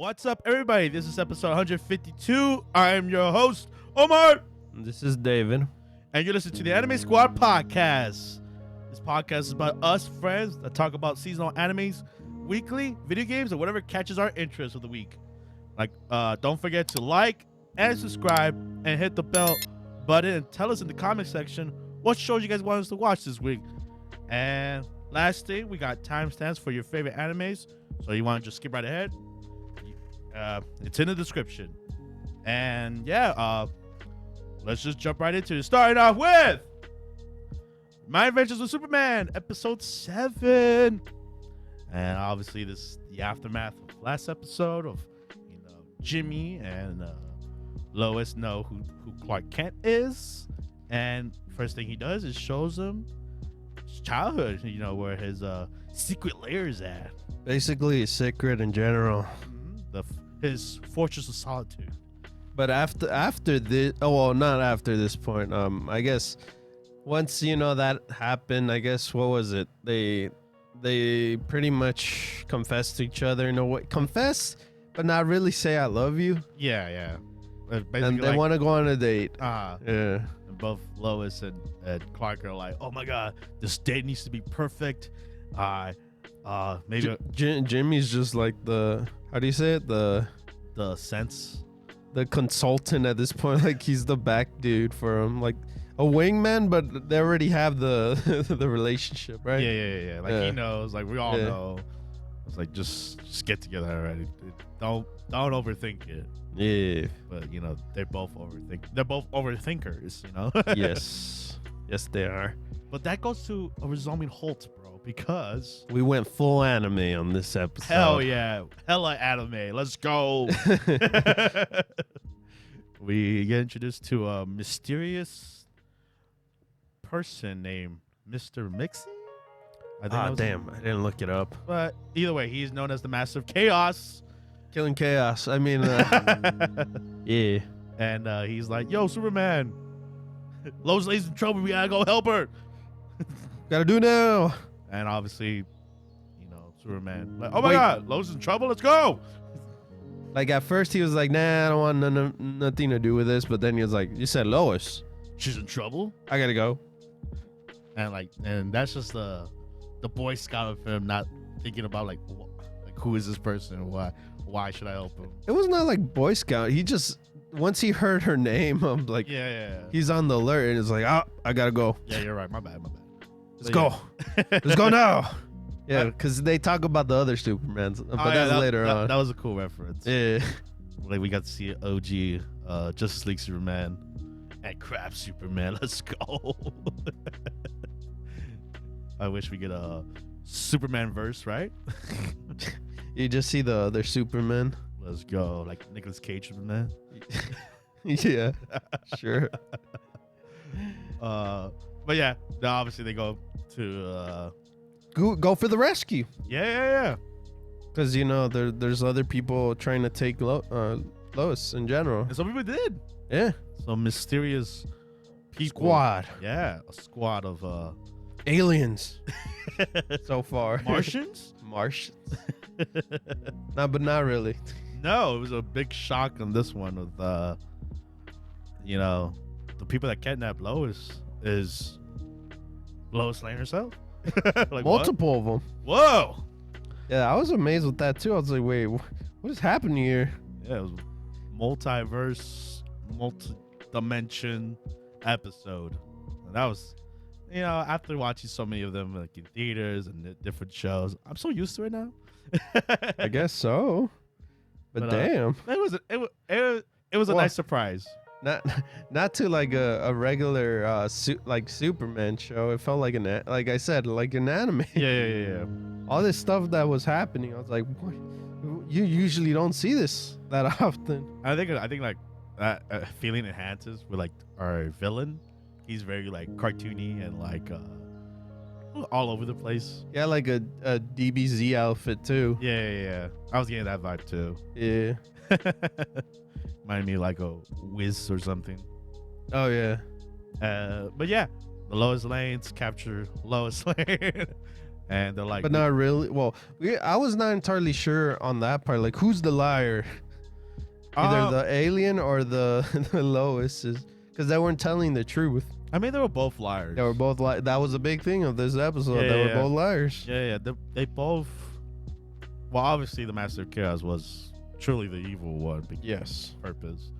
What's up, everybody? This is episode 152. I am your host, Omar. This is David. And you're listening to the Anime Squad podcast. This podcast is about us friends that talk about seasonal animes, weekly, video games, and whatever catches our interest of the week. Don't forget to like and subscribe and hit the bell button and tell us in the comment section what shows you guys want us to watch this week. And last thing, we got timestamps for your favorite animes. So you want to just skip right ahead? It's in the description. And yeah, let's just jump right into it. Starting off with My Adventures with Superman, episode 7. And obviously this is the aftermath of last episode of Jimmy and Lois know who Clark Kent is. And first thing he does is shows them his childhood, where his secret lair is at. Basically, a secret in general. His Fortress of Solitude. But after this, not after this point. I guess once that happened, I guess what was it? They pretty much confessed to each other in a way. Confess, but not really say I love you. Yeah. And they want to go on a date. Yeah. And both Lois and Clark are like, oh my god, this date needs to be perfect. Maybe Jimmy's just like the, how do you say it? The consultant at this point. Like he's the back dude for him, like a wingman, but they already have the the relationship, right? Yeah. He knows, like we all know. It's like just get together already. Don't overthink it. Yeah. But they're both overthinkers. Yes they are. But that goes to a resounding halt, bro, because we went full anime on this episode. Hell yeah, hella anime. Let's go. We get introduced to a mysterious person named Mr. Mixie. I didn't look it up. But either way, he's known as the Master of Chaos. Killing chaos. I mean, yeah. And he's like, yo, Superman, Lois Lane's in trouble. We gotta go help her. Gotta do now. And obviously, Superman, like, oh my god, Lois is in trouble. Let's go. Like at first he was like, nah, I don't want nothing to do with this. But then he was like, you said Lois. She's in trouble. I gotta go. And that's just the Boy Scout of him not thinking about like who is this person? Why should I help him? It was not like Boy Scout. He just, once he heard her name, I'm like, yeah. He's on the alert and it's like, I gotta go. Yeah, you're right. My bad. Let's go. Let's go now. Yeah, because they talk about the other Supermans, but that's later on. That was a cool reference. Yeah. Like we got to see OG Justice League Superman and Crap Superman. Let's go. I wish we get a Superman verse, right? You just see the other Superman. Let's go. Like Nicolas Cage Superman. Yeah, sure. But yeah, obviously they go to go for the rescue. Yeah. Because there's other people trying to take Lois in general. And some people did. Yeah. Some mysterious people. Squad. Yeah, a squad of aliens. So far. Martians. No, but not really. No, it was a big shock on this one with the people that kidnapped Lois is Lois Lane herself. Like multiple of them. Whoa. Yeah, I was amazed with that too. I was like, wait, what is happening here? Yeah, it was multiverse, multi-dimension episode. And that was, after watching so many of them like in theaters and different shows, I'm so used to it now. I guess so. But damn, it was a nice surprise. Not to like a regular like Superman show. It felt like like I said, like an anime. Yeah. All this stuff that was happening, I was like, what? You usually don't see this that often. I think like that feeling enhances with like our villain. He's very like cartoony and like all over the place. Yeah, like a DBZ outfit too. Yeah. I was getting that vibe too. Yeah. Reminded me like a Wiz or something. Oh yeah. But yeah, the Lois Lanes capture Lois Lane, and they're like, But not really. Well, I was not entirely sure on that part. Like, who's the liar? Either the alien or the Lois is, because they weren't telling the truth. I mean, they were both liars. They were both that was a big thing of this episode. Yeah, they were yeah. both liars. Yeah. They both. Well, obviously, the Master of Chaos was truly the evil one. Yes. Purpose,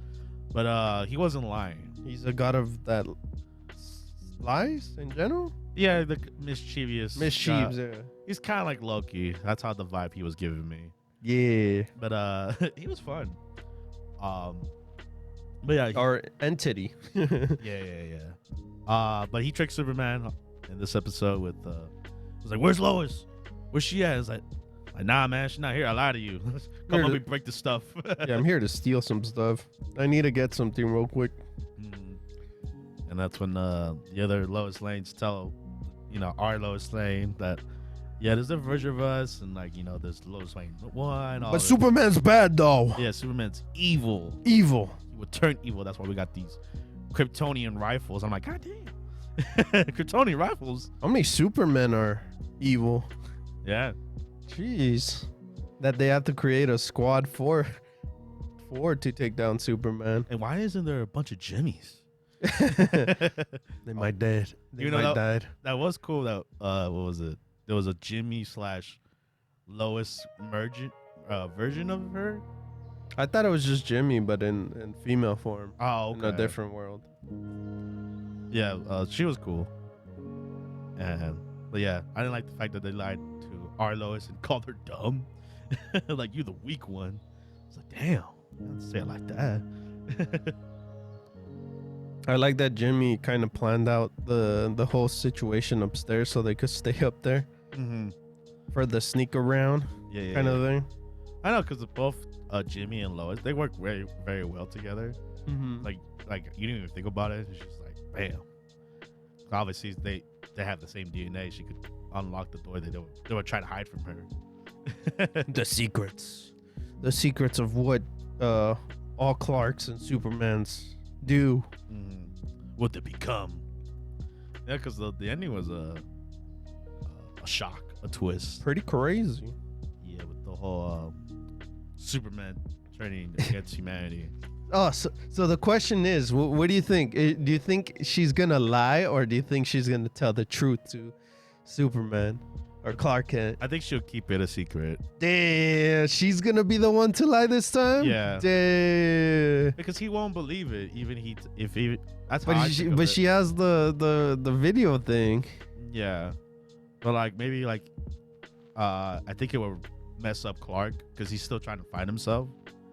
but he wasn't lying. He's a god of that lies in general. Yeah, the mischievous. Mischiefs. Yeah. He's kind of like Loki. That's how the vibe he was giving me. Yeah. But he was fun. But yeah, Or entity. yeah. But he tricked Superman in this episode with was like, "Where's Lois? Where's she at?" It's like, nah, man, she's not here. I lied to you. Come on, we break the stuff. Yeah, I'm here to steal some stuff. I need to get something real quick. And that's when the other Lois Lanes tell, our Lois Lane that, yeah, there's a version of us, and there's Lois Lane 1. But Superman's bad though. Yeah, Superman's evil. Evil. He would turn evil. That's why we got these Kryptonian rifles. I'm like, God damn. Kryptonian rifles. How many Supermen are evil? Yeah. Jeez. That they have to create a squad for to take down Superman. And why isn't there a bunch of Jimmies? They might dead. They might that, died. That was cool. That what was it? There was a Jimmy / Lois version of her. I thought it was just Jimmy, but in female form. Oh, okay. In a different world. Yeah, she was cool. But yeah, I didn't like the fact that they lied to our Lois and called her dumb. Like, you the weak one. I was like, damn, I don't say it like that. I like that Jimmy kind of planned out the whole situation upstairs so they could stay up there for the sneak around kind of thing. I know, because both Jimmy and Lois, they work very, very well together. Like you didn't even think about it. It's just like, bam. Obviously, they have the same DNA. She could unlock the door they were trying to hide from her. The secrets of what all Clarks and Supermans do. What they become. Yeah, because the ending was a shock, a twist. Pretty crazy. Yeah, with the whole Superman turning against humanity. Oh, so the question is, what do you think? Do you think she's gonna lie, or do you think she's gonna tell the truth to Superman or Clark Kent? I think she'll keep it a secret. Damn, she's gonna be the one to lie this time. Yeah. Damn. Because he won't believe it, even if he. That's but how she has the video thing. Yeah, but maybe I think it will mess up Clark because he's still trying to find himself.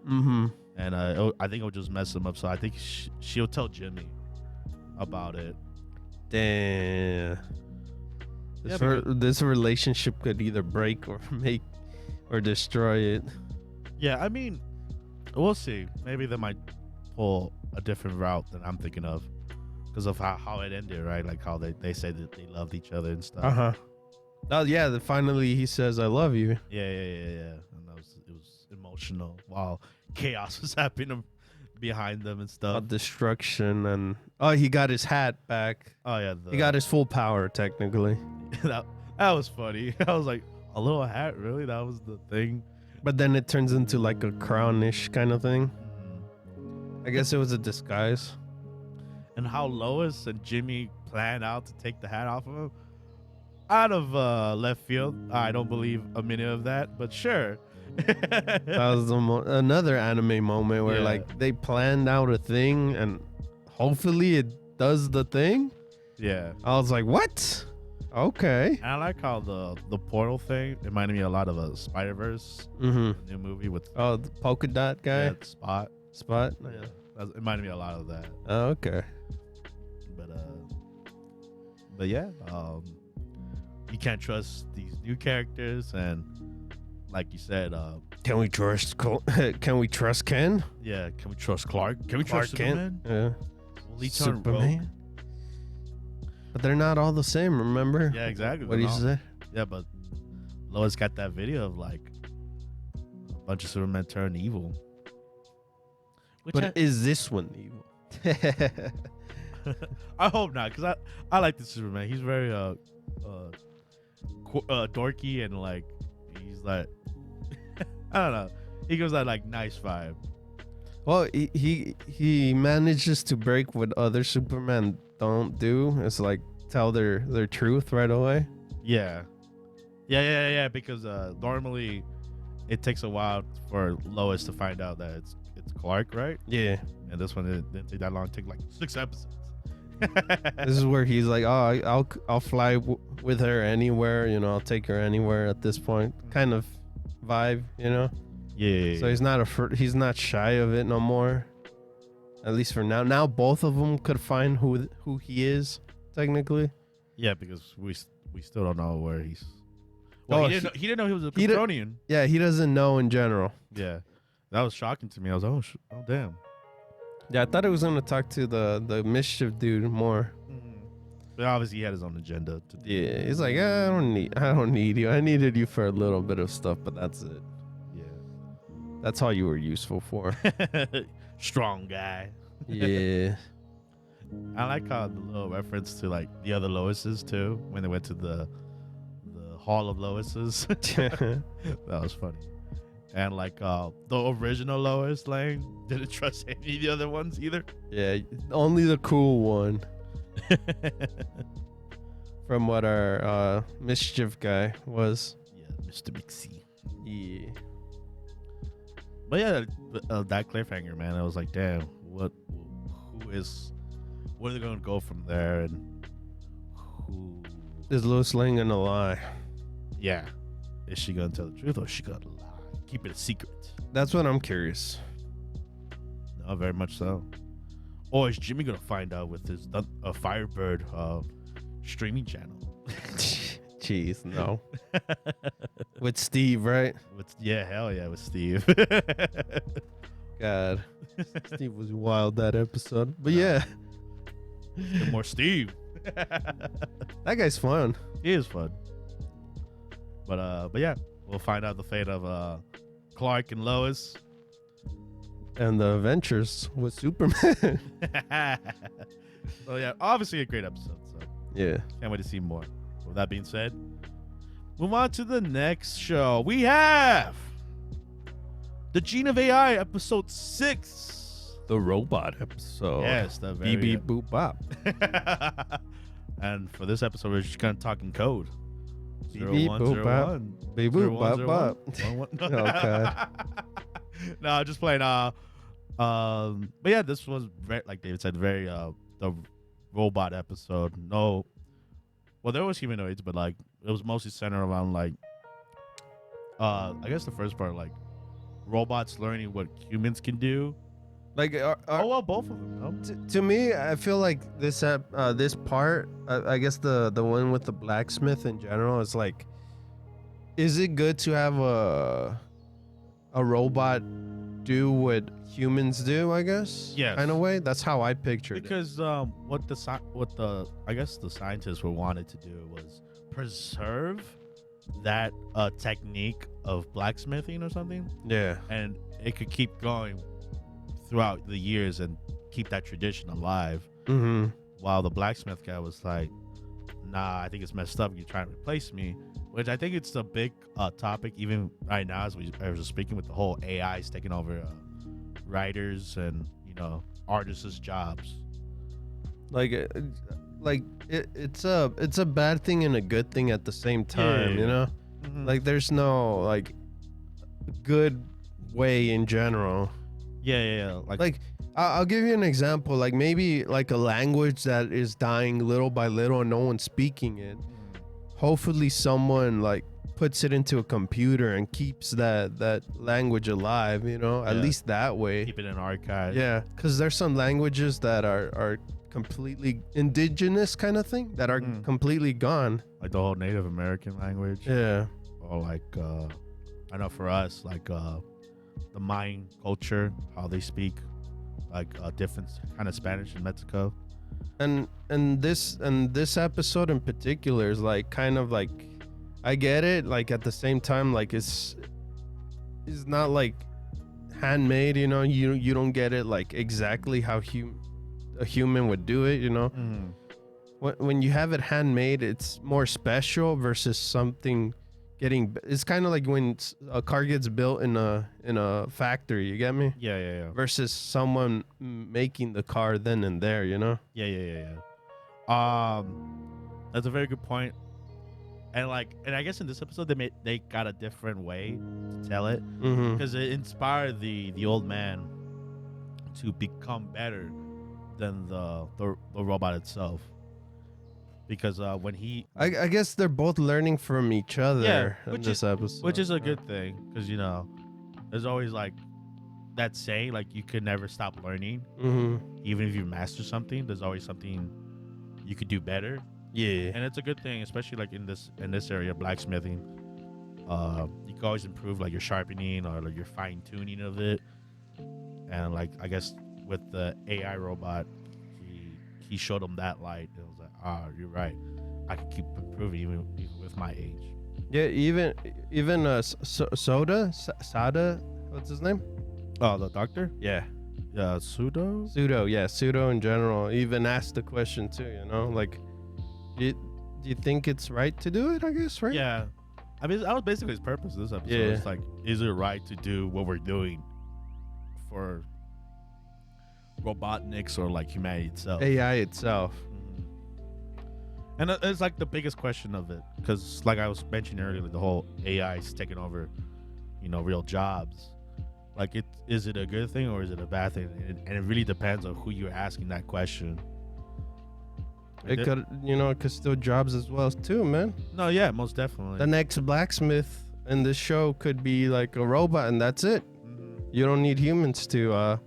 And I think it'll just mess him up. So I think she'll tell Jimmy about it. Damn. This relationship could either break or make or destroy it. Yeah, I mean, we'll see. Maybe they might pull a different route than I'm thinking of because of how it ended, right? Like how they say that they loved each other and stuff. Oh yeah, finally he says I love you. Yeah. And it was emotional while chaos was happening behind them and stuff. Destruction and he got his hat back. Oh yeah, he got his full power technically. that was funny. I was like, a little hat, really? That was the thing. But then it turns into like a crownish kind of thing. I guess it was a disguise. And how Lois and Jimmy planned out to take the hat off of him. Out of left field. I don't believe a minute of that, but sure. That was another anime moment where like they planned out a thing and hopefully it does the thing. Yeah. I was like, what? Okay. And I like how the portal thing reminded me a lot of a Spider-Verse new movie with the polka dot guy. Spot. Yeah. It reminded me a lot of that. Oh, okay. But yeah, you can't trust these new characters, and like you said, can we trust Can we trust Ken? Yeah, can we trust Clark? Can we trust Kent? Superman? Yeah. Will he turn rogue? But they're not all the same, remember? Yeah, exactly. What do you say? Yeah, but Lois got that video of like a bunch of Supermen turn evil. But is this one evil? I hope not, because I like the Superman. He's very dorky and like he's like I don't know. He gives that like nice vibe. Well, he manages to break what other Superman don't do. It's like tell their truth right away. Yeah. Because normally it takes a while for Lois to find out that it's Clark, right? Yeah. And this one it didn't take that long. It took like 6 episodes. This is where he's like, oh, I'll fly with her anywhere. You know, I'll take her anywhere at this point. Kind of vibe, you know. Yeah. So he's not shy of it no more. At least for now. Now both of them could find who he is technically. Yeah, because we still don't know where he's. Well, he didn't know he was a Kryptonian. Yeah, he doesn't know in general. Yeah, that was shocking to me. I was oh damn. Yeah, I thought he was gonna talk to the mischief dude more. But obviously he had his own agenda. Yeah, he's like, I don't need you. I needed you for a little bit of stuff, but that's it. Yeah, that's all you were useful for. Strong guy. Yeah. I like how the little reference to like the other Loises too when they went to the Hall of Loises. That was funny. And like the original Lois Lane didn't trust any of the other ones either. Yeah, only the cool one. From what our mischief guy was. Yeah, Mr. McC. Yeah. But yeah, that cliffhanger, man, I was like, damn, where are they going to go from there? And who is Lois Lane gonna lie? Yeah, is she gonna tell the truth or is she gonna lie? Keep it a secret. That's what I'm curious. No, very much so. Or is Jimmy gonna find out with his Firebird streaming channel? Jeez, no. With Steve, right? Yeah, hell yeah, with Steve. God, Steve was wild that episode. But yeah, get more Steve. That guy's fun. He is fun. But yeah, we'll find out the fate of Clark and Lois. And the adventures with Superman. So yeah, obviously a great episode. So yeah, can't wait to see more. With that being said, move on to the next show. We have the Gene of AI, episode 6. The robot episode. Yes, the very beep beep boop bop. And for this episode, we're just gonna talk in code. Beep beep boop bop. Beep boop bop bop. Oh god. No, just playing. But yeah, this was very, like David said, very the robot episode. No, well, there was humanoids, but like it was mostly centered around like I guess the first part, like robots learning what humans can do. Like well, both of them. No? To me, I feel like this part, I guess the one with the blacksmith in general is like, is it good to have a robot do what humans do? I guess. Yes. In a way, that's how I pictured it. Because what the I guess the scientists were wanted to do was preserve that technique of blacksmithing or something. Yeah. And it could keep going throughout the years and keep that tradition alive. Mm-hmm. While the blacksmith guy was like, nah, I think it's messed up. You're trying to replace me. Which I think it's a big topic even right now as I was speaking with the whole AIs taking over writers and, you know, artists' jobs. It's a bad thing and a good thing at the same time, you know? Mm-hmm. Like there's no like good way in general. Yeah. Like I'll give you an example. Like maybe like a language that is dying little by little and no one's speaking it. Hopefully someone like puts it into a computer and keeps that language alive, you know, at least that way. Keep it in archive. Yeah, because there's some languages that are completely indigenous kind of thing that are completely gone. Like the whole Native American language. Yeah. Or like, I know for us, like the Mayan culture, how they speak, like different kind of Spanish in Mexico. And this episode in particular is like kind of like, I get it, like at the same time, like it's not like handmade, you know. You don't get it like exactly how a human would do it, you know. when you have it handmade, it's more special versus something getting. It's kind of like when a car gets built in a factory. You get me? Yeah. Versus someone making the car then and there. You know? Yeah. That's a very good point. And I guess in this episode they got a different way to tell it, Mm-hmm. because it inspired the old man to become better than the robot itself. Because when he I guess they're both learning from each other in this episode, which is a good thing, because there's always like that saying, like, you could never stop learning. Mm-hmm. Even if you master something, there's always something you could do better. Yeah. And it's a good thing, especially like in this area, blacksmithing. You can always improve like your sharpening or like your fine tuning of it. And like I guess with the AI robot, he showed him that light. It was like, you're right. I can keep improving even with my age. Yeah, even Sada, what's his name? Oh, the doctor? Yeah. Pseudo? Pseudo in general. Even asked the question too, like, do you think it's right to do it, I guess, right? Yeah. I mean, that was basically his purpose of this episode. Yeah. It's like, is it right to do what we're doing for Robotniks or like humanity itself? AI itself. And it's like the biggest question of it, because like I was mentioning earlier, like the whole AI is taking over, real jobs. Like, is it a good thing or is it a bad thing? And it really depends on who you're asking that question. It could, it could steal jobs as well too, man. No, yeah, most definitely. The next blacksmith in this show could be like a robot, and that's it. Mm-hmm. You don't need humans to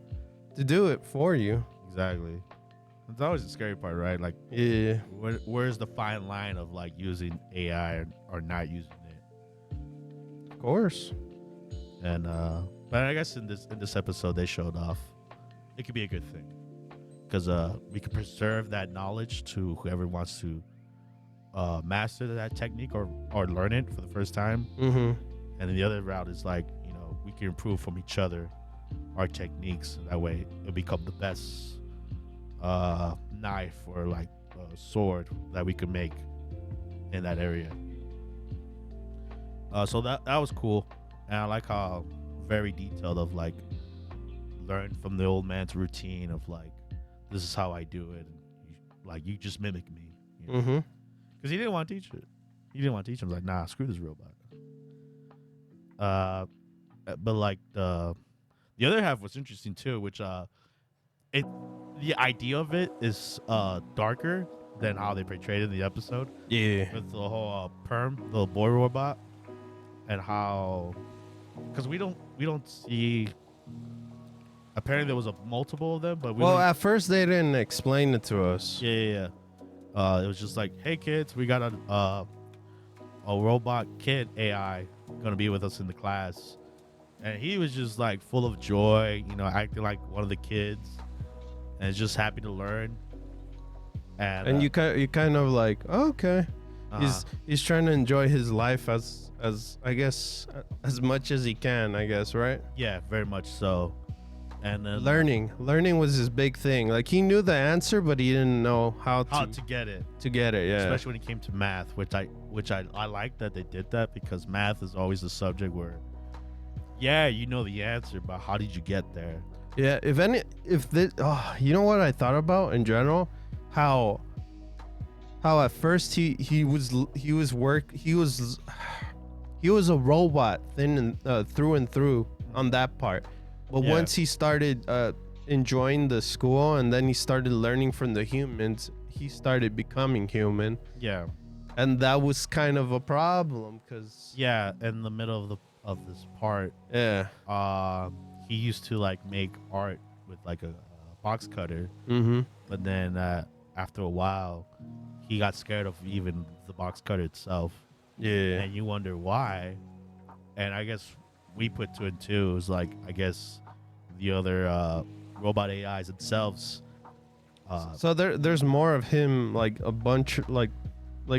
do it for you. Exactly. It's always the scary part, right? Like, yeah, where's the fine line of like using AI or not using it? Of course. And but I guess in this episode they showed off it could be a good thing, because we could preserve that knowledge to whoever wants to master that technique or learn it for the first time. Mm-hmm. And then the other route is like, we can improve from each other, our techniques. That way it'll become the best knife or like sword that we could make in that area. So that was cool. And I like how very detailed of like learn from the old man's routine of like, this is how I do it, and you just mimic me. Mm-hmm. Because he didn't want to teach it. He didn't want to teach him. Like, nah, screw this robot. But like the other half was interesting too, which the idea of it is darker than how they portrayed it in the episode. Yeah. With the whole the boy robot, and how, because we don't see. Apparently there was a multiple of them, but at first they didn't explain it to us. Yeah. It was just like, hey kids, we got a robot kid AI gonna be with us in the class, and he was just like full of joy, acting like one of the kids, and is just happy to learn. And you kind of like, oh, okay, he's trying to enjoy his life as I guess as much as he can, I guess, right? Yeah, very much so. And then learning was his big thing. Like, he knew the answer, but he didn't know how to get it. Yeah, especially when it came to math, which I like that they did that, because math is always a subject where, yeah, you know the answer, but how did you get there? Yeah, you know what I thought about in general, how at first he was a robot through and through on that part. But once he started enjoying the school, and then he started learning from the humans, he started becoming human. Yeah. And that was kind of a problem, because in the middle of this part, he used to like make art with like a box cutter. Mm-hmm. But then after a while, he got scared of even the box cutter itself. Yeah. And you wonder why. And I guess we put two and two. It was like, I guess the other robot AIs themselves. So there's more of him, like a bunch, like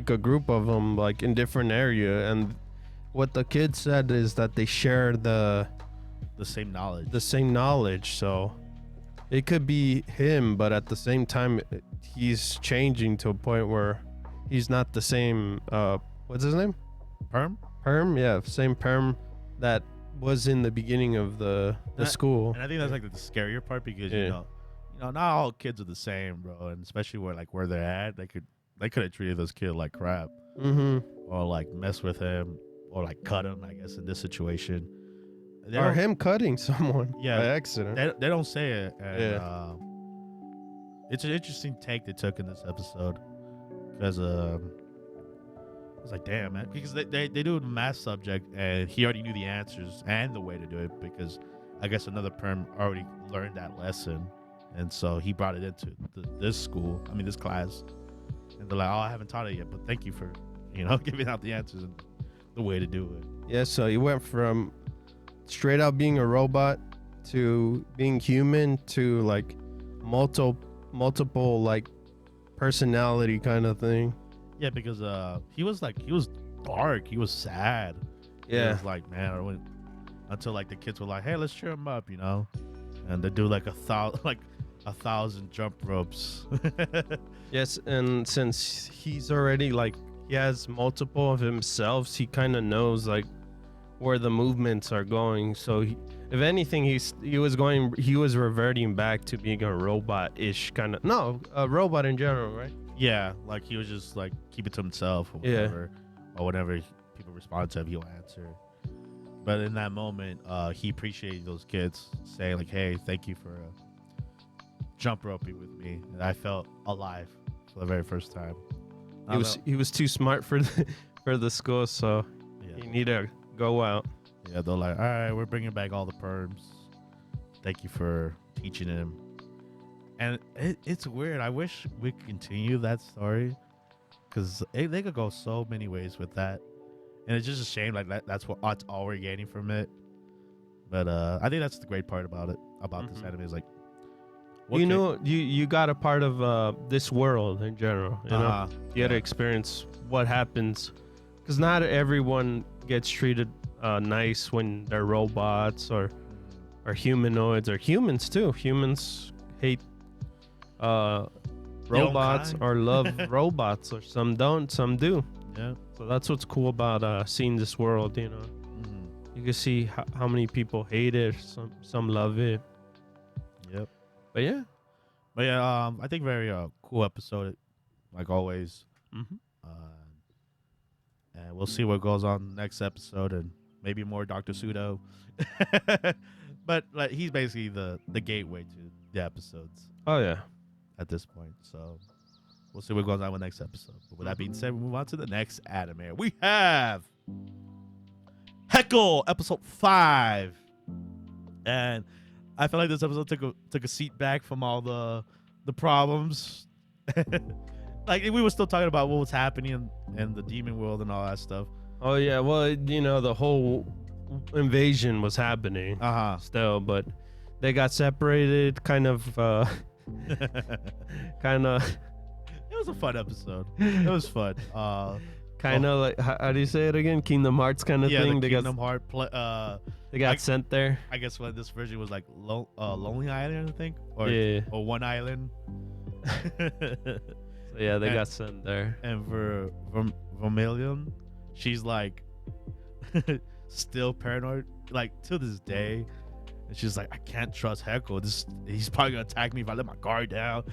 a group of them, like in different area. And what the kid said is that they share the same knowledge. So it could be him, but at the same time, he's changing to a point where he's not the same. What's his name? Perm. Perm, yeah, same perm that was in the beginning of the school. And I think that's like the scarier part because you know, not all kids are the same, bro. And especially where they're at, they could have treated this kid like crap, or like mess with him, or like cut him. I guess in this situation, or him cutting someone by accident. They don't say it. And, it's an interesting take they took in this episode because it's like, damn, man, because they do the math subject and he already knew the answers and the way to do it because I guess another perm already learned that lesson, and so he brought it into this class, and they're like, oh, I haven't taught it yet, but thank you for giving out the answers and the way to do it. Yeah, so he went from straight out being a robot to being human to like multiple like personality kind of thing. Yeah, because he was dark, he was sad. Yeah, it was like, man, until like the kids were like, hey, let's cheer him up, and they do like a thousand jump ropes. Yes, and since he's already like he has multiple of himself, he kind of knows like where the movements are going. So if anything, he was reverting back to being a robot-ish kind of a robot in general, right? Yeah, like he was just like keep it to himself or whatever, or whenever people respond to him, he'll answer. But in that moment, he appreciated those kids saying like, "Hey, thank you for jump roping with me," and I felt alive for the very first time. He was too smart for the school, so he needed to go out. Yeah, they're like, all right, we're bringing back all the perms. Thank you for teaching him. And it's weird. I wish we could continue that story because they could go so many ways with that. And it's just a shame like that's all we're getting from it. But I think that's the great part about it, about this anime is like, you got a part of this world in general. You know, you had to experience what happens because not everyone gets treated nice when they're robots or humanoids or humans too. Humans hate robots or love robots, or some don't, some do. Yeah. So that's what's cool about seeing this world. You can see how many people hate it. Some love it. Yep. But yeah, I think very cool episode, like always. And we'll see what goes on next episode, and maybe more Dr. Pseudo. But like he's basically the gateway to the episodes. Oh yeah. At this point, so we'll see what goes on with next episode. But with that being said, we move on to the next anime. We have Helck, episode 5, and I feel like this episode took a seat back from all the problems. Like we were still talking about what was happening in the demon world and all that stuff. Oh yeah, well the whole invasion was happening still, but they got separated. Kind of. It was a fun episode. It was fun. Like how do you say it again? Kingdom Hearts kind of thing. The Kingdom Heart. They got sent there. I guess when this version was like Lonely Island, I think, or One Island. So yeah, they got sent there. And for Vermilion, she's like still paranoid, like to this day. And she's like, I can't trust Helck. He's probably gonna attack me if I let my guard down.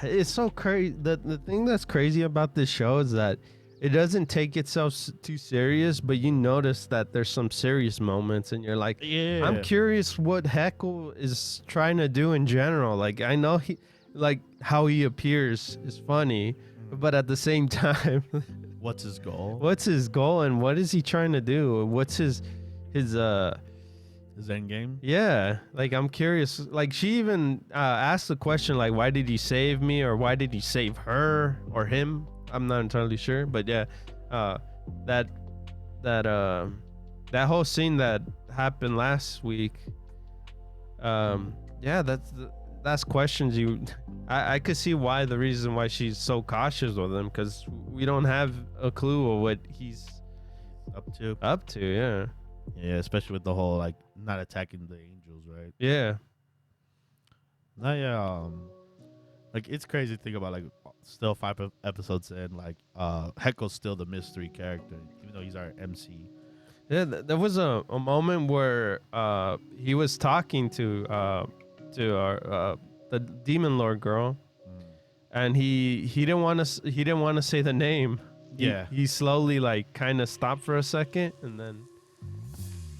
It's so crazy. The thing that's crazy about this show is that it doesn't take itself too serious, but you notice that there's some serious moments, and you're like, I'm curious what Helck is trying to do in general. Like I know how he appears is funny, but at the same time. What's his goal? And what is he trying to do? What's his end game? Yeah, like I'm curious. Like she even asked the question, like, why did he save me, or why did he save her or him? I'm not entirely sure, but yeah, that whole scene that happened last week. That's questions I could see why the reason why she's so cautious with him, because we don't have a clue of what he's up to. Yeah. Yeah, especially with the whole like not attacking the angels, right? Yeah. No, yeah. Like it's crazy to think about like still episodes in like Heckle's still the mystery character, even though he's our MC. Yeah, there was a moment where he was talking to our the demon lord girl, and he didn't want to say the name. Yeah. He slowly like kind of stopped for a second and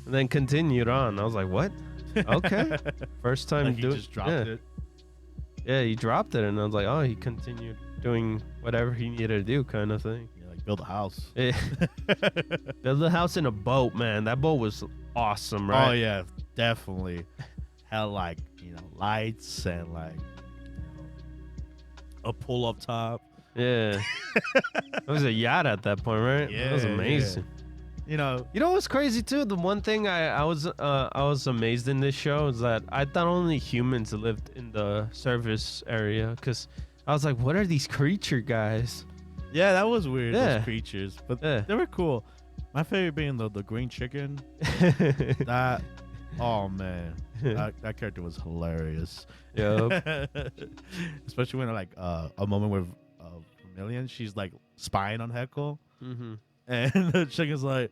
then continued on. I was like, what? Okay. First time Like he just dropped it. Yeah, he dropped it, and I was like, oh, he continued doing whatever he needed to do, kind of thing. Yeah, like build a house. Yeah. Build a house in a boat, man. That boat was awesome, right? Oh yeah, definitely. Had like lights and like a pull up top. Yeah. It was a yacht at that point, right? Yeah, that was amazing. Yeah. You know what's crazy too? The one thing I was amazed in this show is that I thought only humans lived in the surface area, because I was like, what are these creature guys? Yeah, that was weird. Yeah. Those creatures, but Yeah. they were cool. My favorite being the green chicken. That, oh man, that character was hilarious. Yep. Especially when like a moment with Vermilion, she's like spying on Heckle, Mm-hmm. and the chicken's like,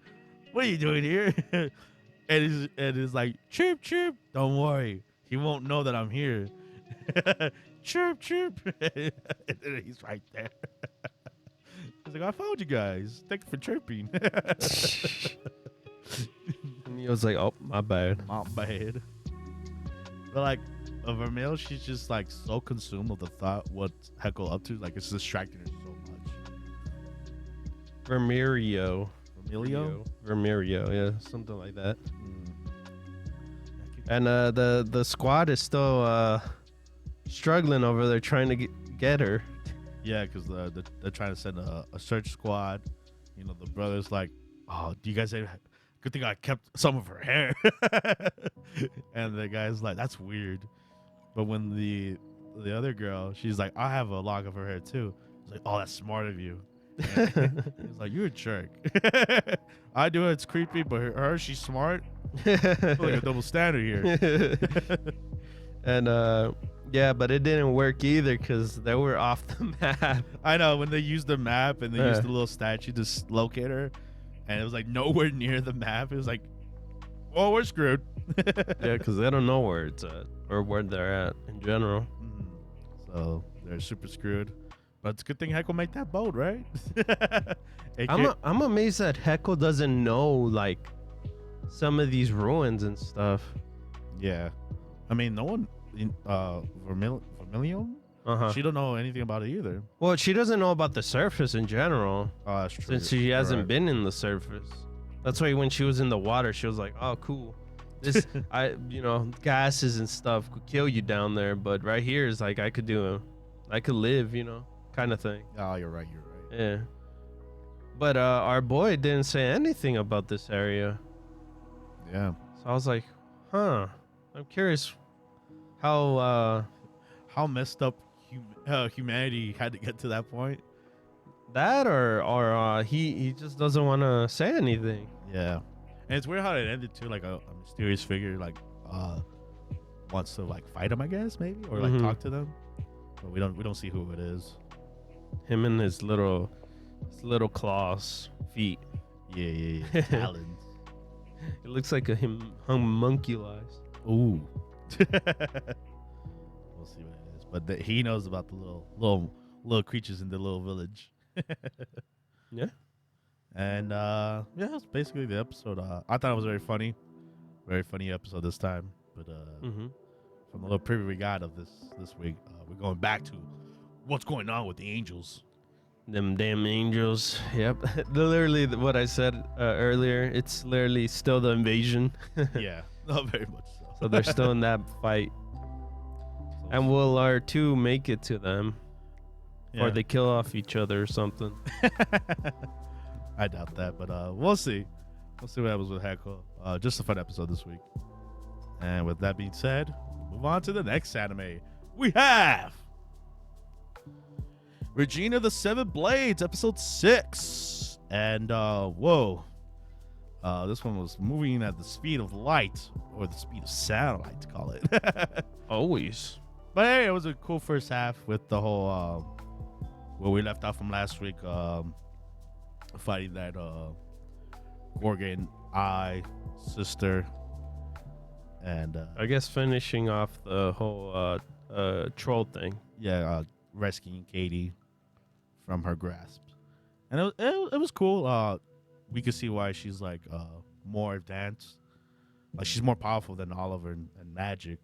"What are you doing here?" and it's like, "Chirp, chirp. Don't worry, he won't know that I'm here." Chirp, chirp. And then he's right there. He's like, "I found you guys. Thank you for chirping." And he was like, oh, my bad. My bad. But like, of Vermil, she's just like so consumed with the thought what Heckle up to. Like it's distracting her so much. Vermirio, yeah, something like that. And the squad is still struggling over there trying to get her. Yeah, because they're trying to send a search squad. You know, the brother's like, "Oh, do you guys have? Good thing I kept some of her hair." And the guy's like, "That's weird." But when the other girl, she's like, "I have a lock of her hair too." He's like, "Oh, that's smart of you." He's like, "You're a jerk." I do it. It's creepy, but her she's smart. I feel like a double standard here. And yeah, but it didn't work either because they were off the map. I know, when they used the map and they used the little statue to locate her, and it was like nowhere near the map. It was like, "Oh, we're screwed." Yeah, because they don't know where it's at or where they're at in general. So they're super screwed. But it's a good thing Heckle made that boat, right? I'm amazed that Heckle doesn't know like some of these ruins and stuff. Yeah, I mean, no one in Vermilion. She don't know anything about it either. Well, she doesn't know about the surface in general. Oh, that's true. Since she hasn't been in the surface. That's why when she was in the water, she was like, "Oh, cool. This, gases and stuff could kill you down there, but right here is like I could live, kind of thing." Oh, you're right. Yeah. But our boy didn't say anything about this area. Yeah. So I was like, "Huh. I'm curious how messed up humanity had to get to that point." That or he just doesn't want to say anything. Yeah, and it's weird how it ended too. Like a mysterious figure like wants to like fight him, I guess, maybe, or like talk to them, but we don't see who it is. Him and his little claws, feet. Yeah. Talons. It looks like a homunculus. Ooh. We'll see what it is, but he knows about the little creatures in the little village. Yeah. And that's basically the episode. I thought it was very funny episode this time. But from the little preview we got of this week, we're going back to what's going on with the angels. Them damn angels. Yep. Literally what I said earlier. It's literally still the invasion. Yeah, not very much so. So they're still in that fight. And will our two make it to them? Yeah. Or they kill off each other or something. I doubt that, but we'll see. We'll see what happens with Heckle. Just a fun episode this week. And with that being said, we'll move on to the next anime. We have Regina the Seven Blades, episode 6. And whoa. This one was moving at the speed of light, or the speed of sound, I like to call it. Always. But hey, it was a cool first half with the whole where we left off from last week, fighting that Gorgon Eye sister, and I guess finishing off the whole troll thing. Rescuing Katie from her grasp, and it was cool. We could see why she's like more advanced, like she's more powerful than Oliver and magic,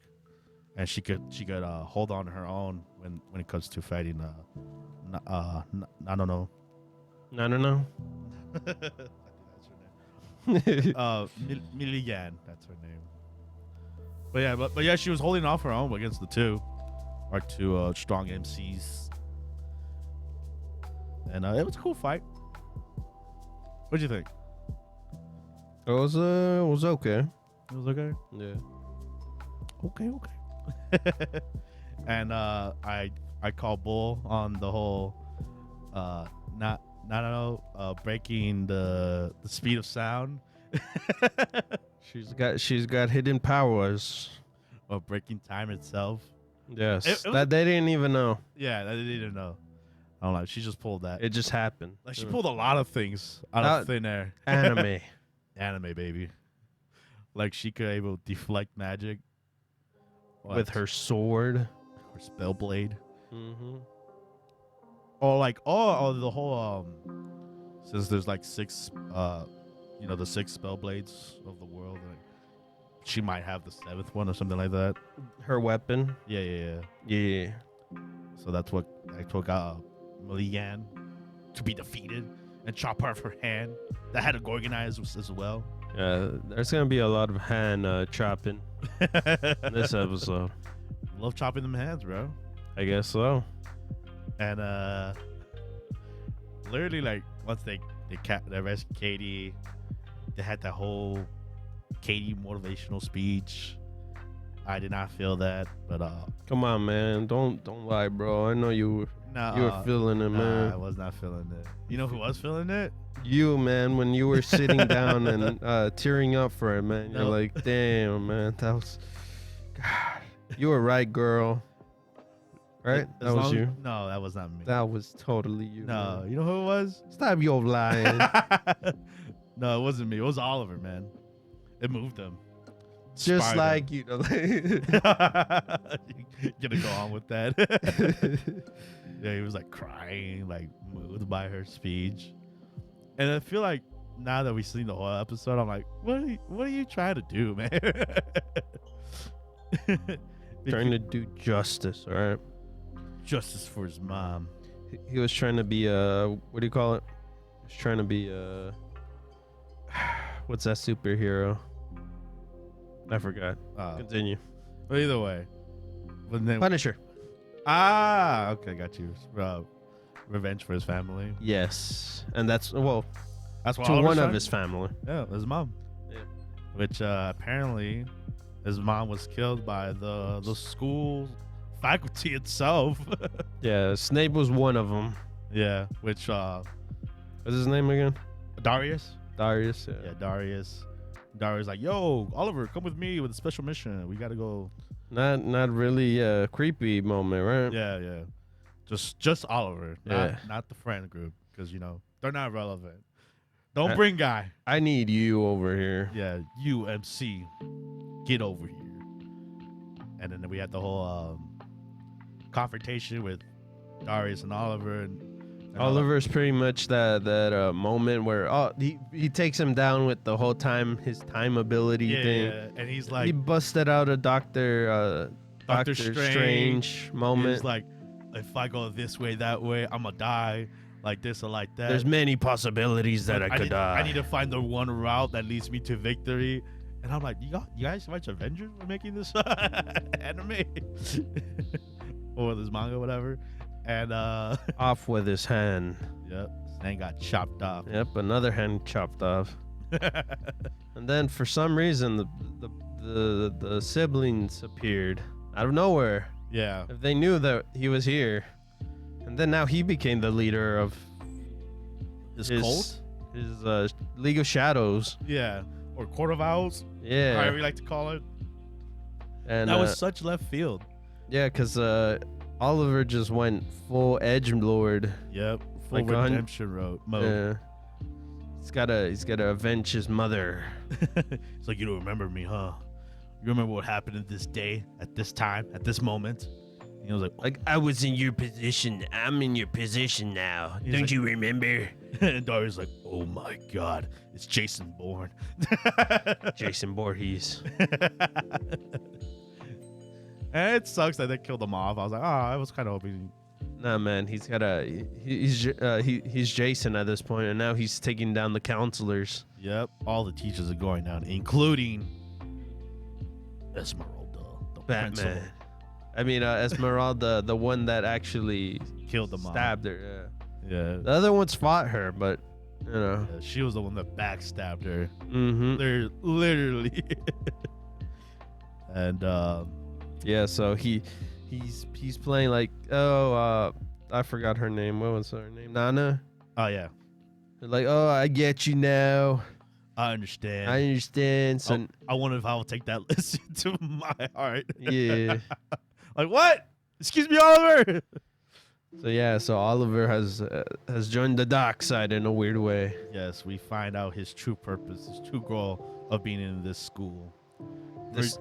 and she could hold on to her own when it comes to fighting. I don't know. I don't know. I think that's her name. Milligan, that's her name. But yeah, she was holding off her own against the two strong MCs, and it was a cool fight. What'd you think? It was okay. It was okay. Yeah. Okay. And I call bull on the whole not breaking the speed of sound. She's got hidden powers. Or breaking time itself. Yes. It was, that they didn't even know. Yeah, they didn't know. I don't know. She just pulled that. It just happened. Like she pulled a lot of things out of thin air. Anime. Anime, baby. Like she could able to deflect magic with her sword. Her spellblade. Mm-hmm. Or like the whole since there's like six the 6 spellblades of the world, like, she might have the 7th one or something like that. Her weapon. Yeah. So that's what got Milligan to be defeated and chop off her hand. That had to organize as well. Yeah, there's gonna be a lot of hand chopping this episode. Love chopping them hands, bro. I guess so. And literally, like once they rescued Katie, they had that whole Katie motivational speech. I did not feel that, but come on, man, don't lie, bro. I know you were feeling it, man. I was not feeling it. You know who was feeling it? You, man, when you were sitting down and tearing up for it, man. You're like, damn, man, that was God. You were right, girl. Right? That was you. No, that was not me. That was totally you. No, man. You know who it was? Stop your lying. No, it wasn't me. It was Oliver, man. It moved him. Just like, you know. Gonna go on with that. Yeah, he was like crying, like moved by her speech. And I feel like now that we've seen the whole episode, I'm like, what are you trying to do, man? Trying to do justice, all right? Justice for his mom. He was trying to be what do you call it? He was trying to be what's that superhero? I forgot. Continue. But either way. Punisher. Okay, got you. Revenge for his family. Yes. And that's why to one of his family. Yeah, his mom. Yeah. Which apparently his mom was killed by the school faculty itself. Yeah, Snape was one of them. Yeah, which what's his name again? Darius. Yeah, Darius. Darius like, yo, Oliver, come with me with a special mission. We gotta go. Not really a creepy moment, right? Yeah. Just Oliver, yeah. not the friend group, because they're not relevant. Don't bring guy. I need you over here. Yeah, you MC, get over here. And then we had the whole confrontation with Darius and Oliver, and Oliver's pretty much that moment where he takes him down with the whole his time ability thing. Yeah, and he's like, he busted out a Doctor Strange moment. He's like, if I go this way, that way, I'm gonna die, like this or like that. There's many possibilities that I could die. I need to find the one route that leads me to victory. And I'm like, you guys watch Avengers? We're making this anime or this manga, whatever. And off with his hand. Yep, his hand got chopped off. Yep, another hand chopped off. And then for some reason, the siblings appeared out of nowhere. Yeah, if they knew that he was here, and then now he became the leader of his cult. his League of Shadows. Yeah, or Court of Owls. Yeah, However you like to call it. and That was such left field. yeah, because Oliver just went full edge lord. Yep, full Like redemption mode. Yeah, he's gotta avenge his mother. It's like, you don't remember me, huh? You remember what happened in this day, at this time, at this moment? And he was like, I was in your position. I'm in your position now. He's Don't like- you remember? and Darius like, oh my God, it's Jason Bourne. Jason Voorhees. And it sucks that they killed him off. I was like, oh, I was kind of hoping. Nah, man, he's Jason at this point, and now he's taking down the counselors. Yep, all the teachers are going down, including Esmeralda, the principal. Batman. I mean, Esmeralda, the one that actually Killed the mom. stabbed her. Yeah. Yeah. The other ones fought her, but you know. Yeah, she was the one that backstabbed her. Mm-hmm. Literally. And Yeah. So he's playing like I forgot her name. What was her name? Nana. oh yeah, Like, oh, I get you now. I understand. I understand. So I wonder if I will take that lesson to my heart. yeah. Like, what? Excuse me, Oliver. So Oliver has joined the dark side in a weird way. Yes, we find out his true purpose, his true goal of being in this school.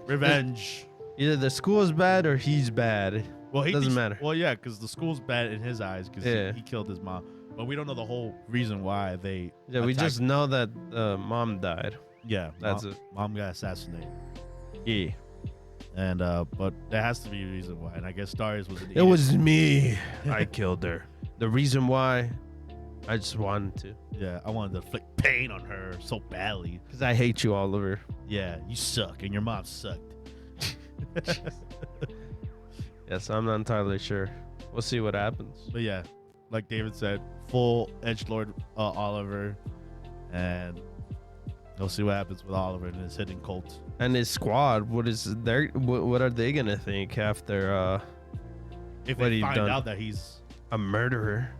Revenge. Either the school is bad or he's bad. Well, he doesn't matter. Well, yeah, because the school's bad in his eyes because Yeah. he killed his mom. But we don't know the whole reason why they. Yeah, we attacked- just know that mom died. Yeah, That's mom, it. Mom got assassinated, Yeah. and but there has to be a reason why. And I guess Darius was. It was me. I killed her. The reason why, I just wanted to. Yeah, I wanted to inflict pain on her so badly. Because I hate you, Oliver. Yeah, you suck, and your mom sucked. Yes, I'm not entirely sure. We'll see what happens. But yeah, like David said, full edgelord Oliver, and we'll see what happens with Oliver and his hidden cult. And his squad, what are they gonna think after If What they he find done? out that he's a murderer?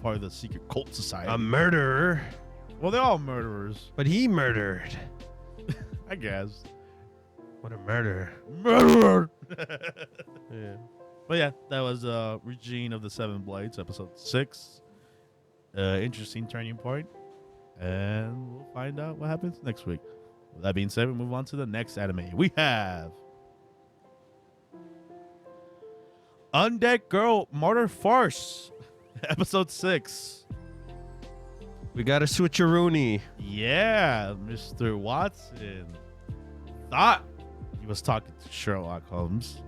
part of the secret cult society. A murderer? Well, they're all murderers, But he murdered. I guess. What a murderer. Murderer. Yeah. But yeah, that was Regine of the Seven Blades, episode 6. Interesting turning point, and we'll find out what happens next week. With that being said, we move on to the next anime. We have Undead Girl Martyr Farce, episode 6. We got a switcheroony. Yeah, Mr. Watson thought he was talking to Sherlock Holmes,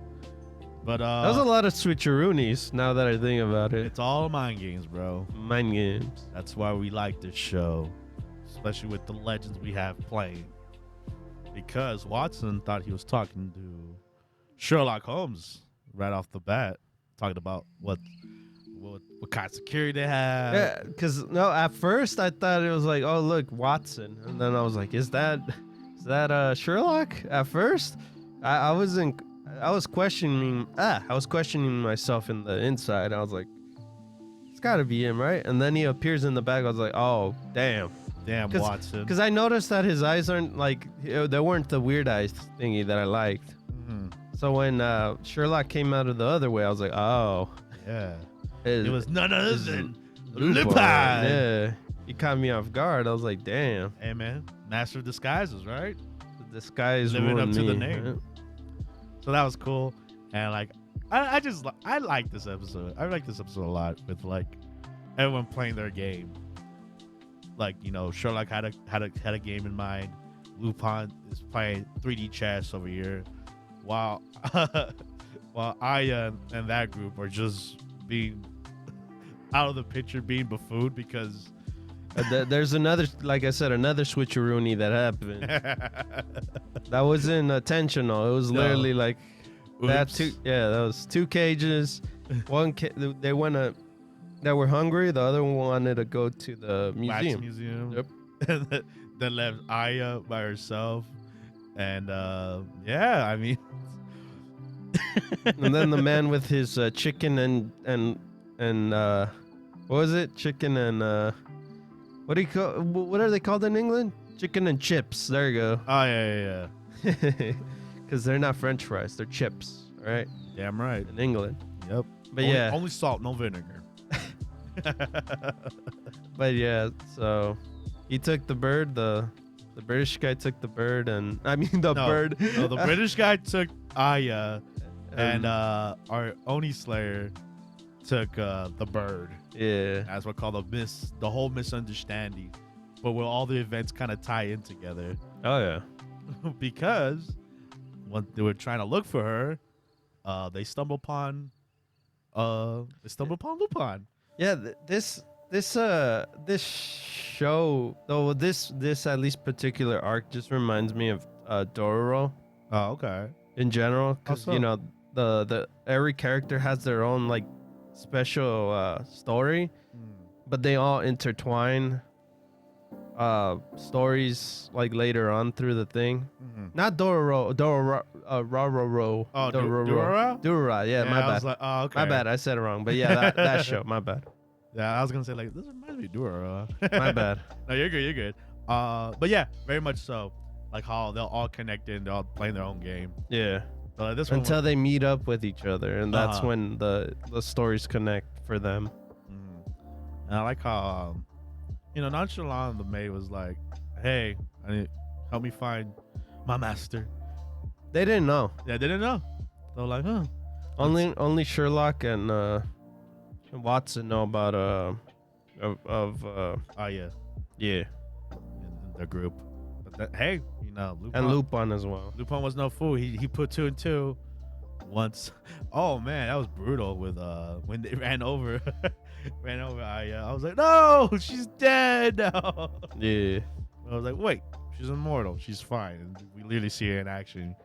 but That was a lot of switcheroonies now that I think about it. it's all mind games, bro. Mind games. That's why we like this show, especially with the legends we have playing. Because Watson thought he was talking to Sherlock Holmes right off the bat, talking about what kind of security they have. Yeah, because no, at first I thought it was like, oh look, Watson, and then I was like, is that Sherlock? At first, I was questioning myself in the inside. I was like, it's got to be him, right? And then he appears in the back. I was like, oh damn, Watson. because I noticed that his eyes aren't like they weren't the weird eyes thingy that I liked. Mhm. So when Sherlock came out of the other way, I was like, oh, Yeah, it was none other than Lupin. Lupin. Yeah, he caught me off guard. I was like, damn, Hey man, master of disguises, right? this guy is Living up to the me. name. So that was cool, and like I like this episode. I like this episode a lot with like everyone playing their game. Like, you know, Sherlock had a game in mind. Lupin is playing 3D chess over here, while Aya and that group are just being out of the picture, being buffooned because There's another, like I said, another switcheroony that happened. That wasn't intentional. It was No. literally like that. Oops. That was two cages. They were hungry. The other one wanted to go to the Wax museum. museum. Yep. And then left Aya by herself, and yeah, I mean, And then the man with his chicken and what was it? Chicken and What do you call? What are they called in England? Chicken and chips. There you go. Oh yeah. Because they're not French fries. They're chips. All right. Damn right. In England. Yep. But only, yeah. only salt, no vinegar. But yeah. So he took the bird. The British guy took the bird, and I mean the bird. No, the British guy took Aya, and our Oni Slayer took the bird. Yeah. That's what called the whole misunderstanding, but where all the events kind of tie in together. Oh yeah. Because when they were trying to look for her, they stumble upon Lupin. Yeah. This show, though, this at least particular arc just reminds me of Dororo. Oh, okay. In general, because so? you know the every character has their own like special story, but they all intertwine stories like later on through the thing. Not Dororo. Oh, Dororo. Durara. Yeah, my I bad. was like, oh, okay. My bad. I said it wrong. But yeah, that show. My bad. Yeah, I was gonna say like this reminds me of Duro. My bad. No, you're good. You're good. But yeah, very much so. Like how they'll all connect in, they're all playing their own game. Yeah. So this one Until they meet up with each other, and that's when the stories connect for them. And I like how nonchalant the maid was like, "Hey, help me find my master." They didn't know. Yeah, they didn't know. They were like, "Huh." Only Sherlock and Watson know about Oh yeah, yeah, in their group. But hey, Lupin, and Lupin as well. Lupin was no fool. He put 2 and 2 once. Oh man, that was brutal. With when they ran over Aya. I was like, no, she's dead now. Yeah. I was like, wait, she's immortal. She's fine. And we literally see her in action.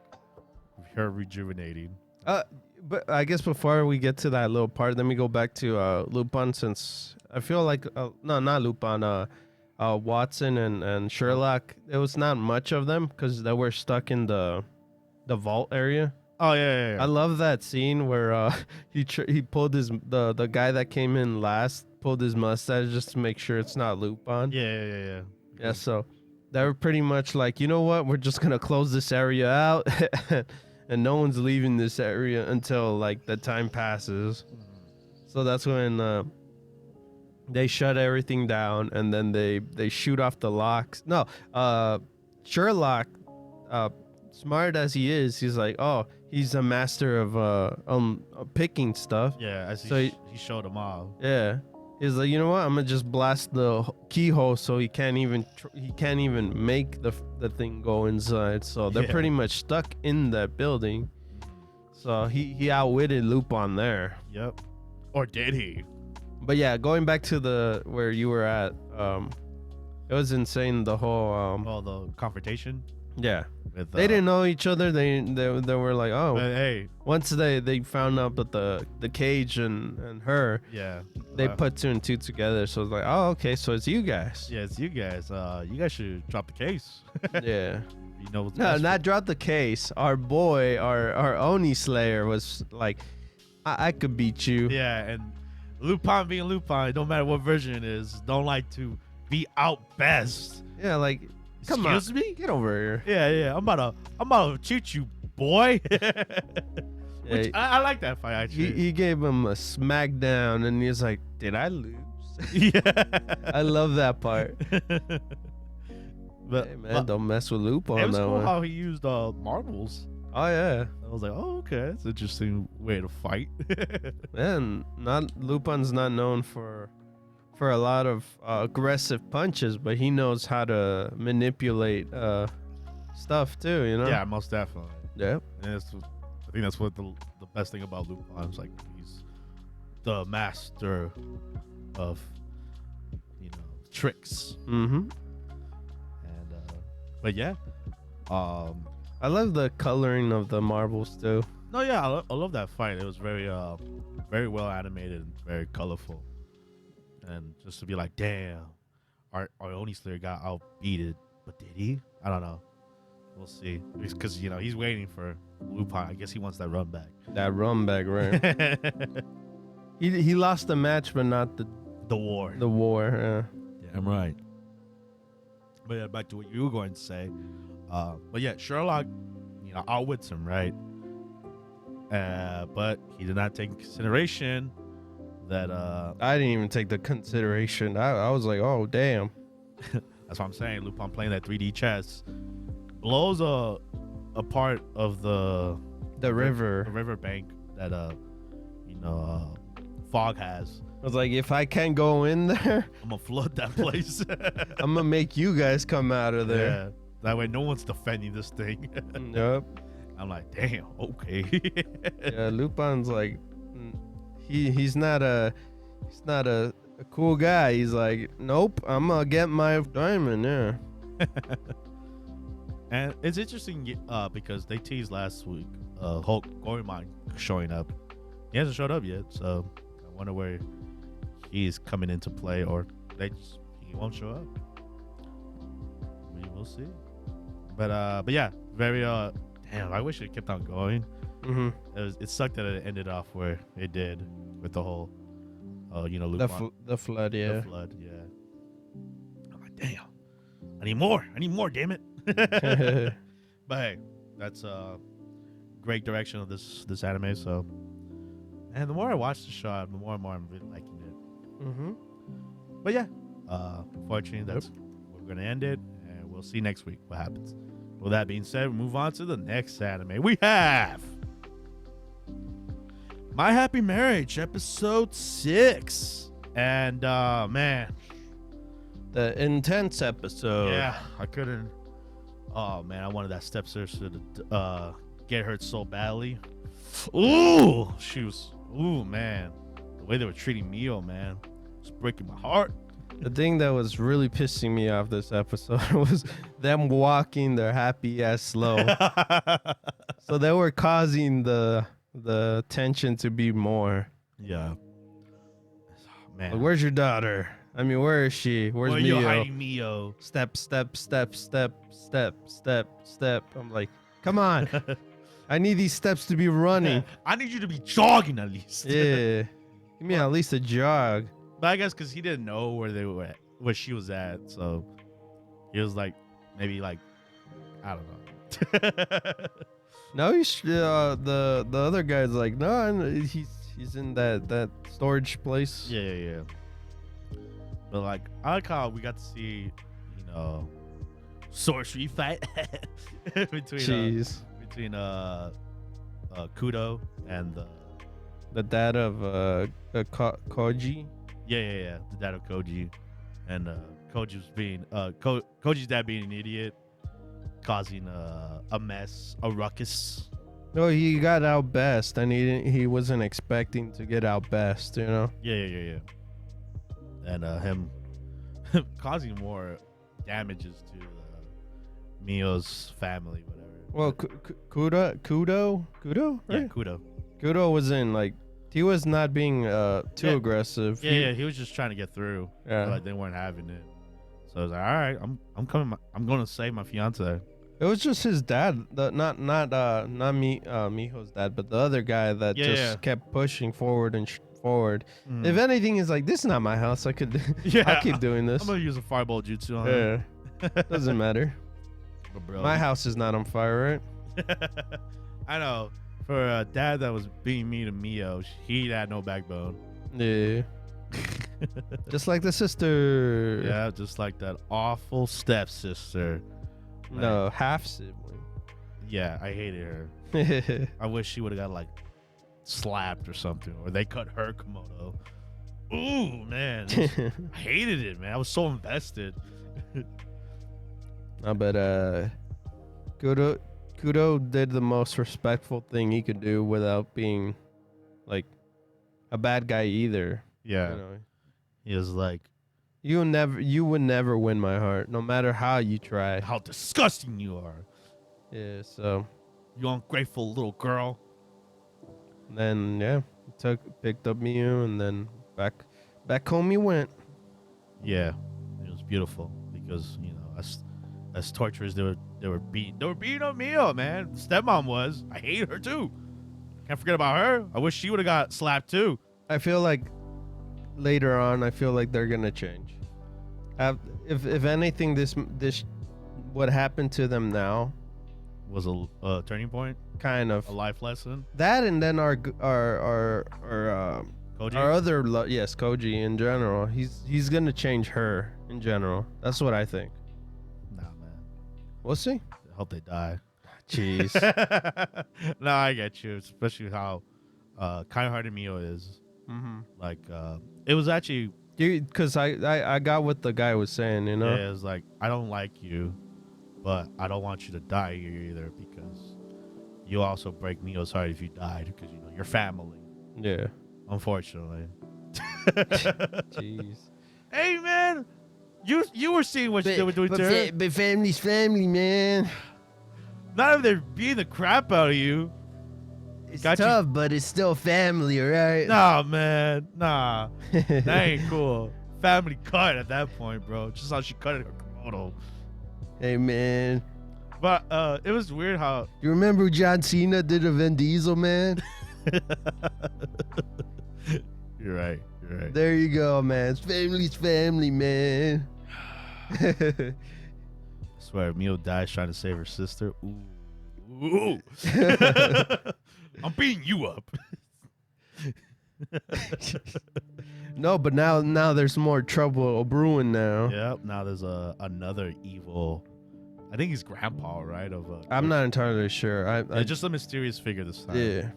Her rejuvenating. But I guess before we get to that little part, let me go back to Lupin, since I feel like no, not Lupin. Watson and Sherlock. There was not much of them because they were stuck in the vault area. Oh yeah. I love that scene where he pulled the guy that came in last pulled his mustache just to make sure it's not Lupin. Yeah. Yeah. So they were pretty much like, you know what, we're just gonna close this area out, and no one's leaving this area until like the time passes. So that's when they shut everything down, and then they shoot off the locks. No, Sherlock, smart as he is, he's like, oh, he's a master of picking stuff. Yeah, as So he showed them all. Yeah, he's like, you know what? I'm gonna just blast the keyhole so he can't even make the thing go inside. So they're pretty much stuck in that building. So he outwitted Lupin there. Yep. Or did he? But yeah, going back to where you were at, it was insane. The whole the confrontation. Yeah. With, they didn't know each other. They were like, oh, hey. Once they found out that the cage and her, they put 2 and 2 together. So it's like, oh, okay, so it's you guys. Yeah, it's you guys. You guys should drop the case. Yeah. No, not drop the case. Our boy, our Oni Slayer was like, I could beat you. Yeah, and Lupin being Lupin, no matter what version it is, don't like to be out best. Yeah, like, come on, excuse me, get over here. Yeah, I'm about to shoot you, boy. Which, I like that fight actually. He gave him a smackdown, and he's like, "Did I lose?" Yeah, I love that part. But hey, man, don't mess with Lupin. It was that cool one. how he used marbles. Oh yeah. I was like, oh okay, that's an interesting way to fight. Man, Lupin's not known for a lot of aggressive punches, but he knows how to manipulate stuff too, you know? Yeah, most definitely. Yeah. And I think that's what the best thing about Lupin is, like he's the master of tricks. Mm-hmm. And but yeah. I love the coloring of the marbles too. No, yeah, I love that fight. It was very well animated and very colorful. And just to be like, damn, our Oni Slayer got outbeated, but did he? I don't know. We'll see. Because he's waiting for Lupin. I guess he wants that run back. That run back, right? he lost the match, but not the war. The war. Yeah. Damn right. But yeah, back to what you were going to say. But yeah, Sherlock, outwits him, right? But he did not take into consideration that. I didn't even take the consideration. I was like, oh damn. That's what I'm saying. Lupin playing that 3D chess blows a part of the river bank that Fog has. I was like, if I can't go in there, I'm gonna flood that place. I'm gonna make you guys come out of there. Yeah, that way no one's defending this thing. Yep. I'm like, damn, okay. Yeah, Lupin's like, he's not a cool guy. He's like, nope, I'm gonna get my diamond. Yeah. And it's interesting because they teased last week Hulk Horimiya showing up. He hasn't showed up yet, so I wonder where he's coming into play, or he won't show up. We will see. But yeah, very damn. I wish it kept on going. Mm-hmm. It sucked that it ended off where it did with the whole, Lupin. The flood. Yeah. The flood. Yeah. I'm like, damn. I need more. Damn it. But hey, that's great direction of this anime. So, and the more I watch the show, the more and more I'm really liking it. Mm-hmm. But yeah, unfortunately, that's where we're gonna end it, and we'll see next week what happens. With that being said, we move on to the next anime. We have My Happy Marriage, episode 6, and man, the intense episode. Yeah, I couldn't. Oh man, I wanted that stepsister to get hurt so badly. Ooh, ooh man, the way they were treating Miyo, man, it's breaking my heart. The thing that was really pissing me off this episode was them walking their happy ass slow. So they were causing the tension to be more. Yeah. Man. Like, where's your daughter? I mean, where is she? Where's Where Miyo? you hiding Miyo? Step. I'm like, come on. I need these steps to be running. I need you to be jogging at least. Yeah. Give me at least a jog. But I guess because he didn't know where they were at, where she was at, so he was like, maybe like, I don't know. No, the other guy's like, no, he's in that storage place. Yeah. But like, I like how we got to see, sorcery fight between Kuro and the dad of Koji. Yeah. The dad of Koji, and Koji's being Koji's dad being an idiot, causing a mess, a ruckus. No, he got out best, and he wasn't expecting to get out best. Yeah. And him causing more damages to Miyo's family, whatever. Well, Kuro, right? Yeah, Kuro wasn't like. He was not being too aggressive. Yeah, he was just trying to get through. Yeah. Like they weren't having it. So I was like, all right, I'm coming. I'm going to save my fiance. It was just his dad, not Miho's dad, but the other guy that kept pushing forward and forward. If anything, he's like, this is not my house. I'll keep doing this. I'm gonna use a fireball jutsu on him. Yeah, doesn't matter. But bro, my house is not on fire, right? I know. For a dad that was being mean to Miyo, he had no backbone. Yeah. Just like the sister. Yeah, just like that awful stepsister. No, half sibling. Yeah, I hated her. I wish she would have got like slapped or something, or they cut her kimono. Ooh, man. I hated it, man. I was so invested. But Kuro did the most respectful thing he could do without being like a bad guy either. Yeah. He was like, you would never win my heart, no matter how you try. How disgusting you are. Yeah, so you ungrateful little girl. And then picked up Miyo, and then back home he went. Yeah, it was beautiful because as torturers they were beating up Miyo, man. Stepmom was. I hate her too. Can't forget about her. I wish she would have got slapped too. I feel like later on, they're gonna change. If anything, this what happened to them now, Was a turning point, kind of a life lesson. that, and then our Koji? other yes, Koji in general. He's gonna change her in general. That's what I think. Nah, man. We'll see. I hope they die. Jeez. No, I get you, especially how kind-hearted Miyo is. Mm-hmm. Like, it was actually, Because I got what the guy was saying, you know. yeah, it was like, I don't like you, but I don't want you to die here either, because you also break Miyo's heart if you died, because you're family. Yeah. Unfortunately. Jeez. Hey, man, you were seeing what they were doing to her. But family's family, man. Not if they're beating the crap out of you. It's Got you. tough, but it's still family, right? Nah, man, nah, that ain't cool. Family cut at that point, bro. Just how she cut it her kimono. Hey, man. But it was weird how. You remember John Cena did a Vin Diesel, man? You're right. You're right. There you go, man. It's family's family, man. I swear, if Miyo dies trying to save her sister. Ooh. I'm beating you up. No, but now there's more trouble brewing now. Yep. Now there's another evil. I think he's grandpa, right? I'm not entirely sure. I just a mysterious figure this time. yeah.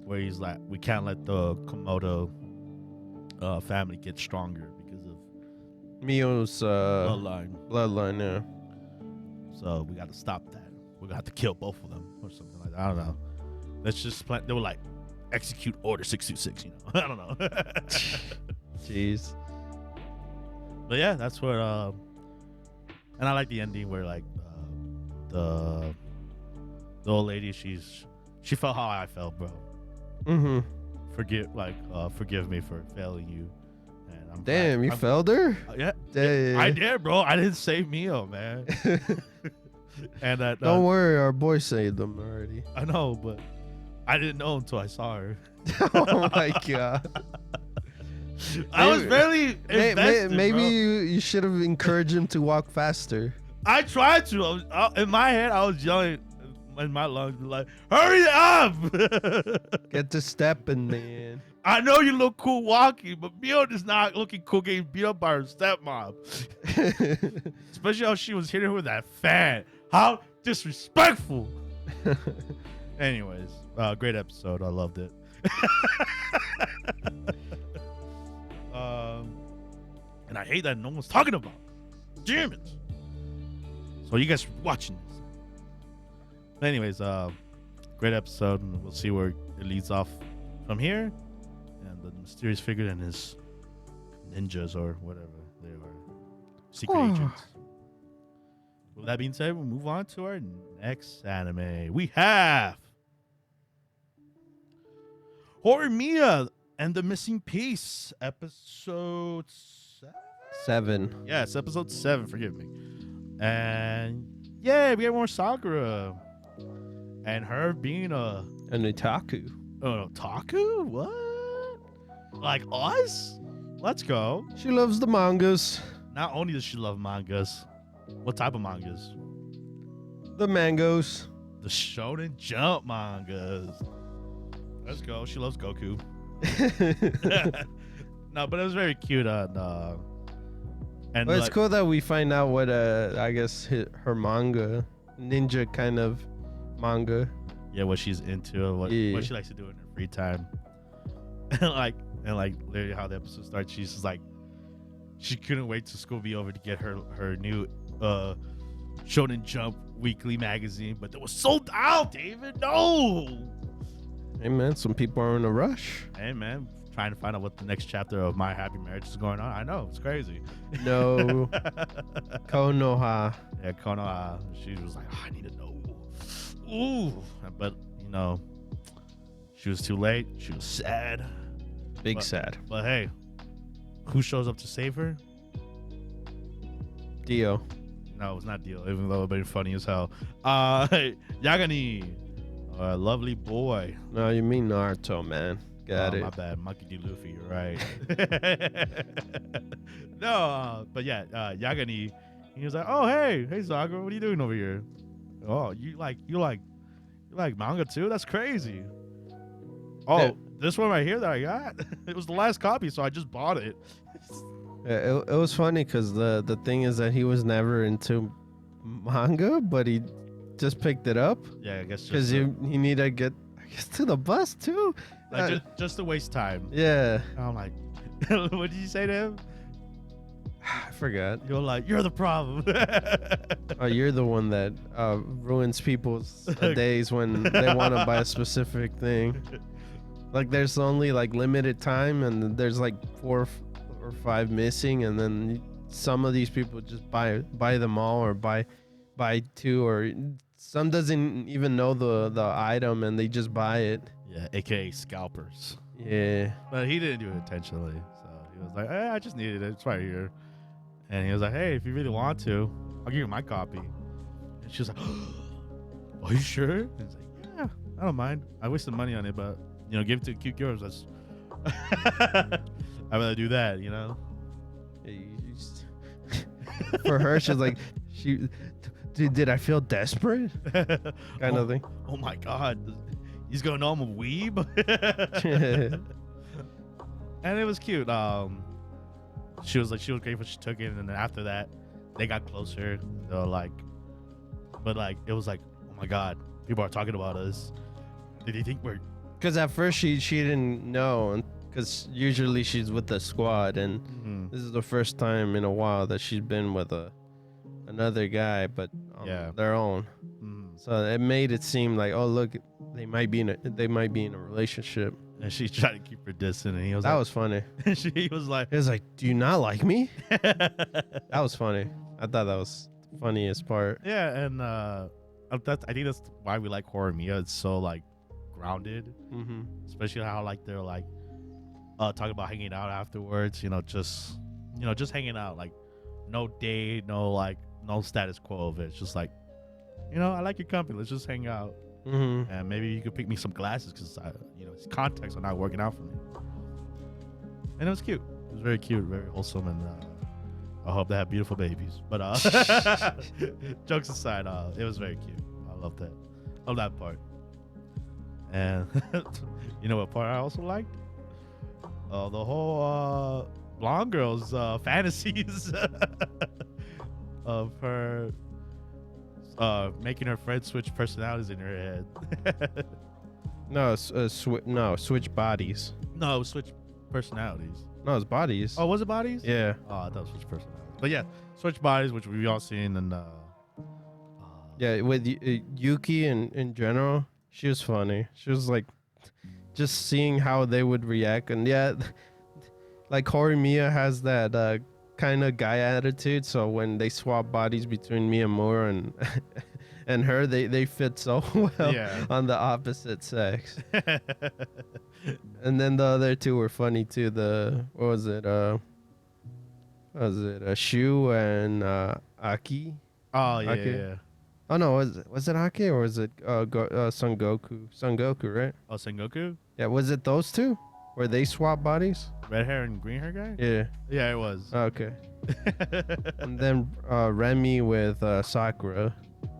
Where he's like, we can't let the Komodo family get stronger because of Miyo's bloodline, yeah. So we got to stop that. We're gonna have to kill both of them or something like that. I don't know. Let's just plan. They were like, execute Order 626. I don't know. Jeez. But yeah, that's what. And I like the ending where like the old lady, she felt how I felt, bro. Mm-hmm. Forgive me for failing you. And I'm Damn, you failed her? Yeah, Damn. I did, bro. I didn't save Miyo, man. And that Don't worry, our boy saved them already. I know, but I didn't know until I saw her. Oh my god. I was barely invested, maybe bro. you should have encouraged him to walk faster. I tried to. In my head, I was yelling in my lungs, like, "Hurry up!" Get to stepping, man. I know you look cool walking, but Miyo is not looking cool getting beat up by her stepmom. Especially how she was hitting her with that fan. How disrespectful. Anyways, great episode. I loved it. And I hate that no one's talking about it. Damn it. So you guys are watching this. But anyways, great episode, and we'll see where it leads off from here. And the mysterious figure and his ninjas or whatever they are, secret agents. With that being said, we'll move on to our next anime. We have Horimiya and the Missing Piece, episode 7. Yes, episode 7. Forgive me. And yeah, we have more Sakura and her being An otaku. an otaku. What? Like us? Let's go. She loves the mangas. Not only does she love mangas, what type of mangas? The mangoes. The Shonen Jump mangas. Let's go. She loves Goku. No, but it was very cute. And Well, it's cool that we find out what I guess her manga, ninja kind of manga. Yeah, what she's into, what she likes to do in her free time, and like literally how the episode starts. She's just like, she couldn't wait till school be over to get her new Shonen Jump weekly magazine, but it was sold out. David, no. Hey man, some people are in a rush. Hey man, trying to find out what the next chapter of My Happy Marriage is going on. I know, it's crazy. No. Konoha. Yeah, Konoha. She was like, I need to know. Ooh, but she was too late. She was sad. Sad. But hey, who shows up to save her? Dio. No, it's not Dio, even though it would be funny as hell. Yagani, a lovely boy. No, you mean Naruto, man. Got it. My bad. Monkey D. Luffy, you're right. No, but yeah, Yagani, he was like, "Oh, hey, Sakura, what are you doing over here? Oh, you like manga too? That's crazy. Oh, Yeah. this one right here that I got, it was the last copy, so I just bought it. Yeah, it was funny because the thing is that he was never into manga, but he just picked it up Yeah, I guess because just he needed to get, I guess, to the bus too. just to waste time. Yeah, I'm like, what did you say to him? I forgot. You're like, you're the problem. Oh, you're the one that ruins people's days when they want to buy a specific thing. Like there's only like limited time, and there's like 4 or 5 missing, and then some of these people just buy them all, or buy 2, or some doesn't even know the item and they just buy it. Yeah, A.K.I. scalpers. Yeah. But he didn't do it intentionally, so he was like, I just needed it. It's right here. And he was like, hey, if you really want to, I'll give you my copy. And she was like, are you sure? And he's like, yeah, I don't mind. I wasted money on it, but, give it to cute girls. That's I'd rather do that, Yeah, for her, she's like, did I feel desperate? Kind of thing. Oh my God. He's going on with weeb. And it was cute. She was grateful she took it, and then after that, they got closer. They were like, but like it was like, oh my God, people are talking about us. Did they think we're? Because at first she didn't know, because usually she's with the squad, and this is the first time in a while that she's been with another guy, but their own. So it made it seem like, oh look, they might be in a relationship. And she tried to keep her distant, and he was that was funny. She was like, do you not like me? That was funny. I thought that was the funniest part. Yeah, and I think that's why we like Horimiya. It's so like grounded, especially how like they're like talking about hanging out afterwards. Just hanging out, like no date, no status quo of it. It's just like, I like your company. Let's just hang out. And maybe you could pick me some glasses because his contacts are not working out for me. And it was cute. It was very cute, very wholesome, and I hope they have beautiful babies. But jokes aside, it was very cute. I love that. Love that part. And you know what part I also liked? The whole blonde girl's fantasies of her making her friend switch personalities in her head. Switch bodies. No, switch personalities. No, it's bodies. Oh, was it bodies? Yeah. Oh, I thought it was switch personalities. But yeah, switch bodies, which we've all seen. And yeah, with Yuki in general, she was funny. She was like, just seeing how they would react. And yeah, like Horimiya has that kind of guy attitude, so when they swap bodies between Miyamura and her, they fit so well on the opposite sex. And then the other two were funny too. What was it Shu and Aki? Oh yeah, Aki? yeah. Oh no, was it Aki or was it Son Goku? Son Goku, right? Oh, Sengoku? Yeah, was it those two? Where they swap bodies? Red hair and green hair guy? Yeah. Yeah, it was. Okay. And then Remy with Sakura,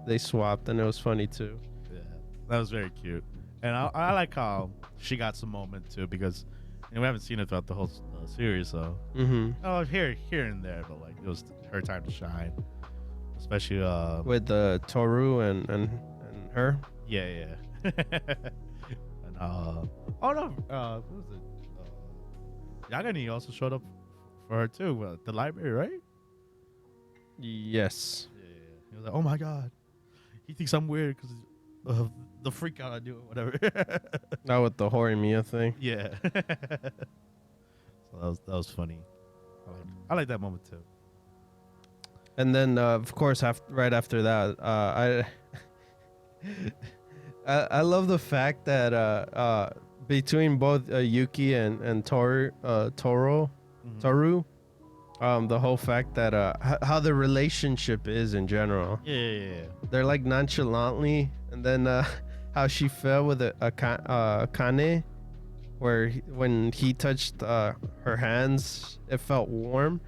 they swapped, and it was funny too. Yeah, that was very cute. And I like how she got some moment too, because we haven't seen it throughout the whole series, so here and there, but like it was her time to shine, especially with Toru and her. Yeah. And what was it? Yagani also showed up for her too at the library, right? Yes. Yeah. He was like, oh my God, he thinks I'm weird because of the freak out I do or whatever. Not with the Horimiya thing. Yeah. So that was funny. I like that moment too. And then of course right after that, I love the fact that between both Yuki and Toru, the whole fact that how the relationship is in general. Yeah. They're like nonchalantly, and then how she fell with a Kane, where when he touched her hands, it felt warm.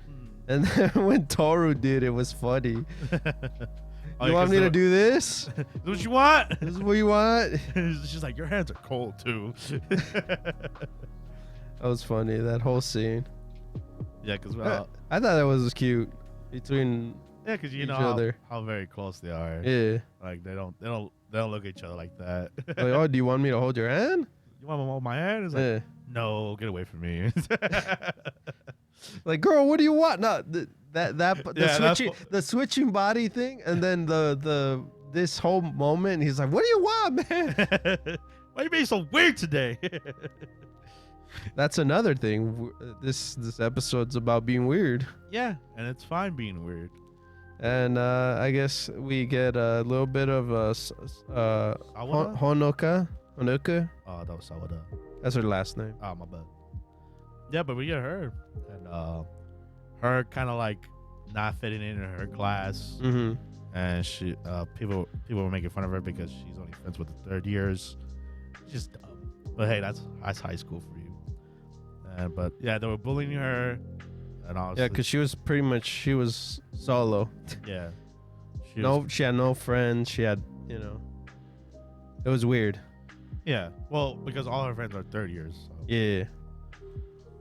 And then when Toru did, it was funny. Oh, You yeah, want 'cause me to the- do this? This is what you want? This is what you want? She's like, your hands are cold too. That was funny. That whole scene. Yeah, because I thought that was cute between you each know other. how very close they are. Yeah. Like they don't look at each other like that. Like, oh, do you want me to hold your hand? You want to hold my hand? It's like, Yeah. no, get away from me. Like, girl, what do you want? No, the Yeah, the switching body thing, and then this whole moment, he's like, what do you want, man? Why are you being so weird today? That's another thing. This episode's about being weird. Yeah, and it's fine being weird. And I guess we get a little bit of Sawada? Honoka. Oh, that was Sawada. That's her last name. Oh, my bad. Yeah, but we get her. And her kind of like not fitting in her class. Mm-hmm. And she people were making fun of her because she's only friends with the third years. She's dumb. But hey, that's high school for you. But yeah, they were bullying her. And Yeah, because she was solo. Yeah. She had no friends. She had, it was weird. Yeah. Well, because all her friends are third years. So. Yeah.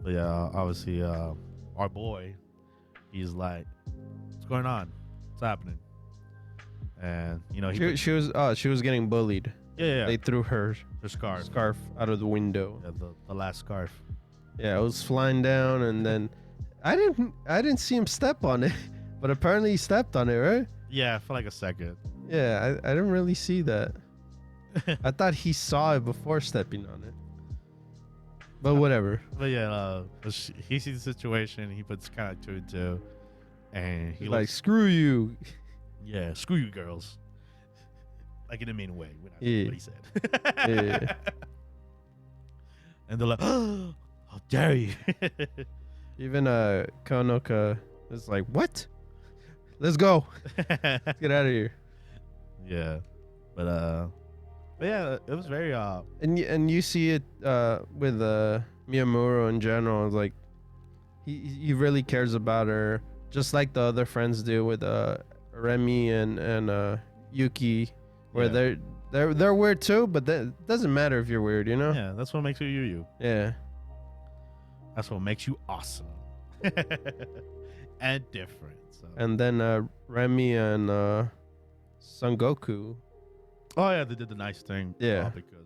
But yeah, obviously, our boy, he's like, what's going on? What's happening? And she was getting bullied. Yeah. They threw her scarf out of the window. Yeah, the last scarf. Yeah, it was flying down, and then I didn't see him step on it, but apparently he stepped on it, right? Yeah, for like a second. Yeah, I didn't really see that. I thought he saw it before stepping on it. But whatever. But yeah, he sees the situation. He puts kind of 2 and 2, and He's like, screw you. Yeah, screw you, girls. Like in a mean way. Yeah. What he said. Yeah. And they're like, oh, how dare you? Even Konoka is like, what? Let's go. Let's get out of here. Yeah, but yeah, it was very And you see it with Miyamuro in general. Like he really cares about her, just like the other friends do with Remy and Yuki, where they're weird too. But that doesn't matter if you're weird, you know. Yeah, that's what makes you you. Yeah. That's what makes you awesome and different. So. And then Remy and Son Goku. Oh yeah, they did the nice thing. Yeah. Because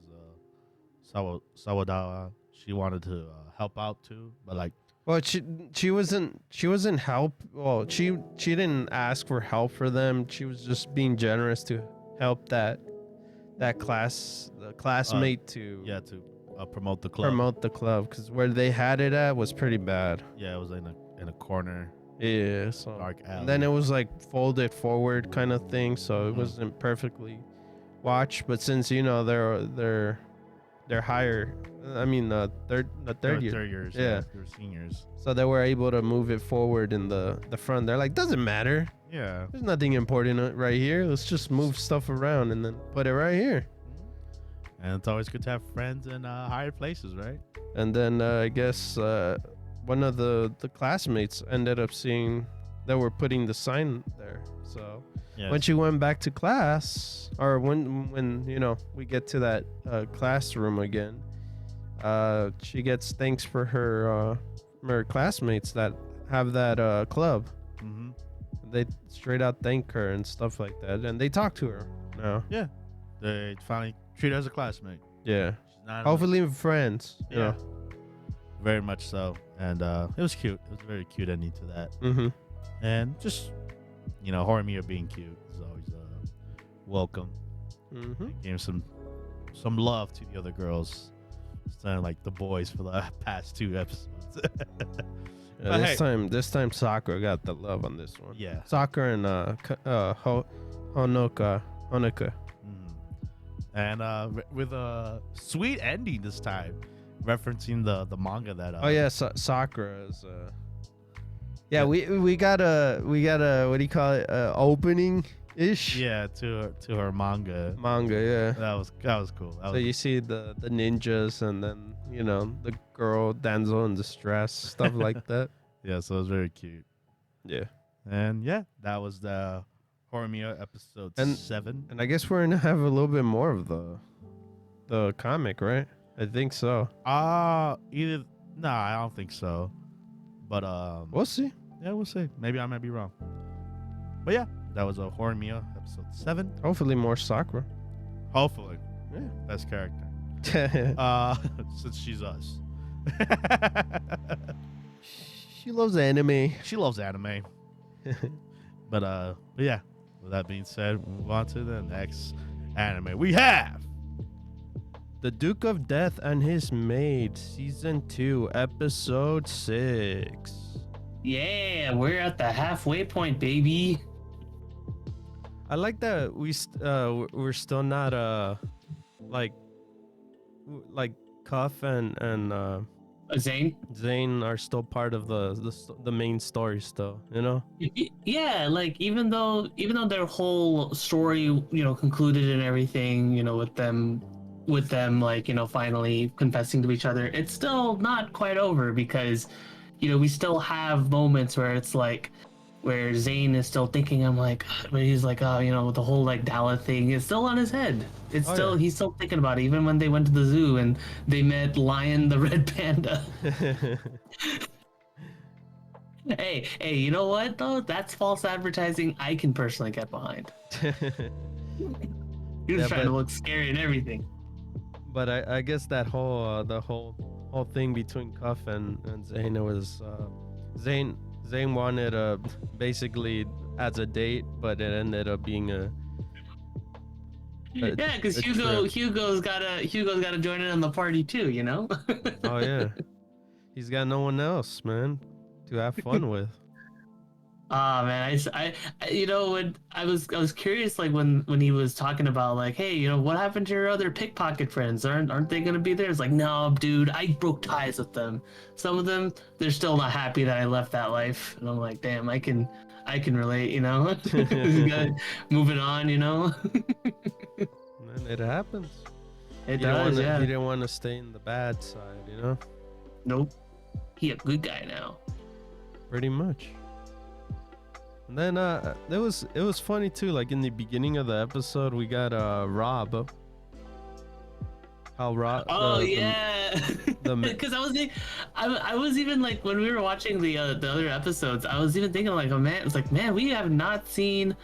Sawada, she wanted to help out too, but like. Well, she wasn't help. Well, she didn't ask for help for them. She was just being generous to help that classmate to promote the club. Promote the club, because where they had it at was pretty bad. Yeah, it was in a corner. Yeah, so Dark alley. and then it was like folded forward kind of thing, so it wasn't perfectly watched. But since they're higher, I mean third years, yeah, they're seniors, so they were able to move it forward in the front. They're like, doesn't matter. Yeah, There's nothing important right here. Let's just move stuff around and then put it right here. And it's always good to have friends in higher places, right? And then I guess one of the classmates ended up seeing that we're putting the sign there. So when she went back to class, or when we get to that classroom again, she gets thanks for her classmates that have that club. Mm-hmm. They straight out thank her and stuff like that, and they talk to her now. Yeah, they finally treat her as a classmate. Yeah, she's not hopefully friends. Yeah, very much so. And it was cute. It was a very cute ending to that. Mm-hmm. And just Horimiya being cute is always welcome. Mm-hmm. Gave some love to the other girls. It's kind of like the boys for the past 2 episodes. This time Sakura got the love on this one. Yeah, Sakura and Honoka. And with a sweet ending this time, referencing the manga that. Sakura is. We got a what do you call it? Opening ish. Yeah, to her manga. Yeah. That was cool. You see the ninjas, and then the girl damsel in distress, stuff like that. Yeah, so it was very cute. Yeah. And yeah, that was the Horimiya episode 7. And I guess we're gonna have a little bit more of the comic, right? I think so. Either nah, I don't think so. But We'll see. yeah, we'll see. Maybe I might be wrong. But yeah, that was a Horimiya episode 7. Hopefully more Sakura. Hopefully, Yeah. best character. Since she's us. She loves anime. She loves anime. But yeah. With that being said, we'll move on to the next anime. We have The Duke of Death and His Maid, Season 2, Episode 6. Yeah, we're at the halfway point, baby. I like that we're still not like Cuff and Zane? Zane are still part of the main story still, you know? Yeah, like even though their whole story, you know, concluded and everything, you know, with them like, you know, finally confessing to each other, it's still not quite over because, you know, we still have moments where it's like where Zane is still thinking, I'm like, but he's like, oh, you know, the whole like Dala thing is still on his head. It's still, yeah. he's still thinking about it, even when they went to the zoo and they met Lion the red panda. Hey, you know what though? That's false advertising I can personally get behind. He was trying to look scary and everything. But I guess that whole the whole thing between Cuff and Zane, it was Zane wanted basically as a date, but it ended up being a yeah, because Hugo's gotta join in on the party too, you know. Oh yeah, he's got no one else, man, to have fun with. Ah man, I you know, when I was curious, like when he was talking about like, hey, you know, what happened to your other pickpocket friends? Aren't they gonna be there? It's like, no, dude, I broke ties with them. Some of them, they're still not happy that I left that life, and I'm like, damn, I can relate, you know. Moving on, you know. Man, it happens. It does, yeah. He didn't want to stay in the bad side, you know. Nope. He a good guy now. Pretty much. And then it was funny too, like in the beginning of the episode we got Rob. How Rob yeah. Because I was even like when we were watching the other episodes, I was even thinking like, oh man, it's like, man, we have not seen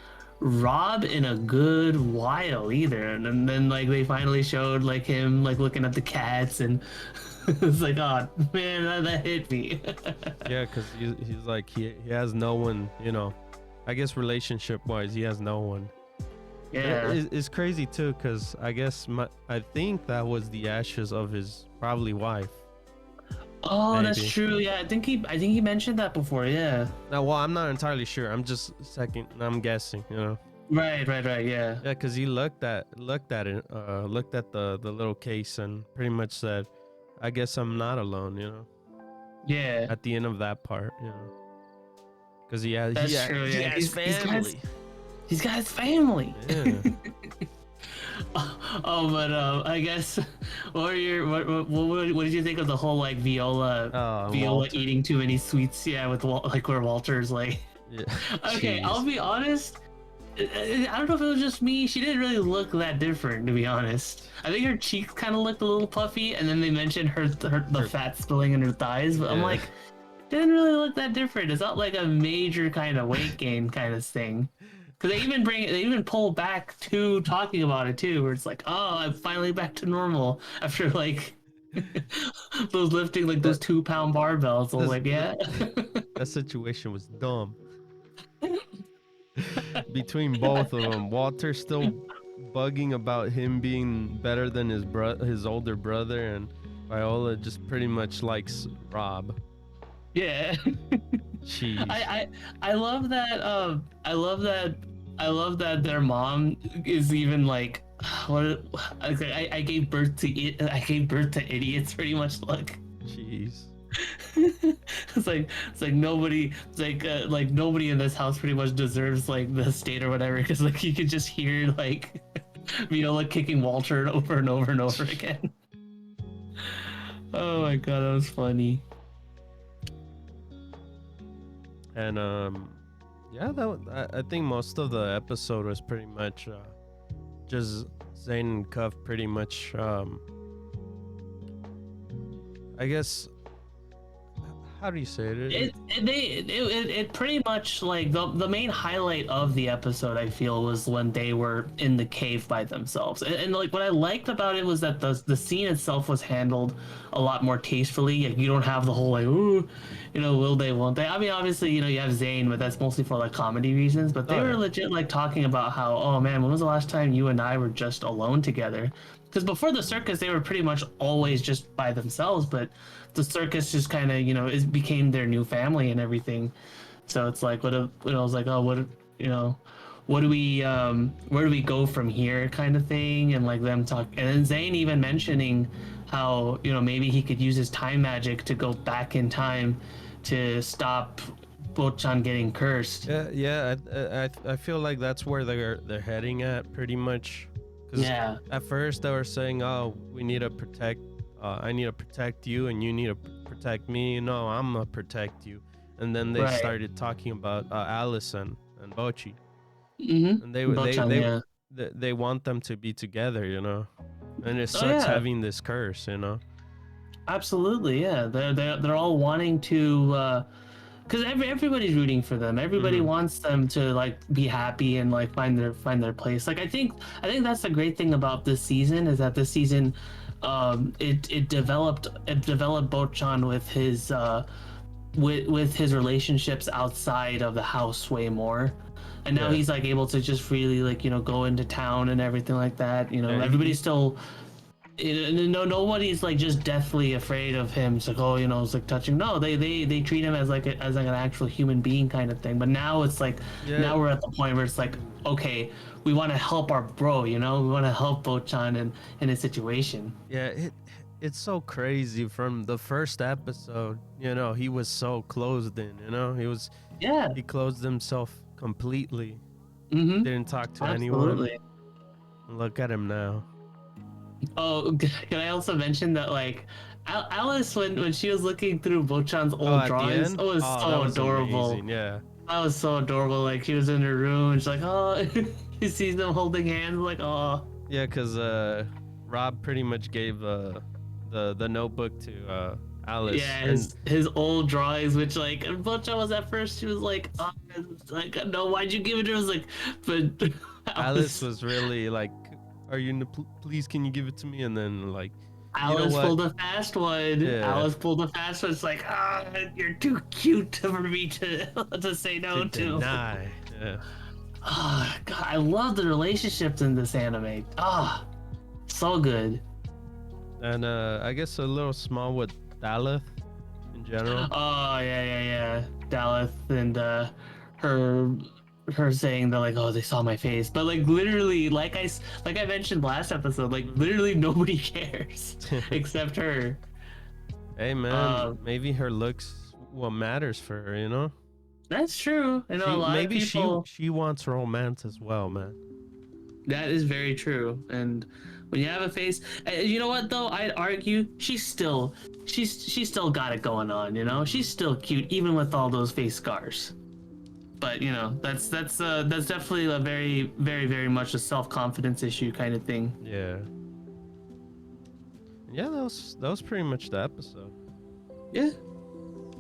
Rob in a good while either. And then like they finally showed like him like looking at the cats, and it's like, oh man, that hit me. Yeah, because he's like he has no one, you know. I guess relationship wise, he has no one. Yeah, it's crazy too, because I guess I think that was the ashes of his probably wife. Oh, Maybe. That's true. Yeah, I think he mentioned that before. Yeah. Now, well, I'm not entirely sure. I'm just I'm guessing. You know. Right. Yeah. Yeah, because he looked at it, looked at the little case and pretty much said, "I guess I'm not alone." You know. Yeah. At the end of that part, you know. Because he has true, he yeah. has family. He's got his family. Yeah. Oh, but I guess what did you think of the whole like Viola Walter. eating too many sweets? Yeah, with like where Walter's like. Yeah. Okay, Jeez. I'll be honest. I don't know if it was just me. She didn't really look that different, to be honest. I think her cheeks kind of looked a little puffy, and then they mentioned the fat spilling in her thighs. But I'm like, didn't really look that different. It's not like a major kind of weight gain kind of thing. Because they even pull back to talking about it too, where it's like, oh, I'm finally back to normal after like those lifting like those 2-pound barbells. I was like, yeah. That situation was dumb. Between both of them, Walter's still bugging about him being better than his older brother, and Viola just pretty much likes Rob. Yeah. Jeez. I love that. I love that their mom is even like, I gave birth to idiots. Pretty much, look. Jeez. It's like nobody. It's like nobody in this house pretty much deserves like the state or whatever, because like you could just hear like Viola kicking Walter over and over and over again. Oh my god, that was funny. And yeah, I think most of the episode was pretty much just Zane and Cuff pretty much I guess, how do you say it? It pretty much like the main highlight of the episode I feel was when they were in the cave by themselves, and like what I liked about it was that the scene itself was handled a lot more tastefully. Like you don't have the whole like ooh, you know, will they, won't they? I mean, obviously, you know, you have Zane, but that's mostly for like comedy reasons. But they were legit like talking about how, oh man, when was the last time you and I were just alone together? Because before the circus, they were pretty much always just by themselves, but the circus just kind of, you know, it became their new family and everything. So it's like, what I was like, oh, what, you know, what do we, where do we go from here, kind of thing, and like them talk, and then Zane even mentioning how, you know, maybe he could use his time magic to go back in time to stop Bocchan getting cursed. Yeah. I feel like that's where they're heading at pretty much. Yeah. At first they were saying, oh, we need to protect. I need to protect you, and you need to protect me. No, I'm gonna protect you. And then they started talking about Alice and Bocchi. Mm-hmm. And Bocchan, they want them to be together, you know. And it sucks having this curse, you know. Absolutely, yeah. They're all wanting to, because everybody's rooting for them. Everybody wants them to like be happy and like find their place. Like I think that's the great thing about this season is that this season, it developed Bocchan with his with his relationships outside of the house way more. And now he's like able to just freely like, you know, go into town and everything like that. You know, everybody's still, nobody's like just deathly afraid of him. It's like, oh, you know, it's like touching. No, they treat him as like an actual human being kind of thing. But now it's like, now we're at the point where it's like, okay, we want to help our bro. You know, we want to help Bocchan in his situation. Yeah, it's so crazy. From the first episode, you know, he was so closed in. You know, he closed himself completely. Didn't talk to anyone. Look at him now. Oh, can I also mention that like Alice when she was looking through Bocchan's old drawings, it was so adorable. Amazing. Yeah, that was so adorable. Like she was in her room and she's like, oh, he sees them holding hands, like, oh. Yeah, because Rob pretty much gave the notebook to Alice. Yeah, his old drawings, which like Bocchan was at first, she was like, oh, like, no, why'd you give it to her? I was like, but Alice was really like, are you please can you give it to me? And then like Alice pulled a fast one. Alice pulled a fast one. It's like, you're too cute for me to say no to. Deny. Yeah. Oh, God, I love the relationships in this anime. So good. And I guess a little small with Daleth in general. Oh yeah. Daleth and her saying that like, oh, they saw my face, but like literally, like I mentioned last episode, like literally nobody cares except her. Hey man, maybe her looks what matters for her, you know. That's true. I know a lot of people. she wants romance as well, man. That is very true. And when you have a face, you know what though? I'd argue she's still got it going on. You know, she's still cute even with all those face scars. But you know, that's definitely a very, very, very much a self-confidence issue kind of thing. Yeah. Yeah, that was pretty much the episode. Yeah.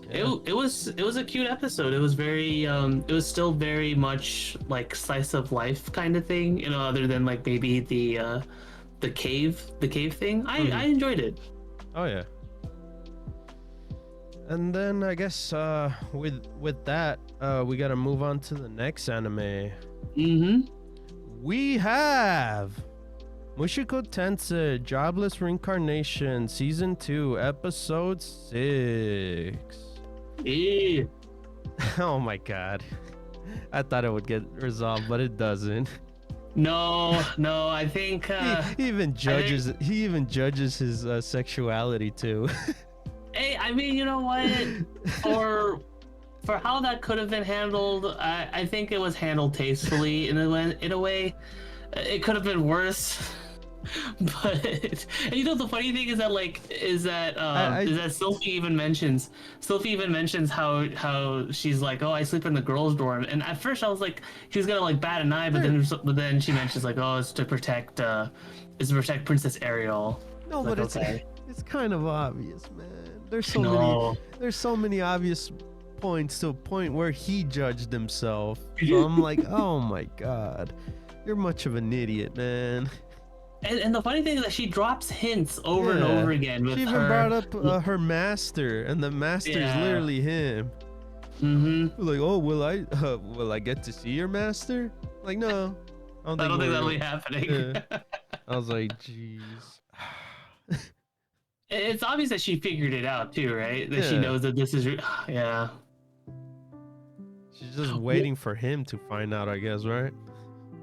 It was a cute episode. It was very it was still very much like slice of life kind of thing, you know, other than like maybe the cave thing. I enjoyed it. Oh yeah. And then I guess with that we gotta move on to the next anime. We have Mushoku Tensei Jobless Reincarnation Season 2 Episode 6. Oh my god. I thought it would get resolved, but it doesn't. No, I think he even judges his sexuality too. Hey, I mean, you know what? For how that could have been handled, I think it was handled tastefully in a way. It could have been worse, But and you know the funny thing is that Sylphie even mentions how she's like, oh, I sleep in the girls' dorm, and at first I was like she was gonna like bat an eye, but then she mentions like, oh, it's to protect Princess Ariel. No, like, but okay. it's kind of obvious, man. There's so many obvious points to a point where he judged himself. So I'm like, oh my god, you're much of an idiot, man. And the funny thing is that she drops hints over and over again. With she even brought up her master, and the master is literally him. Mm-hmm. Like, oh, will I get to see your master? Like, no. I don't think that'll be happening. Yeah. I was like, jeez. It's obvious that she figured it out too, right? That she knows that this is, yeah. She's just waiting for him to find out, I guess, right?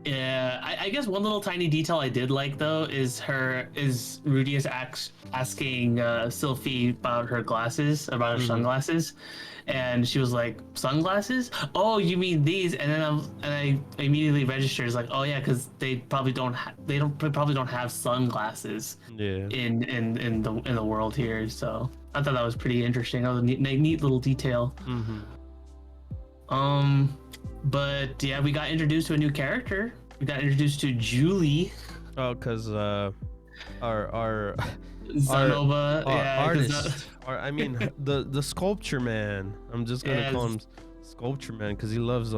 Yeah, I guess one little tiny detail I did like though is Rudius asking Sylphie about her glasses, about her sunglasses, and she was like, "Sunglasses? Oh, you mean these?" And then I immediately registered as like, "Oh yeah, because they probably don't have sunglasses in the world here." So I thought that was pretty interesting. That was a neat little detail. But yeah, we got introduced to a new character. We got introduced to Julie. Oh, because our Zanoba, artist. I mean, the sculpture man. I'm just gonna call him sculpture man because he loves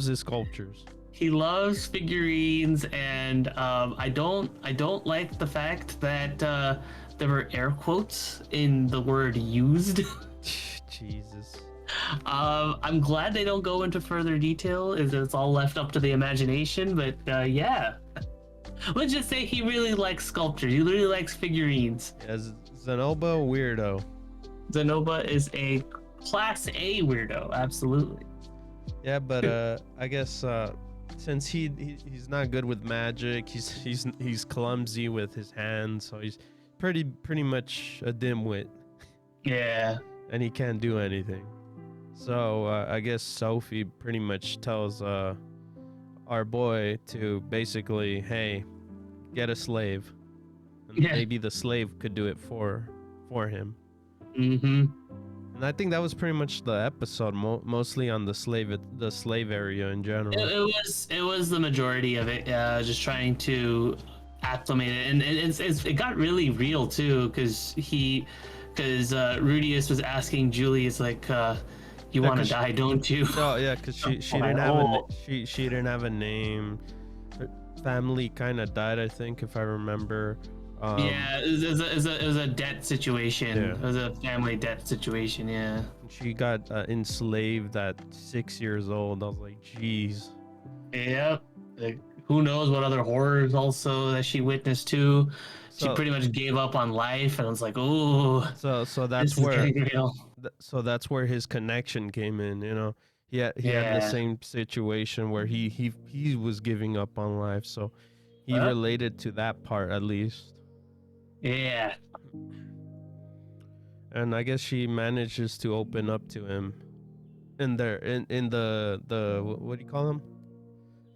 his sculptures. He loves figurines, and I don't like the fact that there were air quotes in the word used. Jesus. I'm glad they don't go into further detail, as it's all left up to the imagination, but yeah. Let's just say he really likes sculpture. He really likes figurines. Yeah, Zanoba weirdo. Zanoba is a class A weirdo, absolutely. Yeah, but I guess since he's not good with magic, he's clumsy with his hands, so he's pretty much a dimwit. Yeah. And he can't do anything. So I guess Sophie pretty much tells our boy to basically, hey, get a slave, and maybe the slave could do it for him. Mm-hmm. And I think that was pretty much the episode, mostly on the slave area in general. It was the majority of it, just trying to acclimate it, and it got really real too, because Rudius was asking Julie, it's like, you want to die, don't you? Oh yeah, because she didn't have a name. Her family kind of died, I think, if I remember. Yeah, it was a debt situation. Yeah. It was a family debt situation. Yeah. She got enslaved at 6 years old. I was like, jeez. Yep. Like, who knows what other horrors also that she witnessed too. She pretty much gave up on life, and I was like, "Oh." So that's where. So that's where his connection came in. You know, he had the same situation where he was giving up on life, so he related to that part at least. Yeah. And I guess she manages to open up to him in the what do you call him?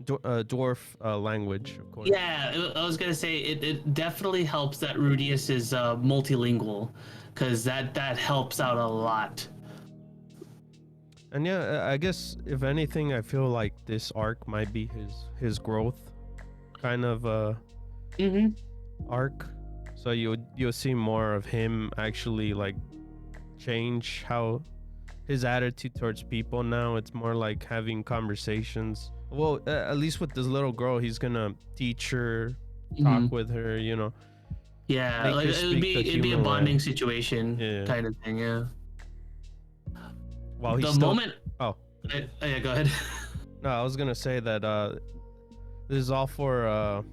Dwarf language, of course. Yeah, I was gonna say it definitely helps that Rudius is multilingual, because that helps out a lot. And yeah, I guess if anything, I feel like this arc might be his growth kind of arc. So you'll see more of him actually like change how his attitude towards people now. It's more like having conversations. Well, at least with this little girl, he's gonna teach her, talk with her, you know. Yeah, like it'd be a bonding situation kind of thing. Yeah. Well, yeah, go ahead. No, I was gonna say that this is all for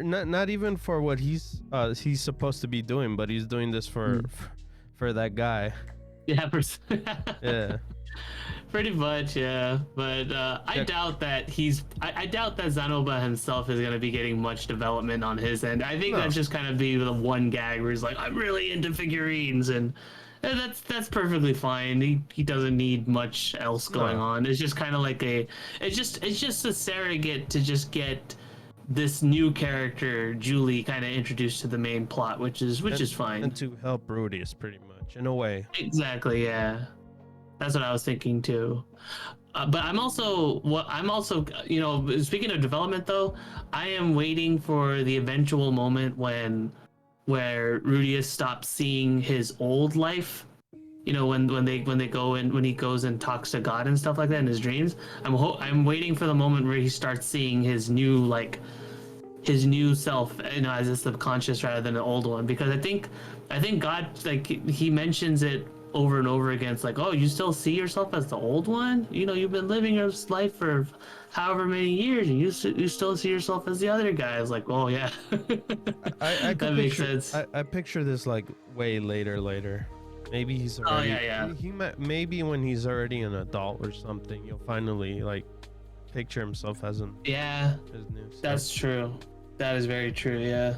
not even for what he's supposed to be doing, but he's doing this for that guy. Yeah. Yeah. Pretty much, yeah. But I doubt that I doubt that Zanoba himself is gonna be getting much development on his end. I think that's just kind of be the one gag where he's like, I'm really into figurines, and that's perfectly fine. He doesn't need much else going on. It's just kind of like it's just a surrogate to just get this new character, Julie, kind of introduced to the main plot, which is fine. And to help Rudius, pretty much, in a way. Exactly, yeah. That's what I was thinking too. But I'm also, you know, speaking of development though, I am waiting for the eventual moment where Rudius stops seeing his old life. You know, when they go in, when he goes and talks to God and stuff like that in his dreams. I'm waiting for the moment where he starts seeing his new self, you know, as a subconscious rather than an old one. Because I think God, like, he mentions it over and over again. It's like, oh, you still see yourself as the old one? You know, you've been living your life for however many years, and you still see yourself as the other guy. I was like, oh yeah, that makes sense. I picture this like way later. Maybe he's already. Oh yeah. Maybe when he's already an adult or something, you'll finally like picture himself as his new self. That's true. That is very true. Yeah.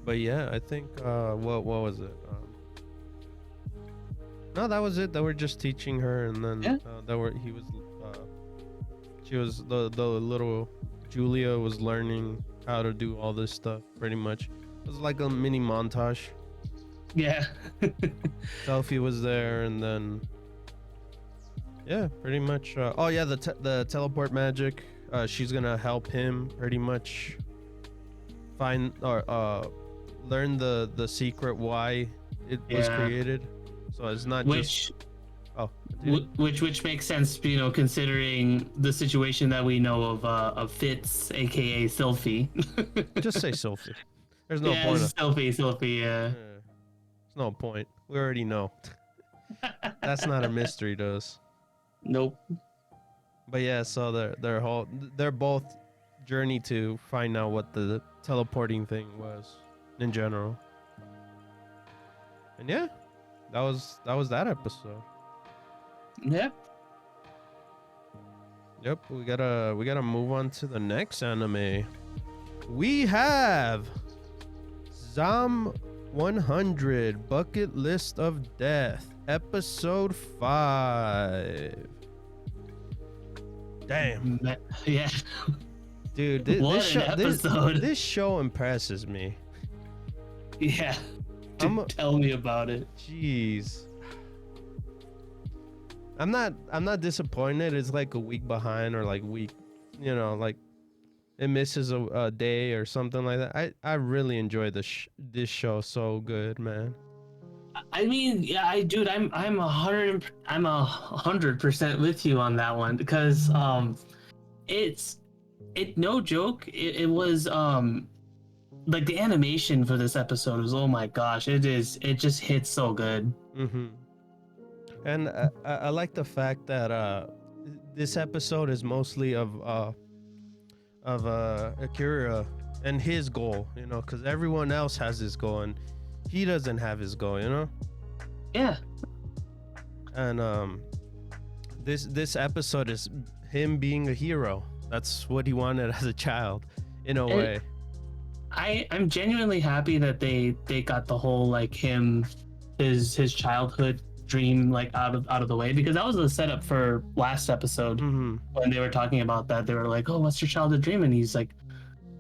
But yeah, I think what was it? No, that was it. They were just teaching her, and then she was the little Julia was learning how to do all this stuff. Pretty much, it was like a mini montage. Yeah. Selfie was there, and then yeah, pretty much. The teleport magic. She's gonna help him pretty much find or learn the secret why it was created. So it's not which makes sense, you know, considering the situation that we know of Fitz, aka Sylphie. Just say Sylphie. There's no point. Sylphie. Yeah. There's no point. We already know. That's not a mystery to us. Nope. But yeah, so they're both journey to find out what the teleporting thing was in general. And yeah, that was that episode. Yep. We gotta move on to the next anime. We have Zom 100 Bucket List of Death, episode 5. Damn. Yeah. Dude, this show impresses me. Yeah. Tell me about it. Jeez. I'm not disappointed. It's like a week behind or like week, you know, like it misses a day or something like that. I really enjoy this show so good, man. I mean, yeah, I'm 100% with you on that one, because it's no joke. It was like the animation for this episode was, oh my gosh, it just hits so good. Mm-hmm. And I like the fact that this episode is mostly of Akira and his goal, you know, because everyone else has his goal and he doesn't have his goal, you know. Yeah. And this episode is him being a hero. That's what he wanted as a child, in a way. I'm genuinely happy that they got the whole like his childhood dream like out of the way, because that was the setup for last episode. Mm-hmm. When they were talking about that. They were like, oh, what's your childhood dream? And he's like,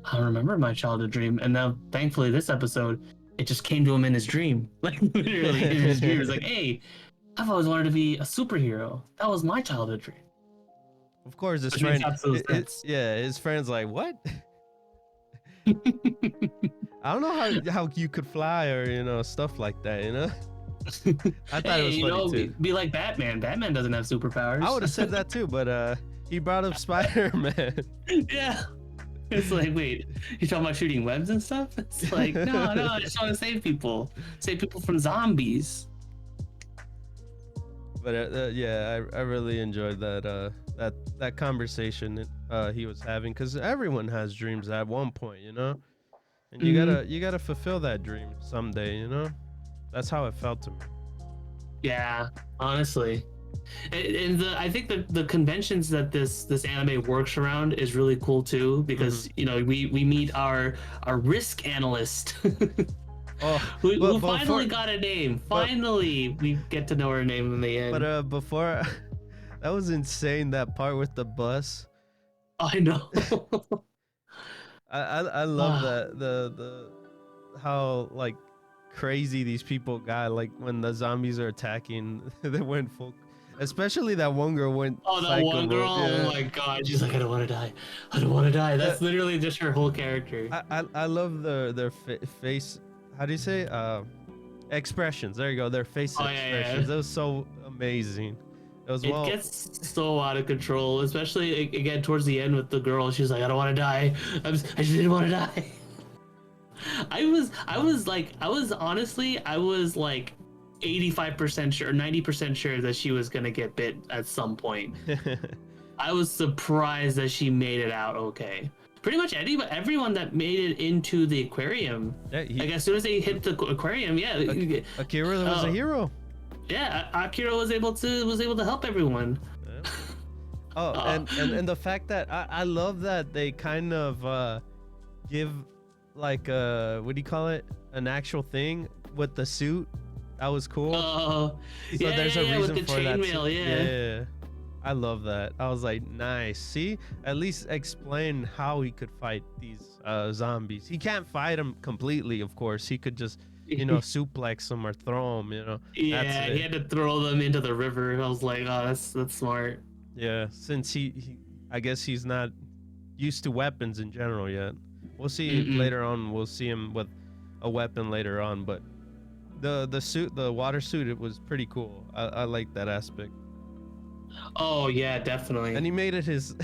I don't remember my childhood dream. And now thankfully this episode, it just came to him in his dream. Like literally in his dream. He was like, hey, I've always wanted to be a superhero. That was my childhood dream. Of course, his friend, his friend's like, what? I don't know how you could fly or, you know, stuff like that, you know? I thought it was funny too. Be like Batman. Batman doesn't have superpowers. I would have said that too, but he brought up Spider-Man. Yeah. It's like, wait, you're talking about shooting webs and stuff? It's like, no, I just want to save people from zombies. But yeah, I really enjoyed that conversation he was having, because everyone has dreams at one point, you know, and you gotta fulfill that dream someday, you know. That's how it felt to me. Yeah, honestly. And I think the conventions that this anime works around is really cool too, because you know we meet our risk analyst. who finally got a name. Finally, we get to know her name in the end. But before, that was insane. That part with the bus. I know. I love that the how like crazy these people got, like when the zombies are attacking. They went full, especially that one girl went Oh, that psycho one girl! mode. Yeah. Oh my god, she's like, I don't want to die. I don't want to die. Uh, That's literally just her whole character. I love their face. How do you say? Expressions. There you go. Their face expressions. That was so amazing. It gets so out of control, especially again towards the end with the girl. She's like, I don't want to die. I just didn't want to die. I was honestly 85% sure, 90% sure that she was gonna get bit at some point. I was surprised that she made it out okay. Pretty much everyone that made it into the aquarium, like as soon as they hit the aquarium, Akira was a hero. Yeah, Akira was able to help everyone. Yeah. Oh, and the fact that I love that they kind of give like what do you call it? An actual thing with the suit. That was cool. So there's a reason with the for that. Chainmail, Yeah. I love that. I was like, nice. See, at least explain how he could fight these zombies. He can't fight them completely, of course. He could just, suplex them or throw them. Yeah, he had to throw them into the river. I was like, oh, that's smart. Yeah, since I guess he's not used to weapons in general yet. We'll see later on. We'll see him with a weapon later on. But the suit, the water suit, it was pretty cool. I like that aspect. Oh yeah, definitely. And he made it his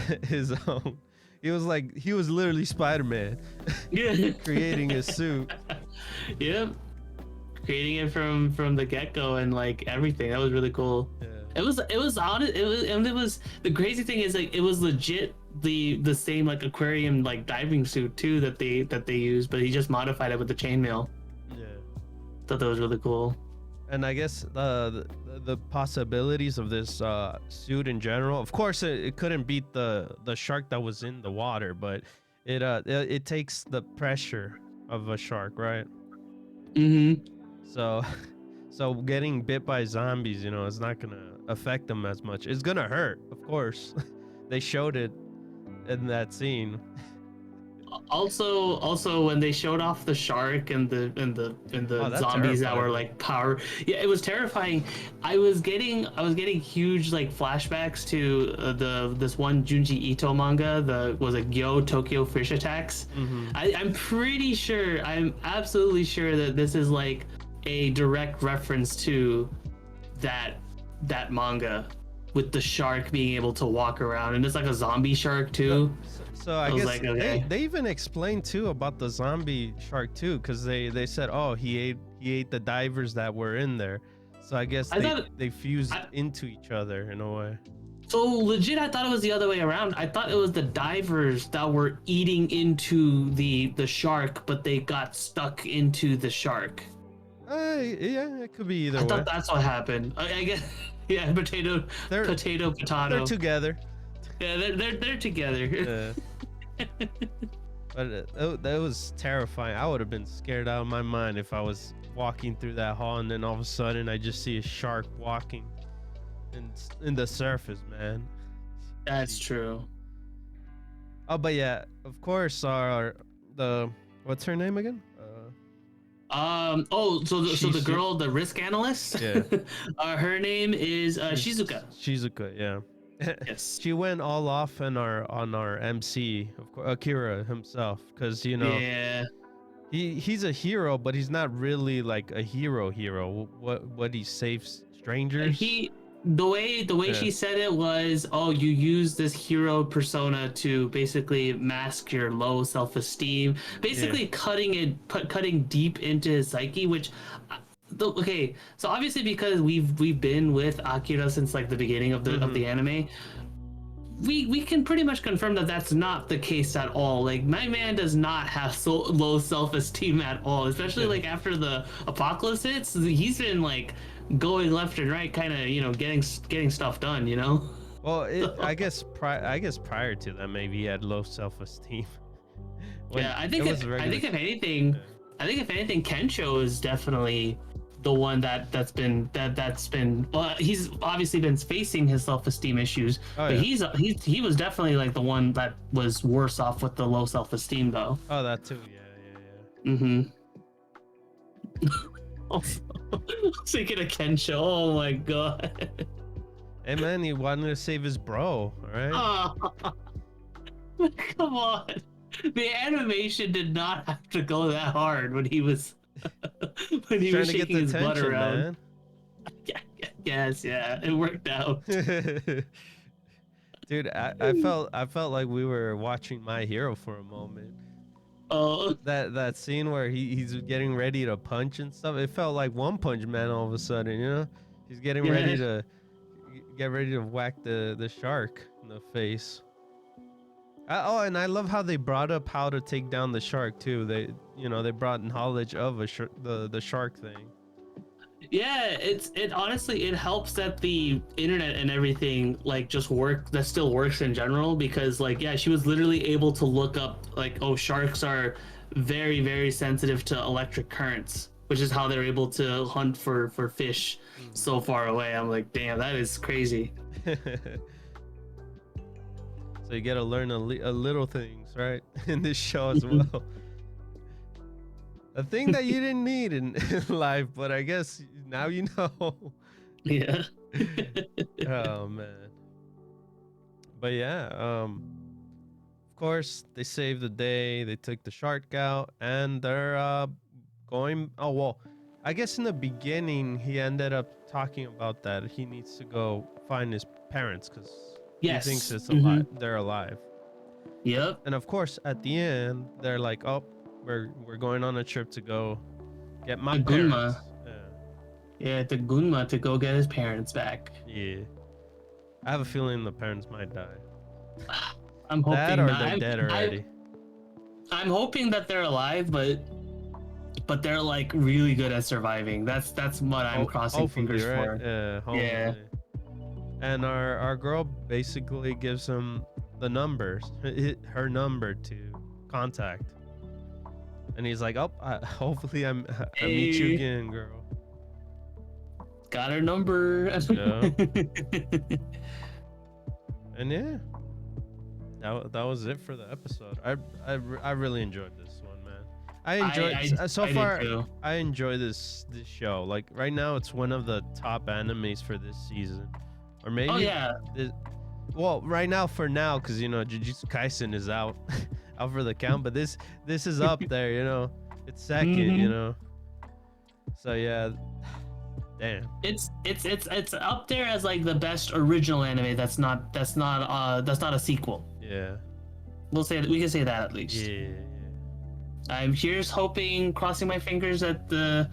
own. He was literally Spider-Man. Yeah. Creating his suit. Yep. Creating it from the get-go and like everything. That was really cool. Yeah. It was honest. It was the crazy thing is like it was legit the same like aquarium like diving suit too that they used, but he just modified it with the chainmail. Yeah. Thought that was really cool. And I guess the possibilities of this suit in general. Of course, it couldn't beat the shark that was in the water, but it takes the pressure of a shark, right? Mm-hmm. So getting bit by zombies, it's not gonna affect them as much. It's gonna hurt, of course. They showed it in that scene. Also, when they showed off the shark and the zombies that were like power, yeah, it was terrifying. I was getting huge like flashbacks to this one Junji Ito manga, was a Gyo Tokyo Fish Attacks. Mm-hmm. I'm absolutely sure that this is like a direct reference to that manga with the shark being able to walk around, and it's like a zombie shark too. So I guess like, okay. they even explained too about the zombie shark too, because they said, oh, he ate the divers that were in there. So I guess they fused into each other in a way. So legit, I thought it was the other way around. I thought it was the divers that were eating into the shark, but they got stuck into the shark. Yeah, it could be either way. I thought that's what happened. I guess, yeah, potato. They're together. Yeah, they're together. Yeah. But that was terrifying. I would have been scared out of my mind if I was walking through that hall and then all of a sudden I just see a shark walking in the surface, man. That's true. Oh, but yeah, of course, what's her name again? So the girl, the risk analyst. Yeah. Her name is Shizuka. Shizuka, yeah. Yes. She went all off on our MC, of course, Akira himself, because yeah, he's a hero, but he's not really like a hero. What he saves strangers. The way she said it was, oh, you use this hero persona to basically mask your low self-esteem, basically cutting deep into his psyche, which. Okay, so obviously because we've been with Akira since like the beginning of the anime, we can pretty much confirm that that's not the case at all. Like my man does not have so low self-esteem at all, especially like after the apocalypse hits. He's been like going left and right, kind of getting stuff done. Well, I guess prior to that, maybe he had low self-esteem. Yeah, I think if anything, Kensho is definitely the one that's been well, he's obviously been facing his self-esteem issues, Oh, but yeah. he was definitely like the one that was worse off with the low self-esteem though. Oh, that too. Yeah. Mm-hmm. Thinking of Kensho. Oh my god. Hey man, he wanted to save his bro. All right. Oh, come on. The animation did not have to go that hard when he was when he was Trying to get shaking the his butt attention, around. man. Yes, yeah, it worked out. Dude, I felt like we were watching My Hero for a moment. Oh, That scene where he's getting ready to punch and stuff, it felt like One Punch Man all of a sudden, you know? He's getting Yeah. ready to get ready to whack the shark in the face. Oh, and I love how they brought up how to take down the shark too. They brought knowledge of the shark thing. yeah, it honestly it helps that the internet and everything like just that still works in general, because like yeah, she was literally able to look up like, oh, sharks are very, very sensitive to electric currents, which is how they're able to hunt for fish so far away. I'm like, damn, that is crazy. So you gotta learn a little things, right? In this show as well. A thing that you didn't need in life, but I guess now you know. Yeah. Oh man. But yeah, of course they saved the day. They took the shark out, and they're going. Oh well, I guess in the beginning he ended up talking about that he needs to go find his parents because Yes. he thinks it's alive. They're alive. Yep. And of course, at the end, they're like, "Oh, we're going on a trip to go get my The Gunma. parents." Yeah, the Gunma to go get his parents back. Yeah. I have a feeling the parents might die. I'm hoping That or not. they're dead already. I'm hoping that they're alive, but they're like really good at surviving. That's what I'm crossing Hopefully, fingers right? for. Yeah, hopefully. Yeah. And our girl basically gives him the numbers, her number to contact. And he's like, "Oh, hopefully I meet you Hey. again, girl." Got her number. Yeah. And yeah, that was it for the episode. I really enjoyed this one, man. I enjoyed so I did far. too. I enjoy this show. Like right now, it's one of the top animes for this season, or maybe. Oh yeah. Well, right now for now, because Jujutsu Kaisen is out, out for the count. But this is up there. It's second. Mhm. So yeah, damn. It's up there as like the best original anime that's not a sequel. Yeah. We can say that at least. Yeah. I'm here's hoping, crossing my fingers that the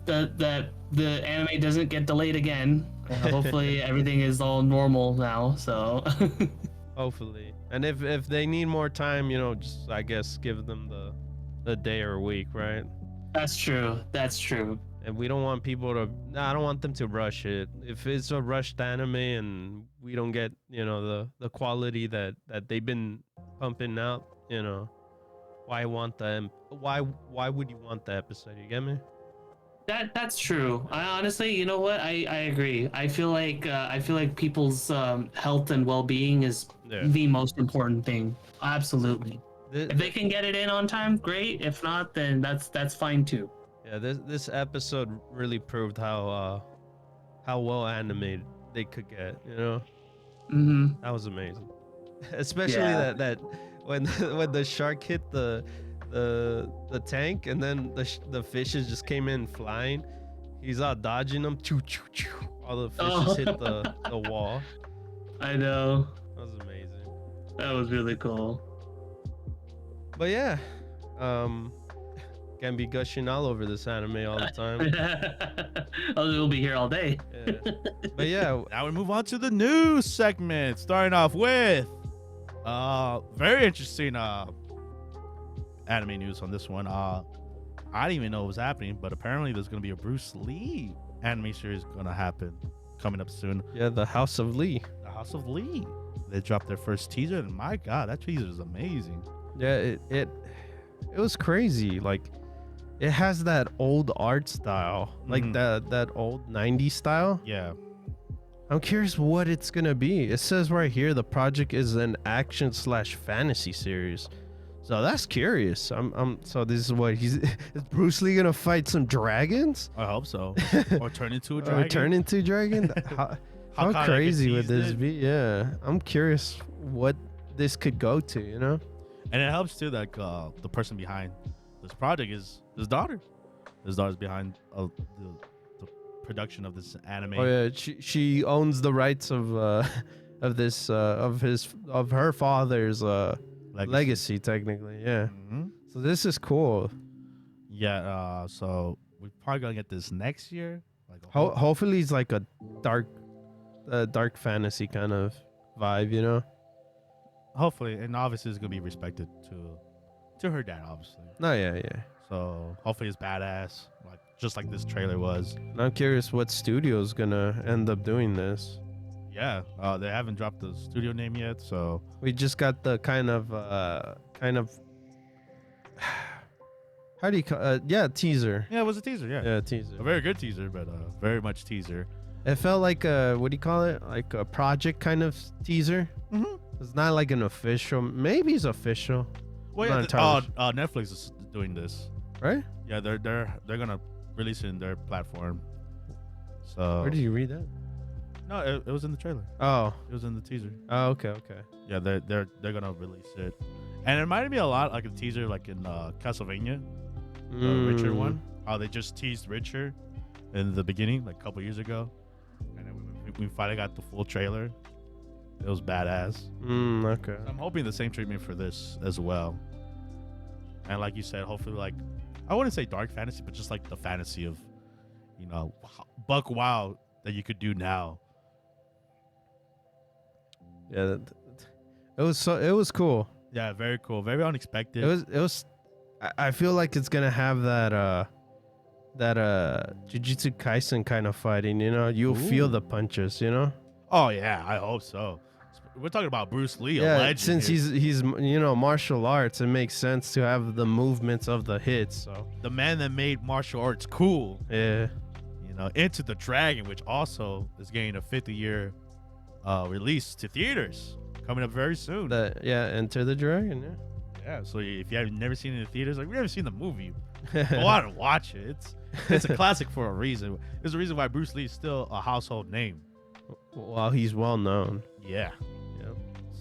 anime doesn't get delayed again. Hopefully everything is all normal now. So Hopefully. And if they need more time, just I guess give them the day or week, right? that's true. That's true. And we don't want people to. I don't want them to rush it. If it's a rushed anime and we don't get the quality that they've been pumping out, why want them? Why would you want the episode? You get me? That's true. I honestly, you know what? I agree. I feel like people's health and well-being is Yeah. the most important thing. Absolutely. Th- If they can get it in on time, great. If not, then that's fine too. Yeah, this episode really proved how well animated they could get. Mm-hmm. That was amazing. Especially Yeah. that when the shark hit the tank and then the fishes just came in flying. He's out dodging them. Choo choo choo. All the fishes hit the wall. I know. That was amazing. That was really cool. But yeah, can be gushing all over this anime all the time. We'll be here all day. Yeah. But yeah, Now we move on to the news segment, starting off with very interesting anime news on this one. I didn't even know it was happening, but apparently there's gonna be a Bruce Lee anime series gonna happen coming up soon. yeah, the House of Lee. The House of Lee. They dropped their first teaser, and my God, that teaser is amazing. Yeah, it was crazy. Like it has that old art style, like that old 90s style. Yeah. I'm curious what it's gonna be. It says right here the project is an action/fantasy series. So that's curious. So this is what is Bruce Lee gonna fight some dragons? I hope so. Or turn into a dragon. Or turn into a dragon? How crazy would this be? Yeah. I'm curious what this could go to, you know? And it helps too that the person behind this project is his daughter. His daughter's behind the production of this anime. Oh yeah, she owns the rights of this of her father's legacy technically. Yeah. Mm-hmm. So this is cool. Yeah. So we're probably gonna get this next year. Like hopefully it's like a dark fantasy kind of vibe, you know. Hopefully, and obviously it's gonna be respected to her dad, obviously. Oh yeah. So hopefully it's badass, like just like this trailer was. And I'm curious what studio's gonna end up doing this. Yeah, they haven't dropped the studio name yet, so we just got the kind of how do you call teaser. Yeah, it was a teaser. Yeah, teaser. A very good teaser, but very much teaser. It felt like what do you call it? Like a project kind of teaser. Mm-hmm. It's not like an official. Maybe it's official. Well, yeah, Netflix is doing this, right? Yeah, they're gonna release it in their platform. So where did you read that? No, it was in the trailer. Oh, it was in the teaser. Oh, okay. Yeah, they're gonna release it, and it reminded me a lot like a teaser, like in Castlevania, the Richard one. How they just teased Richard in the beginning, like a couple years ago, and then we finally got the full trailer. It was badass. Okay. I'm hoping the same treatment for this as well. And like you said, hopefully, like, I wouldn't say dark fantasy, but just like the fantasy of, you know, buck wild that you could do now. Yeah, it was cool. Yeah, very cool, very unexpected. It was. I feel like it's gonna have that Jujutsu Kaisen kind of fighting. You know, you'll feel the punches. You know. Oh yeah, I hope so. We're talking about Bruce Lee, a legend. Since he's you know martial arts, it makes sense to have the movements of the hits. So the man that made martial arts cool. Yeah. You know, Into the Dragon, which also is getting a 50-year release to theaters coming up very soon. Enter the Dragon. Yeah. So if you have never seen it in the theaters, like we haven't seen the movie, go out and watch it. It's a classic for a reason. There's a reason why Bruce Lee is still a household name. Well, he's well known. Yeah.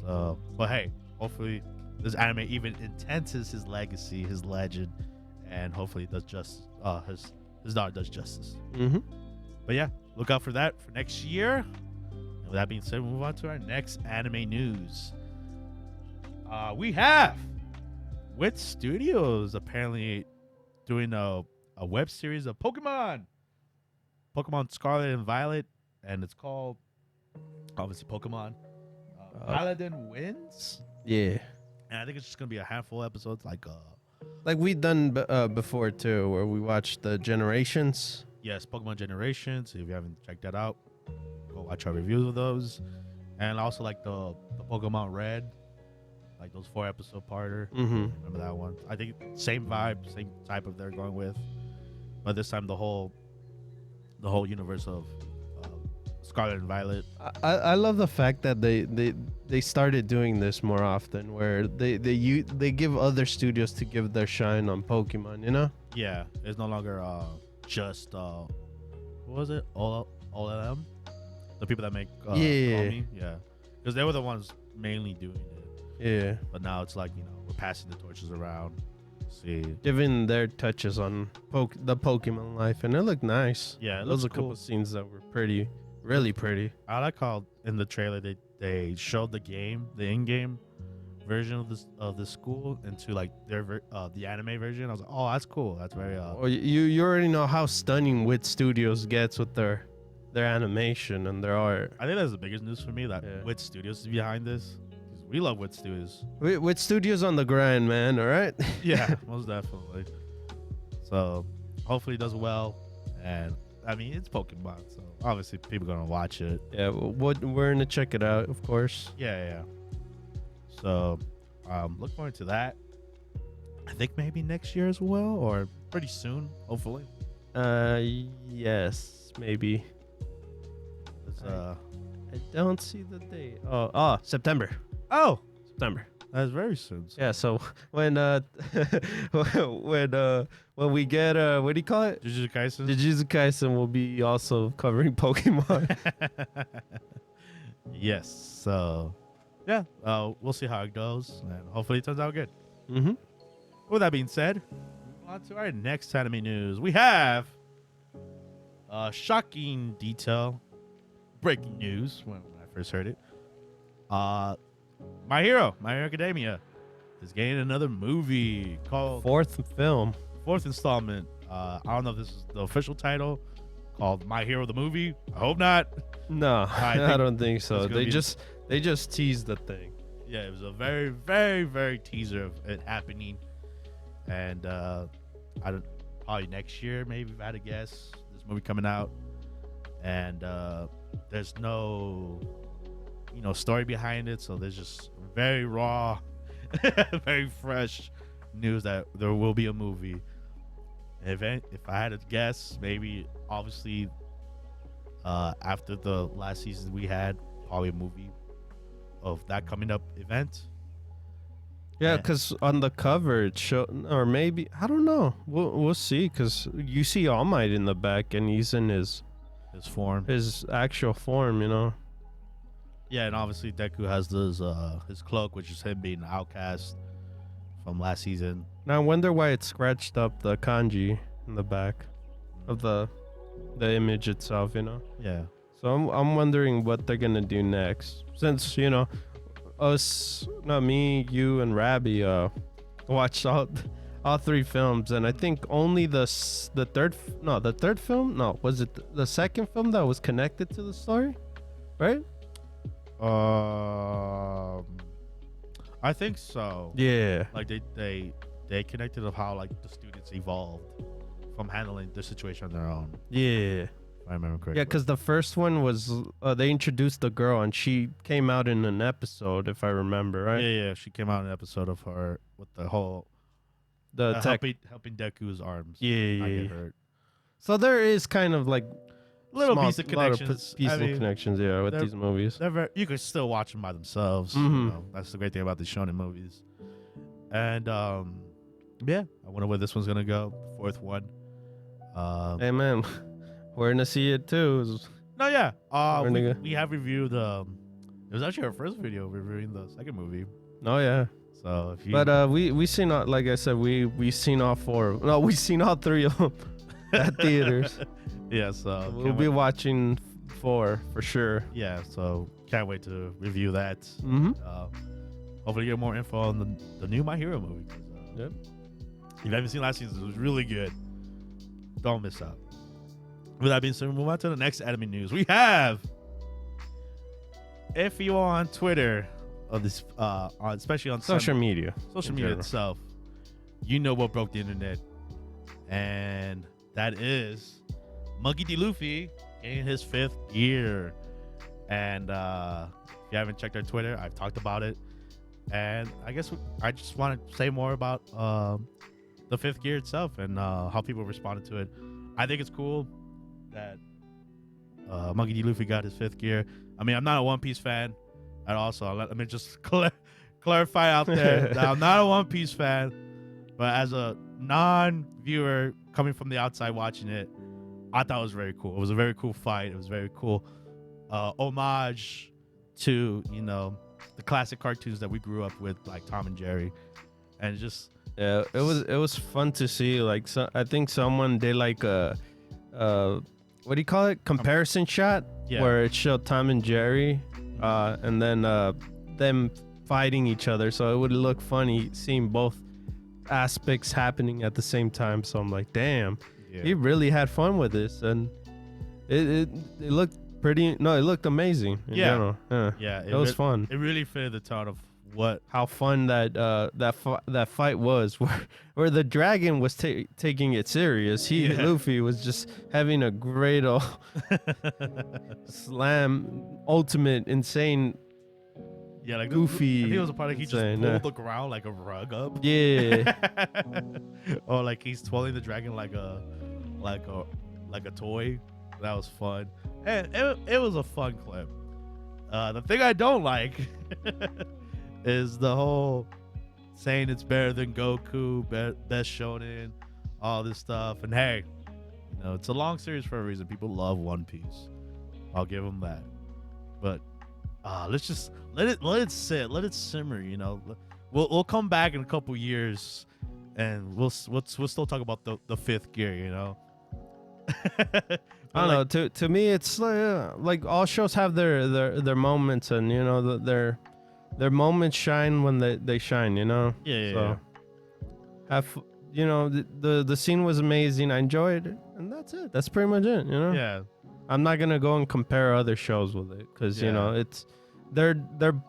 So, but hey, hopefully this anime even intenses his legacy, his legend, and hopefully does just his daughter does justice. Mm-hmm. But yeah, look out for that for next year. And with that being said, we'll move on to our next anime news. We have Wit Studios apparently doing a web series of Pokemon Scarlet and Violet, and it's called obviously Pokemon Paladin Wins. Yeah, and I think it's just gonna be a handful of episodes, like we've done before too, where we watched the Generations. Yes, Pokemon Generations. If you haven't checked that out, go watch our reviews of those, and also like the Pokemon Red, like those 4-episode parter. Mm-hmm. Remember that one? I think same vibe, same type of they're going with, but this time the whole universe of Scarlet and Violet. I love the fact that they started doing this more often, where they give other studios to give their shine on Pokemon. You know? Yeah, it's no longer just what was it? All them, the people that make yeah, because they were the ones mainly doing it. Yeah. But now it's like, you know, we're passing the torches around. See, giving their touches on the Pokemon life, and it looked nice. Yeah, it those looks a couple scenes that were really pretty. I like how in the trailer they showed the in-game version of the school into like their the anime version. I was like, oh, that's cool. That's very Well, you already know how stunning Wit Studios gets with their animation and their art. I think that's the biggest news for me, that Wit Studios is behind this. We love Wit Studios. Wit Studios on the grind, man. All right. Yeah, most definitely. So hopefully it does well, and I mean it's Pokemon, so obviously people are gonna watch it. Yeah, we're gonna check it out, of course. Yeah. So look forward to that. I think maybe next year as well, or pretty soon, hopefully. Yes, maybe. It's, I don't see the date. September. oh, September. that's very soon. Yeah, so when when we get what do you call it? Jujutsu Kaisen. Jujutsu Kaisen will be also covering Pokemon. Yes. So, yeah, we'll see how it goes, and hopefully it turns out good. Mm-hmm. With that being said, move on to our next anime news. We have shocking detail, breaking news when I first heard it. My Hero Academia is getting another movie called Fourth installment. I don't know if this is the official title, called My Hero the Movie. I hope not. No, I don't think so. it's gonna They just teased the thing. Yeah, it was a very, very, very teaser of it happening. And probably next year, maybe if I had to guess, this movie coming out. And there's no, story behind it. So there's just very raw, very fresh news that there will be a movie. If I had to guess, maybe obviously after the last season we had, probably a movie of that coming up event. Yeah, because on the cover it showed, or maybe I don't know. We'll see. Because you see All Might in the back, and he's in his form, his actual form. Yeah, and obviously Deku has his cloak, which is him being an outcast from last season. Now I wonder why it scratched up the kanji in the back of the image itself. Yeah. So I'm wondering what they're gonna do next, since us, not me, you, and Rabbi watched all three films, and I think only the third film. No, was it the second film that was connected to the story, right? I think so. Yeah. Like they connected of how like the students evolved from handling the situation on their own. Yeah. If I remember correctly. Yeah, because the first one was they introduced the girl, and she came out in an episode, if I remember, right? Yeah. She came out in an episode of her with the whole helping Deku's arms. Yeah, not yeah. get hurt. So there is kind of like Little small, piece of connections. Piece of connections, yeah, with these movies. You could still watch them by themselves. Mhm. That's the great thing about the shonen movies. And yeah, I wonder where this one's gonna go. The fourth one. Hey man, we're gonna see it too. No, yeah. We're We have reviewed. It was actually our first video reviewing the second movie. Oh yeah. So if you, But we seen all, like I said, we seen all four. No, we seen all three of them at theaters. yeah. So We'll be watching 4 for sure. Yeah. So can't wait to review that. Mm-hmm. Hopefully get more info on the new My Hero movie. Yep. If you haven't seen last season, it was really good. Don't miss out. With that being said, we move on to the next anime news. We have, if you are on Twitter, of this, especially on Social media itself, you know what broke the internet, and that is Monkey D. Luffy in his 5th gear. And if you haven't checked our Twitter, I've talked about it, and I guess I just want to say more about the 5th gear itself and how people responded to it. I think it's cool that Monkey D. Luffy got his 5th gear. I mean, I'm not a One Piece fan at all, so let me just clarify out there that I'm not a One Piece fan, but as a non-viewer coming from the outside watching it, I thought it was very cool. It was a very cool fight. It was very cool homage to the classic cartoons that we grew up with, like Tom and Jerry, and just Yeah, it was fun to see. Like, I think someone did like a what do you call it? Comparison shot, Yeah. where it showed Tom and Jerry, and then them fighting each other. So it would look funny seeing both aspects happening at the same time. So I'm like, damn, he really had fun with this, and it looked pretty. No, it looked amazing in general. Yeah, it was fun. It really fitted the tone of how fun that fight was, where the dragon was taking it serious. Luffy was just having a great slam, ultimate insane Yeah, like goofy. I think it was a part like he just insane, pulled the ground like a rug up. Yeah. Or like he's twirling the dragon like a toy. That was fun. And it was a fun clip. The thing I don't like is the whole saying it's better than Goku, best shonen, all this stuff. And hey, you know, it's a long series for a reason. People love One Piece. I'll give them that. But let's just let it sit, let it simmer. You know, we'll come back in a couple years, and we'll still talk about the fifth gear. You know. I don't know. To me, it's like all shows have their moments, and you know their moments shine when they shine. You know. Yeah. You know, the scene was amazing. I enjoyed it, and that's it. That's pretty much it. You know. Yeah. I'm not gonna go and compare other shows with it because you know they're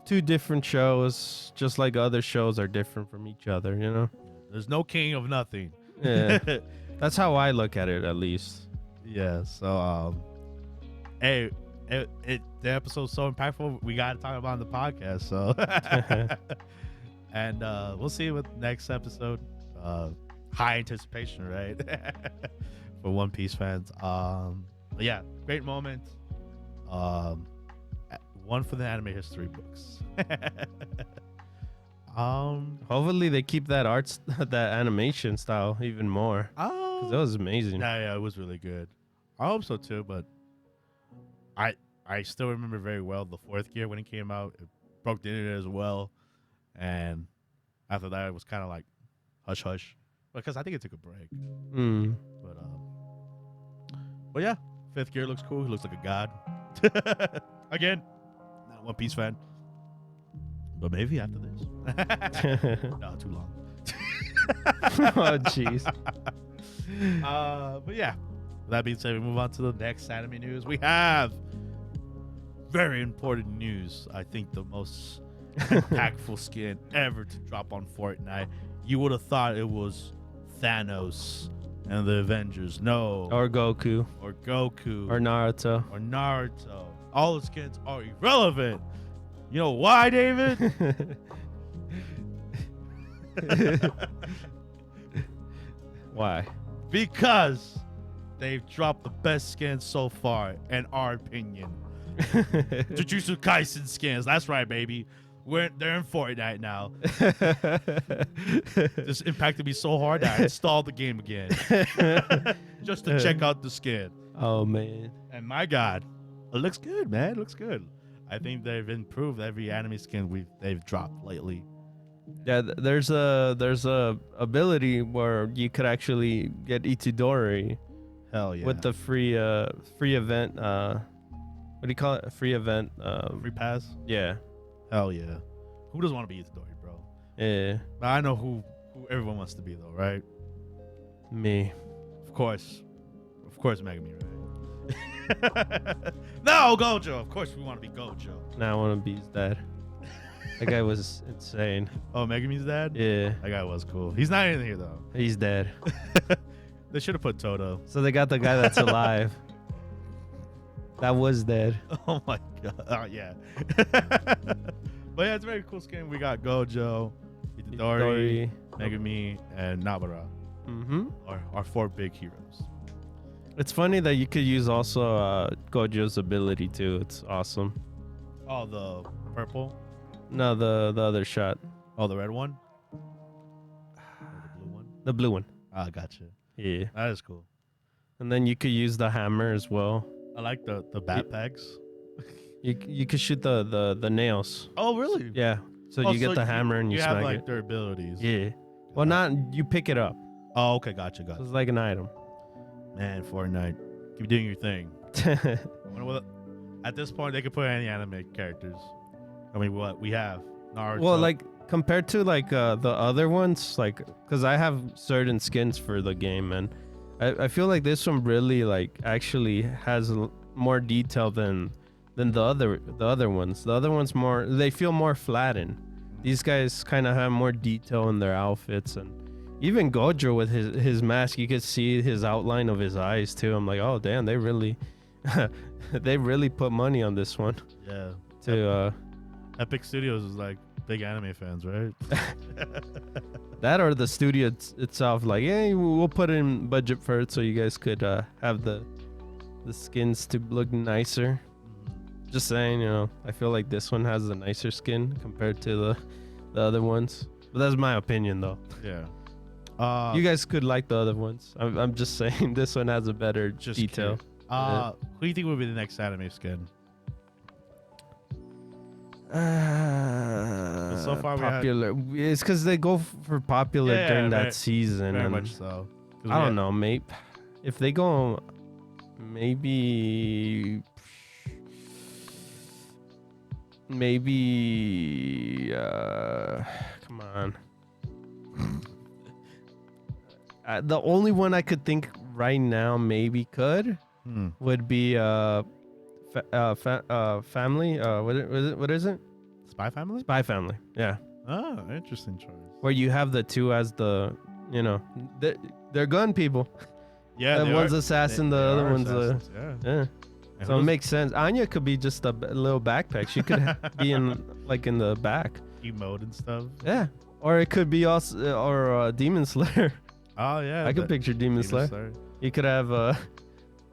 two different shows, just like other shows are different from each other. You know. There's no king of nothing. Yeah. That's how I look at it, at least. Yeah. So, hey, the episode's so impactful. We got to talk about it on the podcast. So, and we'll see you with next episode. High anticipation, right? For One Piece fans. But yeah, great moment. One for the anime history books. Hopefully they keep that that animation style even more. Because that was amazing. Yeah, it was really good. I hope so too, but I still remember very well the fourth gear when it came out. It broke the internet as well. And after that, it was kind of like hush hush. Because I think it took a break. But yeah, fifth gear looks cool. He looks like a god. Again, not a One Piece fan. But maybe after this. No, too long. Oh, jeez. But yeah, that being said, we move on to the next anime news. We have very important news. I think the most impactful skin ever to drop on Fortnite. You would have thought it was Thanos and the Avengers. No. Or Goku. Or Goku. Or Naruto. Or Naruto. All the skins are irrelevant. You know why, David? Why? Because they've dropped the best skins so far, in our opinion. Jujutsu Kaisen skins. That's right, baby. They're in Fortnite now. This impacted me so hard that I installed the game again. Just to check out the skin. Oh, man. And my God, it looks good, man. It looks good. I think they've improved every anime skin they've dropped lately. Yeah, there's a ability where you could actually get Itadori. Hell yeah. With the free event. What do you call it? A free event. Free pass? Yeah. Hell yeah. Who doesn't want to be Itadori, bro? Yeah. But I know who everyone wants to be, though, right? Me. Of course, Megami, right? No, Gojo. Of course, we want to be Gojo. Now I want to be his dad. That guy was insane. Oh, Megami's dad? Yeah. That guy was cool. He's not in here, though. He's dead. They should have put Toto. So they got the guy that's alive. That was dead. Oh, my God. Oh, yeah. But yeah, it's a very cool skin. We got Gojo, Itadori, Megami, and Nabara. Mm-hmm. Our four big heroes. It's funny that you could use also Gojo's ability too. It's awesome. Oh, the purple? No, the other shot. Oh, the red one? Or the blue one? The blue one. Ah, gotcha. Yeah. That is cool. And then you could use the hammer as well. I like the bat pegs. You could shoot the nails. Oh, really? Yeah. So you get the hammer and you smack have like it. their abilities. Yeah. Well, not you pick it up. Oh, okay, gotcha. So it's like an item. Man, Fortnite, keep doing your thing. At this point, they could put any anime characters. I mean, what we have Naruto. Well, like compared to like the other ones, like because I have certain skins for the game, and I feel like this one really like actually has more detail than the other ones. The other ones they feel more flattened. These guys kind of have more detail in their outfits, and even Gojo with his mask, you could see his outline of his eyes too. I'm like, oh damn, they really put money on this one. Yeah. Epic Studios is like big anime fans, right? That or the studio itself, like, hey, we'll put in budget for it so you guys could have the skins to look nicer. Just saying, you know, I feel like this one has a nicer skin compared to the other ones. But that's my opinion, though. Yeah. You guys could like the other ones. I'm just saying this one has a better detail. Who do you think would be the next anime skin? So far popular. It's because they go for popular during that season. Very and much so. I don't know, maybe if they go, maybe come on. The only one I could think right now maybe would be family. What is it? Spy Family? Spy Family. Yeah. Oh, interesting choice. Where you have the two as the, you know, they're gun people. Yeah, and one's assassin, the other one's yeah. So it makes sense. Anya could be just a little backpack. She could be in the back. Emote and stuff. Yeah. Or it could be also or Demon Slayer. Oh yeah. I could picture Demon Slayer. You could have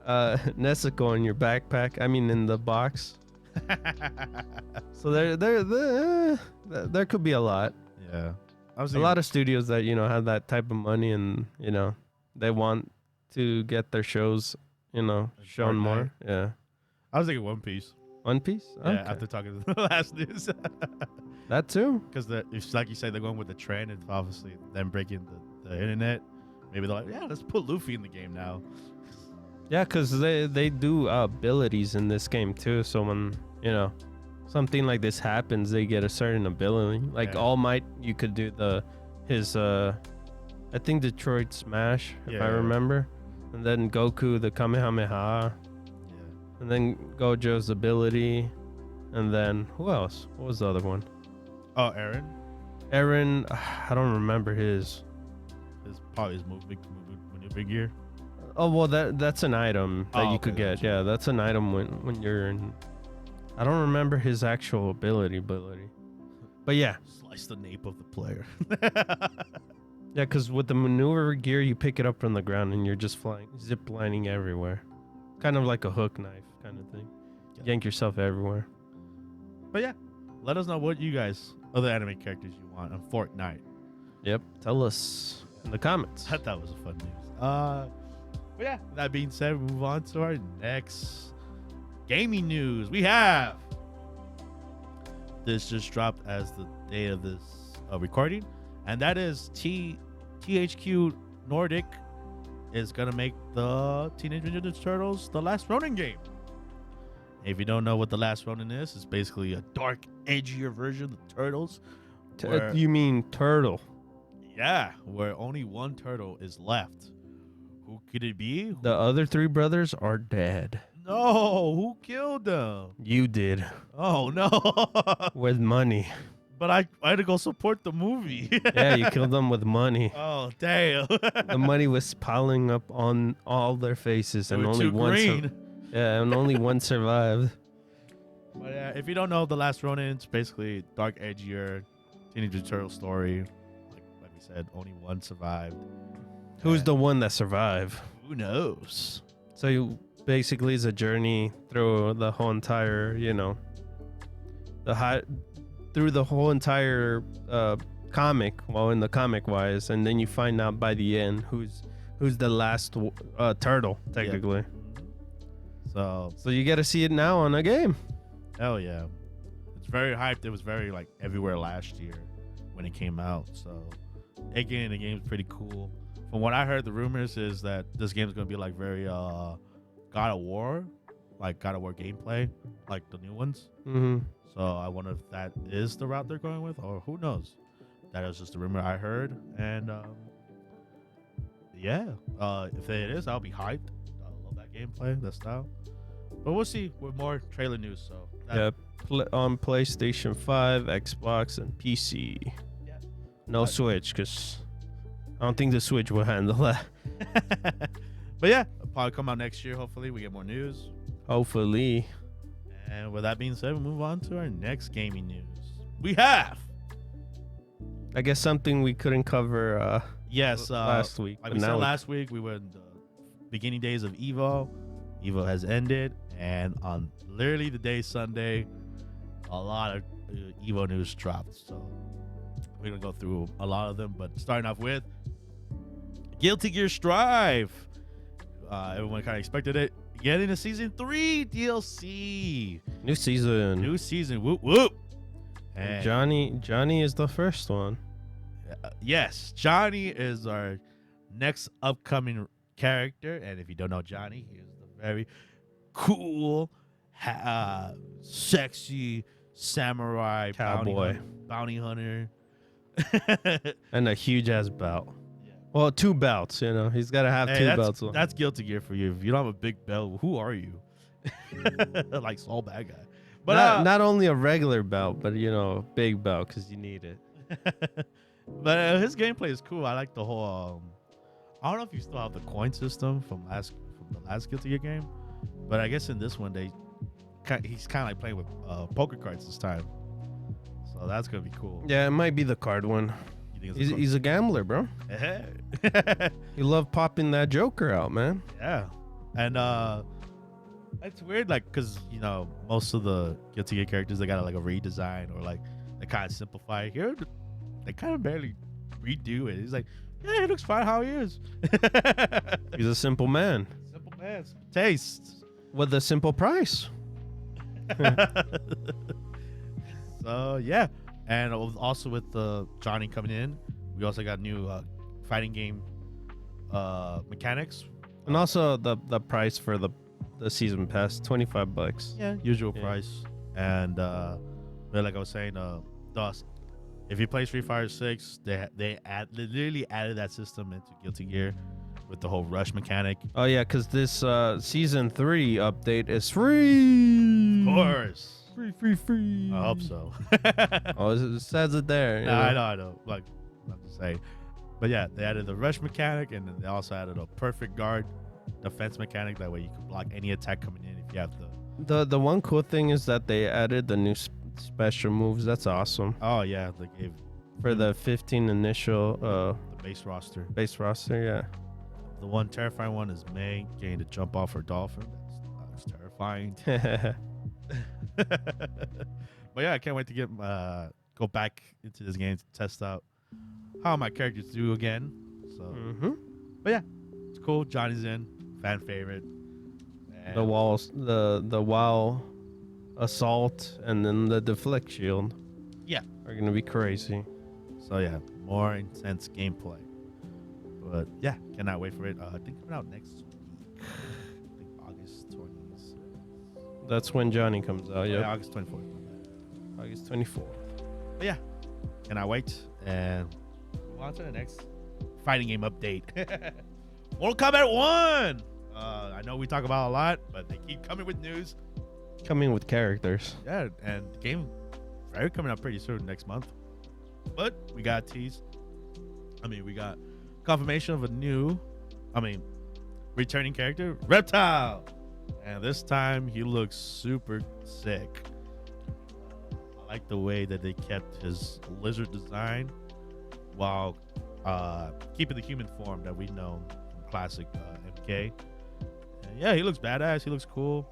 Nezuko in your backpack. I mean, in the box. So there could be a lot. Yeah. A lot of studios that, you know, have that type of money and, you know, they want to get their shows, you know, shown more. Yeah. I was thinking One Piece. One Piece? Yeah, Okay. after talking to the last news. That too. Because it's like you said, they're going with the trend and obviously them breaking the internet. Maybe they're like, yeah, let's put Luffy in the game now. Yeah, because they do abilities in this game too. So when, you know, something like this happens, they get a certain ability. Like All Might, you could do his I think Detroit Smash, if I remember. And then Goku, the Kamehameha. Yeah. And then Gojo's ability. And then who else? What was the other one? Oh, Aaron. Aaron, I don't remember his. His probably his maneuvering gear. Oh well, that's an item that you could okay, get. Yeah, that's an item when you're in. I don't remember his actual ability, but yeah. Slice the nape of the player. Yeah, because with the maneuver gear, you pick it up from the ground and you're just flying, zip lining everywhere, kind of like a hook knife kind of thing. Yeah. Yank yourself everywhere. But yeah, let us know what you guys, other anime characters you want on Fortnite. Yep, tell us in the comments. I thought that was a fun news. But yeah, that being said, we move on to our next gaming news. We have this just dropped as the day of this recording, and that is THQ Nordic is gonna make the Teenage Mutant Ninja Turtles The Last Ronin game. If you don't know what The Last Ronin is, it's basically a dark, edgier version of the Turtles. You mean turtle? Yeah, where only one turtle is left. Who could it be? The other three brothers are dead. No, who killed them? You did. Oh no. With money. But I had to go support the movie. Yeah, you killed them with money. Oh damn. The money was piling up on all their faces, and only one. And only one survived. But yeah, if you don't know, The Last Ronin, it's basically dark, edgier Teenage Mutant Turtle story. Like we said, only one survived. Who's the one that survived? Who knows? So you basically it's a journey through the whole entire, you know, through the whole entire comic, well, in the comic wise, and then you find out by the end who's the last turtle technically. Yeah. So you get to see it now on a game. Hell yeah. It's very hyped. It was very like everywhere last year when it came out. So getting in the game is pretty cool. From what I heard, the rumors is that this game is going to be like very God of War, like God of War gameplay, like the new ones. Mm-hmm. So I wonder if that is the route they're going with, or who knows. That is just a rumor I heard. And yeah, if it is, I'll be hyped. I love that gameplay, that style. But we'll see with more trailer news. So on PlayStation 5, Xbox, and PC. Yeah. No Switch, because I don't think the Switch will handle that. But yeah, it'll probably come out next year. Hopefully, we get more news. Hopefully. And And with that being said, we'll move on to our next gaming news. We have, I guess something we couldn't cover last week. Like but we said now last week, we were in the beginning days of Evo. Evo has ended, and on literally the day Sunday, a lot of Evo news dropped. So we're gonna go through a lot of them, but starting off with Guilty Gear Strive. Everyone kind of expected it. Getting a season 3 DLC. New season. New season. Whoop whoop. And Johnny is the first one. yes, Johnny is our next upcoming character, and if you don't know Johnny, he is the very cool, sexy samurai Cowboy. bounty hunter. And a huge ass belt. Well, 2 belts, you know. He's got to have Hey, 2 that's, belts. That's Guilty Gear for you. If you don't have a big belt, who are you? Like Saul Bad Guy. But not only a regular belt, but, you know, big belt because you need it. But his gameplay is cool. I like the whole. I don't know if you still have the coin system from the last Guilty Gear game, but I guess in this one he's kind of like playing with poker cards this time. So that's gonna be cool. Yeah, it might be the card one. You think He's a gambler, bro. He loved popping that Joker out, man. Yeah, and it's weird, like, because you know most of the Guilty Gear characters they got like a redesign or like they kind of simplify it. Here. They kind of barely redo it. He's like, yeah, he looks fine how he is. He's a simple man. Simple man, simple taste. With a simple price. So yeah, and also with Johnny coming in, we also got new fighting game mechanics, and also the price for the season pass, $25. Yeah, usual price. And like I was saying, if you play Street Fighter 6, they literally added that system into Guilty Gear with the whole rush mechanic. Oh yeah, because this season 3 update is free. Of course. Free. I hope so. Oh, it says it there. I know. Like, I'm just saying. But yeah, they added the rush mechanic, and then they also added a perfect guard defense mechanic. That way you can block any attack coming in if you have the one cool thing is that they added the new special moves. That's awesome. Oh yeah, they gave for the 15 initial the base roster. Yeah. The one terrifying one is Maid getting to jump off her dolphin. That's terrifying. But yeah, I can't wait to go back into this game to test out how my characters do again. So, but yeah, it's cool. Johnny's in, fan favorite. And the walls, the wall assault, and then the deflect shield. Yeah, are gonna be crazy. So yeah, more intense gameplay. But yeah, cannot wait for it. I think coming out next week. I think August 20th. That's when Johnny comes out. Yeah, August 24th. August 24th. But yeah, cannot wait. And move on to the next fighting game update. Mortal Kombat 1. I know we talk about a lot, but they keep coming with news. Coming with characters. Yeah, and the game coming out pretty soon next month. But we got teased. We got confirmation of a returning character, Reptile. And this time he looks super sick. I like the way that they kept his lizard design while keeping the human form that we know from classic MK. And yeah, he looks badass. He looks cool.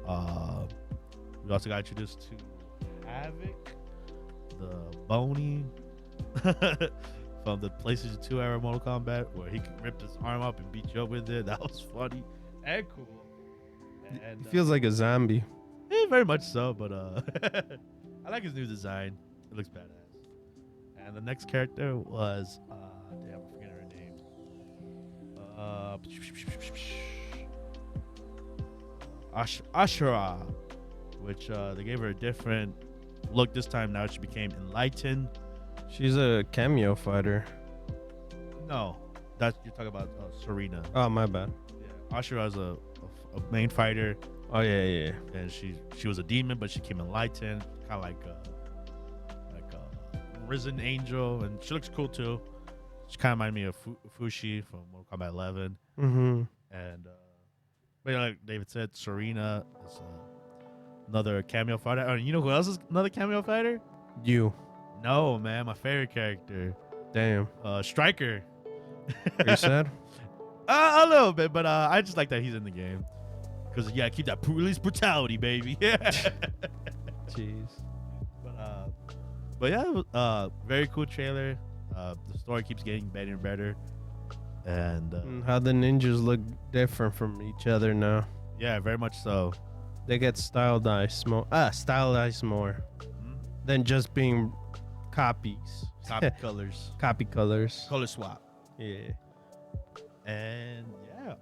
We also got introduced to Havoc, the Bony from the PlayStation 2 era Mortal Kombat, where he could rip his arm up and beat you up with it. That was funny and cool. And, he feels like a zombie. Yeah, very much so, but I like his new design. It looks badass. And the next character was damn, I'm forgetting her name. Ashura, which they gave her a different look this time. Now she became enlightened. She's a cameo fighter. No, you're talking about Serena. Oh, my bad. Yeah, Ashura is a main fighter. Oh yeah. And she was a demon, but she became enlightened, kind of like a risen angel, and she looks cool too. She kind of reminded me of Fushi from Mortal Kombat 11. And but like David said, Serena is another cameo fighter. Oh, you know who else is another cameo fighter? You. No, man, my favorite character, Damn. Striker. Are you sad? A little bit, but I just like that he's in the game. Because, yeah, keep that police brutality, baby. Jeez. But yeah, it was, very cool trailer. The story keeps getting better and better. And How the ninjas look different from each other now. yeah, very much so. They get stylized more than just being copies. Copy colors. Copy colors. Color swap. Yeah. And yeah,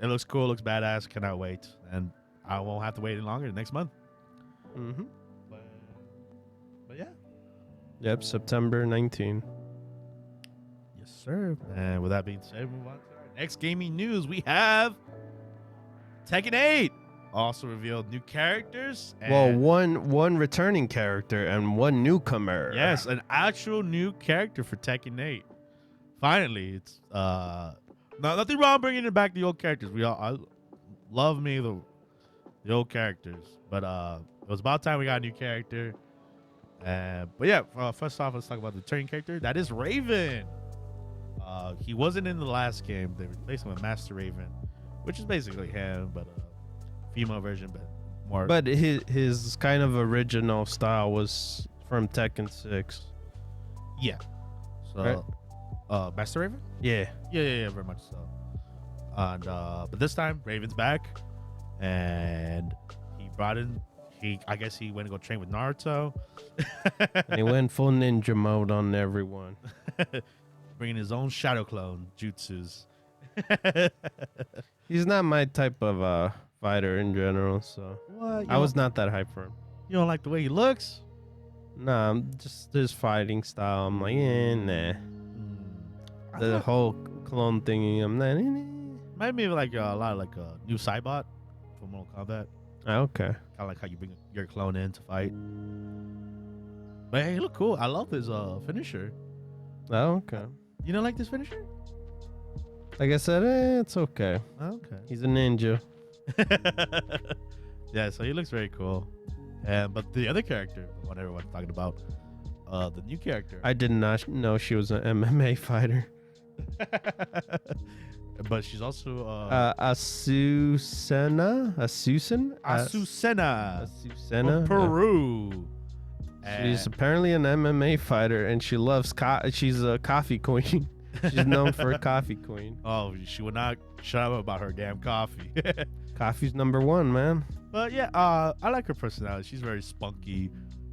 it looks cool, looks badass. Cannot wait. And I won't have to wait any longer next month. Mm-hmm. But yeah. Yep, September 19. Yes, sir. And with that being said, move on to our next gaming news. We have Tekken 8 also revealed new characters. Well, And one returning character and one newcomer. yes, an actual new character for Tekken 8. Finally, it's nothing wrong bringing it back the old characters. I love me the old characters, but it was about time we got a new character. But yeah, first off, let's talk about the returning character. That is Raven. He wasn't in the last game. They replaced him with Master Raven, which is basically him, but female version, but more. But his kind of original style was from Tekken 6. yeah. So, Right. Master Raven. Yeah. Yeah, very much so. And but this time Raven's back, and he brought in. I guess he went to go train with Naruto. And he went full ninja mode on everyone. Bringing his own shadow clone jutsus. He's not my type of fighter in general, so What? I was not that hyped for him. You don't like the way he looks? Nah, just his fighting style. I'm like, nah. The whole clone thingy, I'm not. Might be like a lot of like a new Cybot from Mortal Kombat. Okay. Kind of like how you bring your clone in to fight. But hey, he look cool. I love his finisher. Oh, okay. You don't like this finisher? Like I said, it's okay. Okay. He's a ninja. Yeah, so he looks very cool. But the other character, the one everyone's talking about, the new character. I did not know she was an MMA fighter. But she's also Asusena? Azucena Asusena? from Peru. She's apparently an MMA fighter, and she loves she's a coffee queen. She's known for a coffee queen. Oh, she would not shut up about her damn coffee. Coffee's #1, man. But yeah, I like her personality. She's very spunky,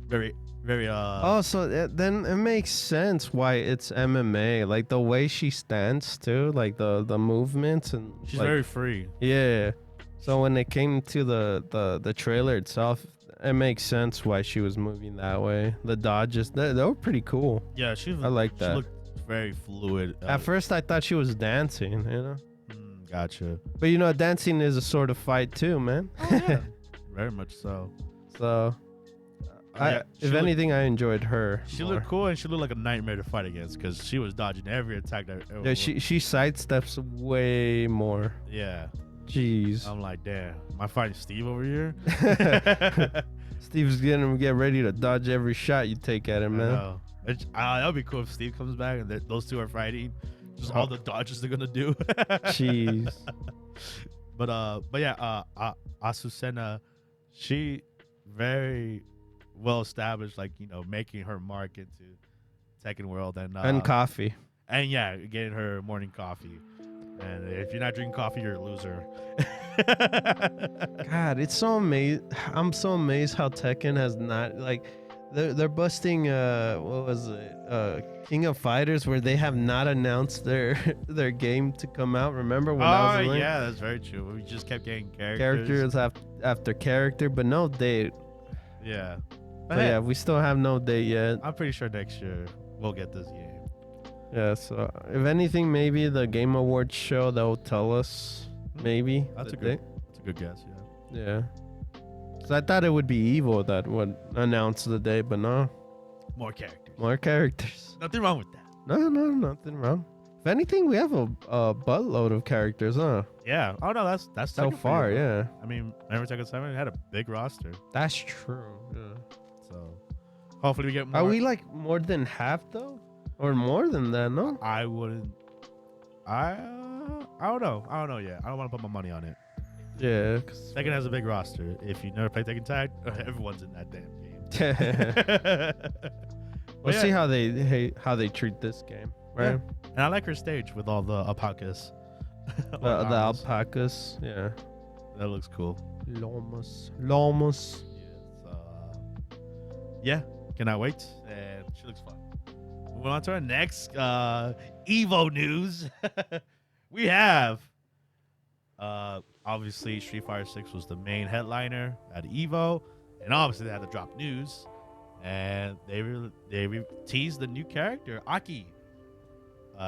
very. Oh, so then it makes sense why it's MMA. Like the way she stands too, like the movements and She's like, very free. yeah. So when it came to the trailer itself, it makes sense why she was moving that way. The dodges, they were pretty cool. Yeah, I like that. She looked very fluid. At first, I thought she was dancing, you know. Gotcha. But you know, dancing is a sort of fight too, man. Oh, yeah. Very much so. So, if anything, I enjoyed her. She more. looked cool, and she looked like a nightmare to fight against because she was dodging every attack that. Yeah, she sidesteps way more. Yeah. Jeez. I'm like, damn, am I fighting Steve over here? Steve's getting get ready to dodge every shot you take at him, man. That would be cool if Steve comes back and those two are fighting. Just all the dodges they're gonna do. Jeez. But yeah, Azucena, she very well established, like, you know, making her mark into Tekken world And coffee. And yeah, getting her morning coffee. And if you're not drinking coffee, you're a loser. God, it's so amazing. I'm so amazed how Tekken has not, like, they're busting what was it, King of Fighters, where they have not announced their game to come out. Remember when I was yeah, that's very true. We just kept getting characters after character, but no date. Yeah. But yeah, we still have no date yet. I'm pretty sure next year we'll get this game. Yeah, so if anything, maybe the Game Awards show, they'll tell us. Maybe. That's a good guess, yeah. Yeah. So I thought it would be Evil that would announce the day, but no. More characters. More characters. Nothing wrong with that. No, nothing wrong. If anything, we have a buttload of characters, huh? Yeah. Oh no, that's So second for far, you, bro. yeah. I mean, remember Tekken 7 had a big roster, That's true. Yeah. so hopefully we get more. Are we like more than half though, or more than that? No. I wouldn't. I don't know. I don't know yet. I don't want to put my money on it. Yeah. 'Cause Tekken has a big roster. If you never played Tekken Tag, everyone's in that damn game. we'll yeah. see how they treat this game, right? And I like her stage with all the alpacas. The alpacas, yeah. That looks cool. Llamas. Yes. Yeah, cannot wait. And she looks fun. Moving on to our next Evo news. We have obviously Street Fighter 6 was the main headliner at Evo, and obviously they had to drop news, and they teased the new character A.K.I,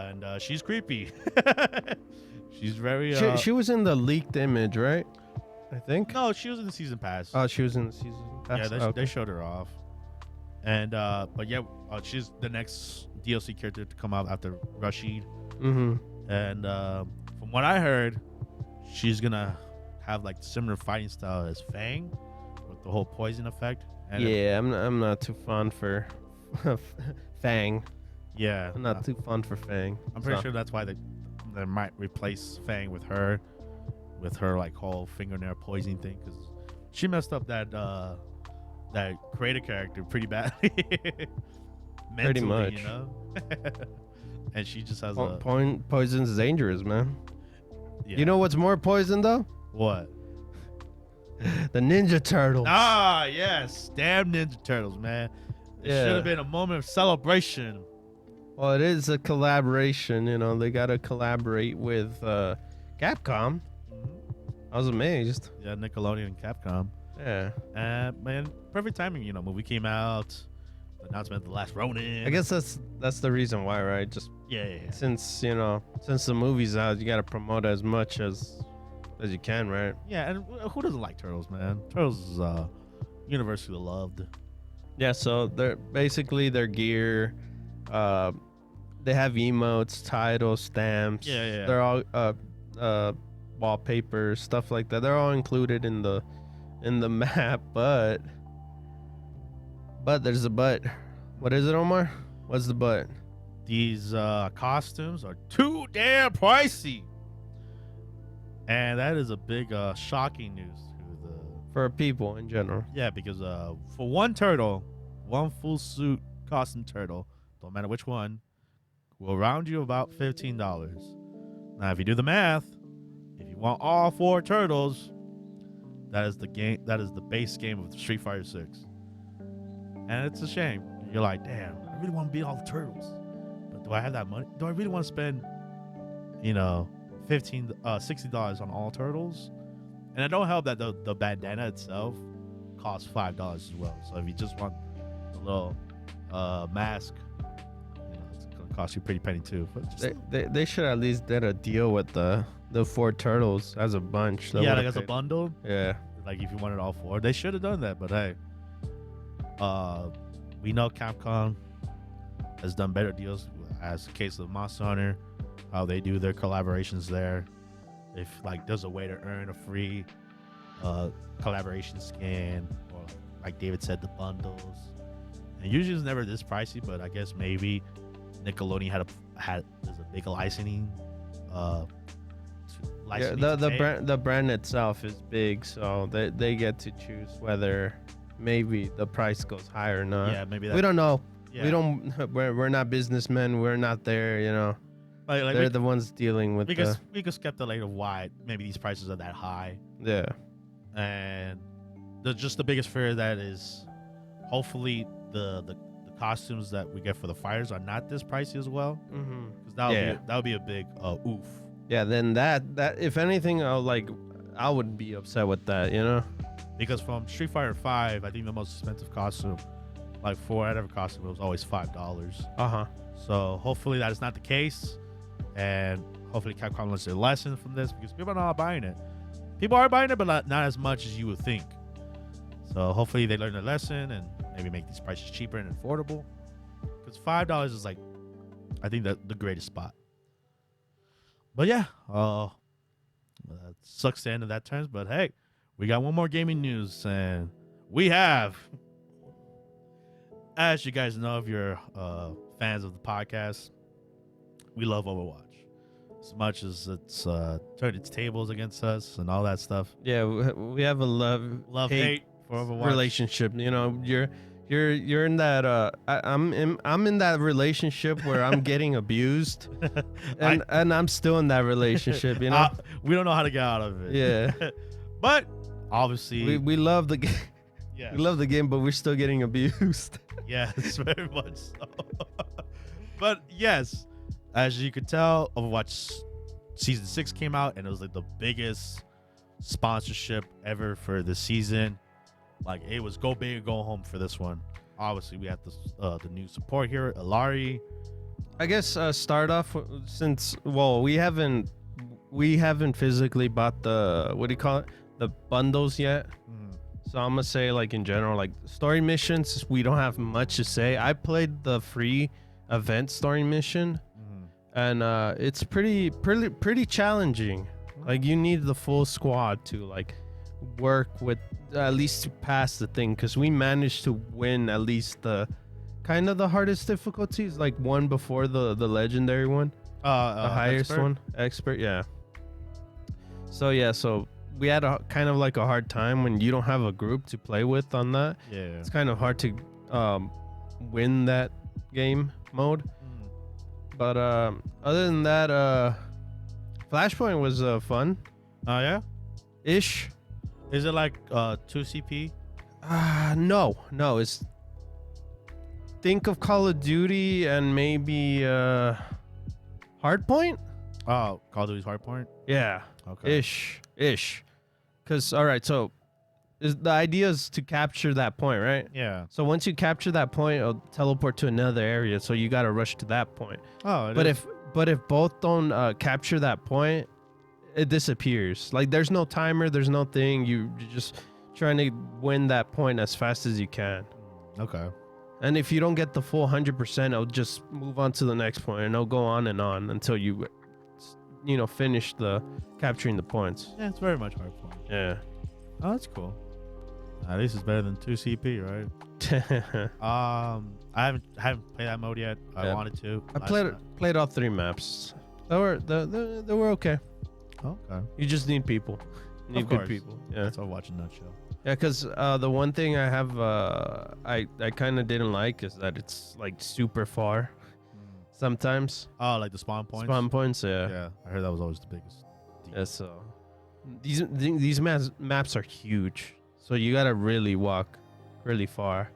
and she's creepy. She's very. She was in the leaked image, right? I think. No, she was in the season pass. Oh, she was in the season pass. Yeah, Okay. they showed her off. And but yeah, she's the next DLC character to come out after Rashid. Mm-hmm. And from what I heard, she's gonna have like similar fighting style as Fang, with the whole poison effect. And Yeah, I'm not too fond for Fang. yeah. I'm not too fond for Fang. I'm pretty so. sure that's why they might replace Fang with her like whole fingernail poisoning thing, because she messed up that creator character pretty badly. Mentally, much. you know. And she just has Poison's dangerous, man. yeah. You know what's more poison though? What? The Ninja Turtles. Ah, yes. Damn Ninja Turtles, man. It Yeah. should have been a moment of celebration. Well, it is a collaboration. You know, they gotta collaborate with Capcom. I was amazed. Yeah, Nickelodeon and Capcom. Yeah. Man, perfect timing. You know, movie came out. The announcement of The Last Ronin. I guess that's the reason why, right? Just Yeah. since the movie's out, you gotta promote as much as you can, right? Yeah, and who doesn't like Turtles, man? Turtles is universally loved. Yeah. So they're basically their gear. They have emotes, titles, stamps. Yeah. They're all wallpapers, stuff like that. They're all included in the map, but there's a but. What is it, Omar? What's the but? These costumes are too damn pricey. And that is a big shocking news to the For people in general. yeah, because for one turtle, one full suit costume turtle, don't matter which one, will round you about $15. Now if you do the math, if you want all 4 turtles, that is the base game of Street Fighter 6. And it's a shame. You're like, damn, I really want to beat all the turtles. But do I have that money? Do I really want to spend, $60 on all turtles? And it don't help that the bandana itself costs $5 as well. So if you just want the little mask, it's gonna cost you a pretty penny too. But just, They should at least did a deal with the 4 turtles as a bunch. That yeah, would've like as a paid- bundle. Yeah. Like if you wanted all 4, they should have done that. But hey, we know Capcom has done better deals, as the case of Monster Hunter, how they do their collaborations there. If like there's a way to earn a free collaboration skin, or like David said, the bundles. And usually it's never this pricey, but I guess maybe Nickelodeon there's a big licensing. Yeah, the brand itself is big, so they get to choose whether maybe the price goes higher or not. Yeah, maybe we don't know. Yeah. We don't. We're not businessmen. We're not there. You know, Like they're the ones dealing with we could speculate of why maybe these prices are that high, yeah. and the biggest fear that is, hopefully the costumes that we get for the fighters are not this pricey as well, Mm-hmm. because that would be a big oof. Yeah. Then that if anything, I would be upset with that. You know. Because from Street Fighter 5, I think the most expensive costume, like for whatever costume, it was always $5. Uh-huh. So hopefully that is not the case, and hopefully Capcom learns their lesson from this, because people are not buying it. People are buying it, but not as much as you would think. So hopefully they learn their lesson and maybe make these prices cheaper and affordable. Because $5 is like, I think, the greatest spot. But yeah, that sucks the end of that terms. But hey, we got one more gaming news, and we have, as you guys know, if you're fans of the podcast, we love Overwatch as much as it's turned its tables against us and all that stuff. Yeah, we have a love Hate for Overwatch relationship. You know, you're in that I'm in that relationship where I'm getting abused, and I'm still in that relationship. You know, we don't know how to get out of it. Yeah, but obviously we love the game. Yes. We love the game, but we're still getting abused. Yes, very much so. But yes, as you could tell, Overwatch Season 6 came out, and it was like the biggest sponsorship ever for the season. Like, it was go big or go home for this one. Obviously, we have the new support here, Ilari. I guess start off since we haven't physically bought the, what do you call it, the bundles yet. So I'm gonna say, like, in general, like story missions, we don't have much to say. I played the free event story mission, and it's pretty challenging. Like, you need the full squad to like work with, at least to pass the thing, because we managed to win at least the kind of the hardest difficulties, like one before the legendary one, the highest one, expert. Yeah. So we had a kind of like a hard time when you don't have a group to play with on that. Yeah, it's kind of hard to win that game mode. But other than that, Flashpoint was fun. Oh yeah, ish. Is it like 2 CP? No, it's, think of Call of Duty and maybe Hardpoint. Oh, Call of Duty's Hardpoint. Yeah. Okay. Ish. Because, all right, so the idea is to capture that point, right? Yeah. So once you capture that point, it'll teleport to another area. So you got to rush to that point. Oh, but if both don't capture that point, it disappears. Like, there's no timer, there's no thing. You're just trying to win that point as fast as you can. Okay. And if you don't get the full 100%, it'll just move on to the next point, and it'll go on and on until you finish the capturing the points. Yeah, it's very much Hardpoint. Yeah. Oh, that's cool. At least it's better than 2 CP, right? I haven't played that mode yet. I wanted to. I played all 3 maps. They were okay. Okay. You just need people. You need good people. Yeah. That's all watching that show. Yeah, because the one thing I have I kind of didn't like is that it's like super far sometimes. Oh, like the spawn points? Spawn points, yeah. Yeah, I heard that was always the biggest. Yeah, so these maps are huge. So you got to really walk really far.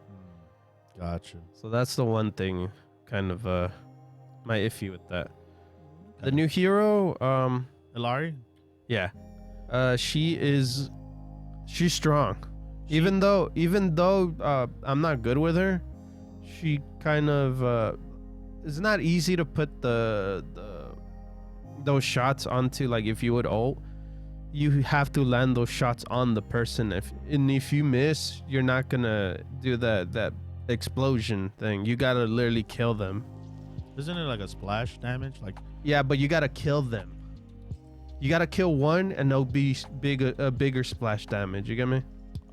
Gotcha. So that's the one thing kind of my iffy with that. The new hero, Ilari? Yeah. She's strong. Even though I'm not good with her, she kind of it's not easy to put those shots onto, like, if you would ult, you have to land those shots on the person. If you miss, you're not gonna do that explosion thing. You gotta literally kill them. Isn't it like a splash damage? Like, yeah, but you gotta kill them. You gotta kill one, and there'll be a bigger splash damage. You get me?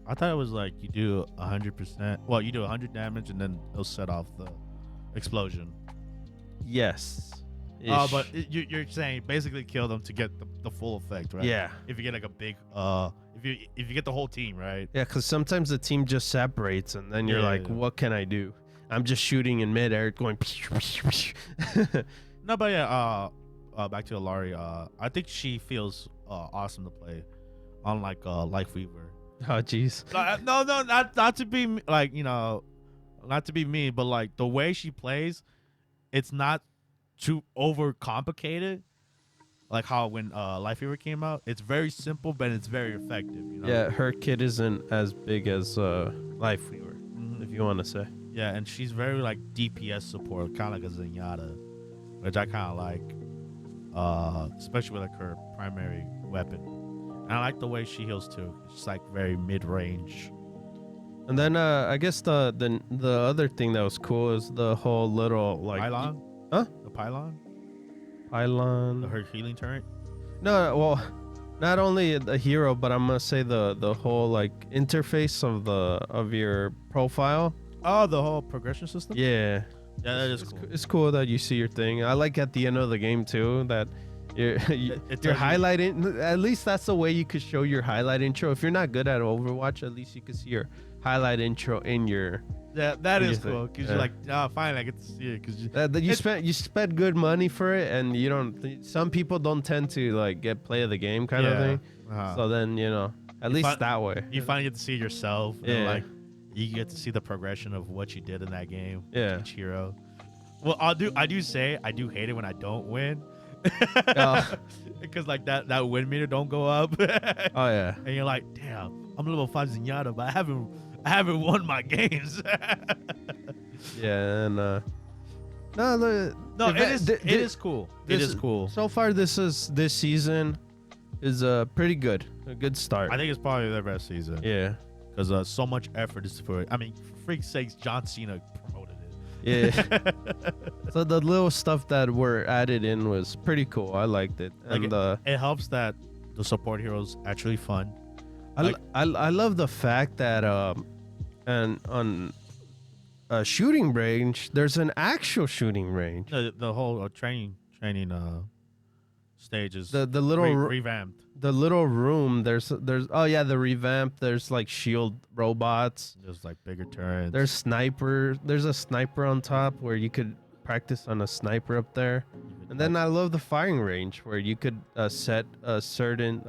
I thought it was like you do 100%. Well, you do 100 damage, and then it'll set off the explosion. Yes. Oh, but you're saying basically kill them to get the full effect, right? Yeah. If you get like a big, if you get the whole team, right? Yeah, because sometimes the team just separates, and then you're what can I do? I'm just shooting in midair, going. No, but yeah. Back to Ilari. I think she feels awesome to play, unlike Life Weaver. Oh, jeez. No, not to be like, not to be mean, but like the way she plays, it's not too over complicated. Like how when Life Weaver came out, it's very simple, but it's very effective. Yeah, her kit isn't as big as Life Weaver, if you want to say. Yeah, and she's very like DPS support, kind of like a Zenyatta, which I kind of like. Especially with like her primary weapon, and I like the way she heals too. It's like very mid-range. And then I guess the other thing that was cool is the whole little like pylon. Huh? The pylon. pylon. Her healing turret. No, well, not only the hero, but I'm gonna say the whole like interface of your profile. Oh, the whole progression system. Yeah, that is cool. It's cool that you see your thing. I like at the end of the game too that you're highlighting. At least that's the way you could show your highlight intro. If you're not good at Overwatch, at least you could see your highlight intro in your. Yeah, that is cool because you're like, oh, fine, I get to see it because you spent good money for it, and you don't. Some people don't tend to like get play of the game kind of thing. So then at least that way you finally get to see it yourself. Yeah, and, like you get to see the progression of what you did in that game. Yeah, each hero. Well, I do hate it when I don't win. Because like that win meter don't go up. Oh yeah, and you're like, damn, I'm level 5 Zenyatta, but I haven't won my games. Yeah, and it is cool. It is cool. So far, this season is a good start. I think it's probably their best season. Yeah, because so much effort is for it. I mean, for freak's sakes, John Cena promoted it. Yeah. So the little stuff that were added in was pretty cool. I liked it, and it helps that the support heroes actually fun. I love the fact that and on a shooting range, there's an actual shooting range. The whole training stage is the little revamped. The little room, there's the revamp. There's like shield robots. There's like bigger turrets. There's a sniper on top where you could practice on a sniper up there. And then I love the firing range where you could set a certain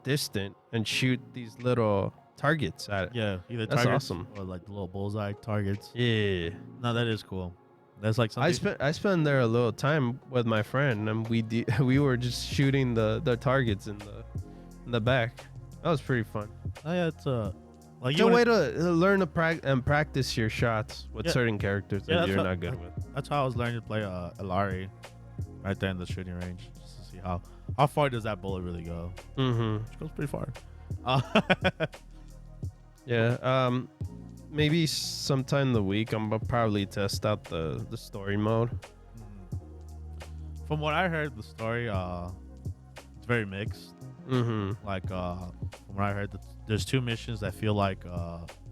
distance and shoot these little targets at it. Yeah, either that's targets awesome. or like the little bullseye targets. Yeah. No, that is cool. That's like something. I spent there a little time with my friend, and we were just shooting the targets in the back. That was pretty fun. Oh yeah, it's like a way to learn to practice your shots with certain characters that you're not good with. That's how I was learning to play Ilari, right there in the shooting range, just to see how far does that bullet really go. Mm-hmm. Which goes pretty far. Yeah. Maybe sometime in the week I'm gonna probably test out the story mode. From what I heard, the story it's very mixed. Mm-hmm. Like from what I heard, there's 2 missions that feel like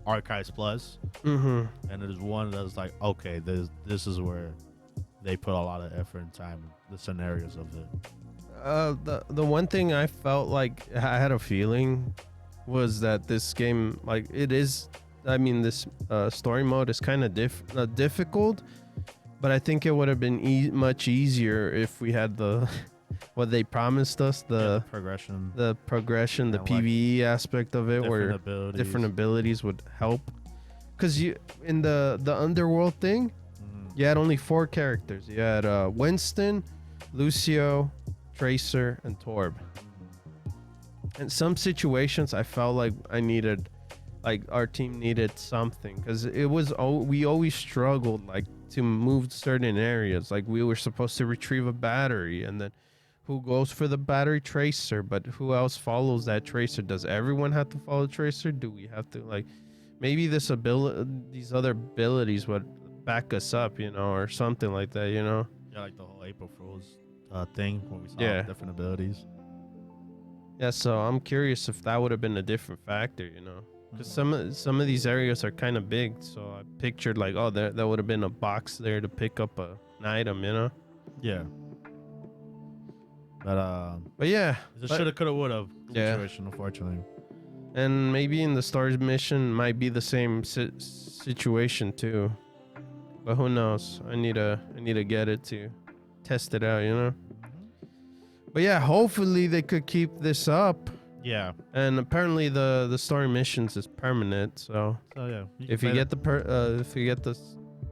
Archives Plus, mm-hmm. and there's one that's like, okay, this is where they put a lot of effort and time in the scenarios of it. The one thing I felt like I had a feeling was that this game, like it is, I mean, this story mode is kind of difficult, but I think it would have been much easier if we had what they promised us, the progression, the PvE aspect of it, where different abilities would help. Because you in the underworld thing, you had only 4 characters. You had Winston, Lucio, Tracer, and Torb. In some situations, I felt like our team needed something, because we always struggled like to move certain areas. Like we were supposed to retrieve a battery, and then who goes for the battery? Tracer, but who else follows that Tracer? Does everyone have to follow Tracer? Do we have to, like, maybe these other abilities would back us up, or something like that, Yeah, like the whole April Fool's thing where we saw different abilities. Yeah, so I'm curious if that would have been a different factor, because some of these areas are kind of big, so I pictured like, oh, there would have been a box there to pick up an item, Yeah. But yeah, it's a shoulda, coulda, woulda situation, unfortunately. And maybe in the Stars mission might be the same situation too, but who knows? I need to get it to test it out, But yeah, hopefully they could keep this up. Yeah. And apparently the story missions is permanent, so yeah. If you get the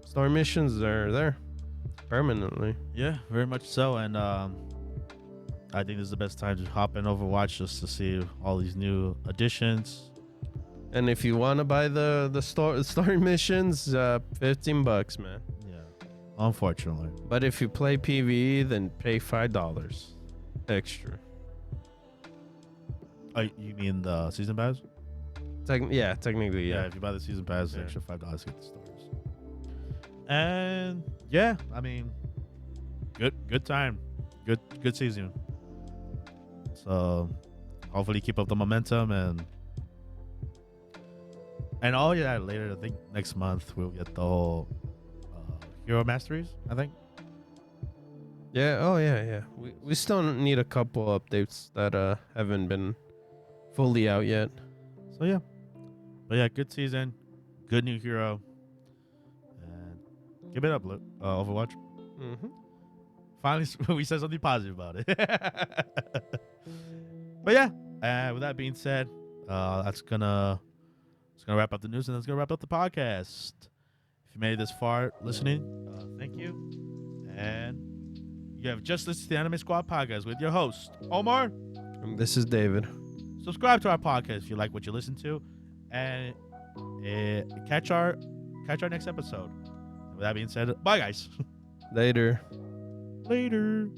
story missions, they're there permanently. Yeah, very much so. And I think this is the best time to hop in Overwatch just to see all these new additions. And if you want to buy the story missions, $15, man. Yeah, unfortunately. But if you play PvE, then pay $5 extra. Oh, you mean the season pass? Technically, yeah. If you buy the season pass, extra $5 to get the stars. And yeah, I mean, good time. good season. So hopefully keep up the momentum and oh yeah, later I think next month we'll get the whole Hero Masteries. I think. Yeah. Oh yeah. We still need a couple updates that haven't been fully out yet. So yeah, but yeah, good season, good new hero, and give it up, Overwatch. Mm-hmm. Finally, we said something positive about it. But yeah, with that being said, it's gonna wrap up the news and that's gonna wrap up the podcast. If you made it this far listening, thank you. And you have just listened to the Anime Squad podcast with your host Omar. And this is David. Subscribe to our podcast if you like what you listen to, and catch our next episode. With that being said, bye guys. Later. Later.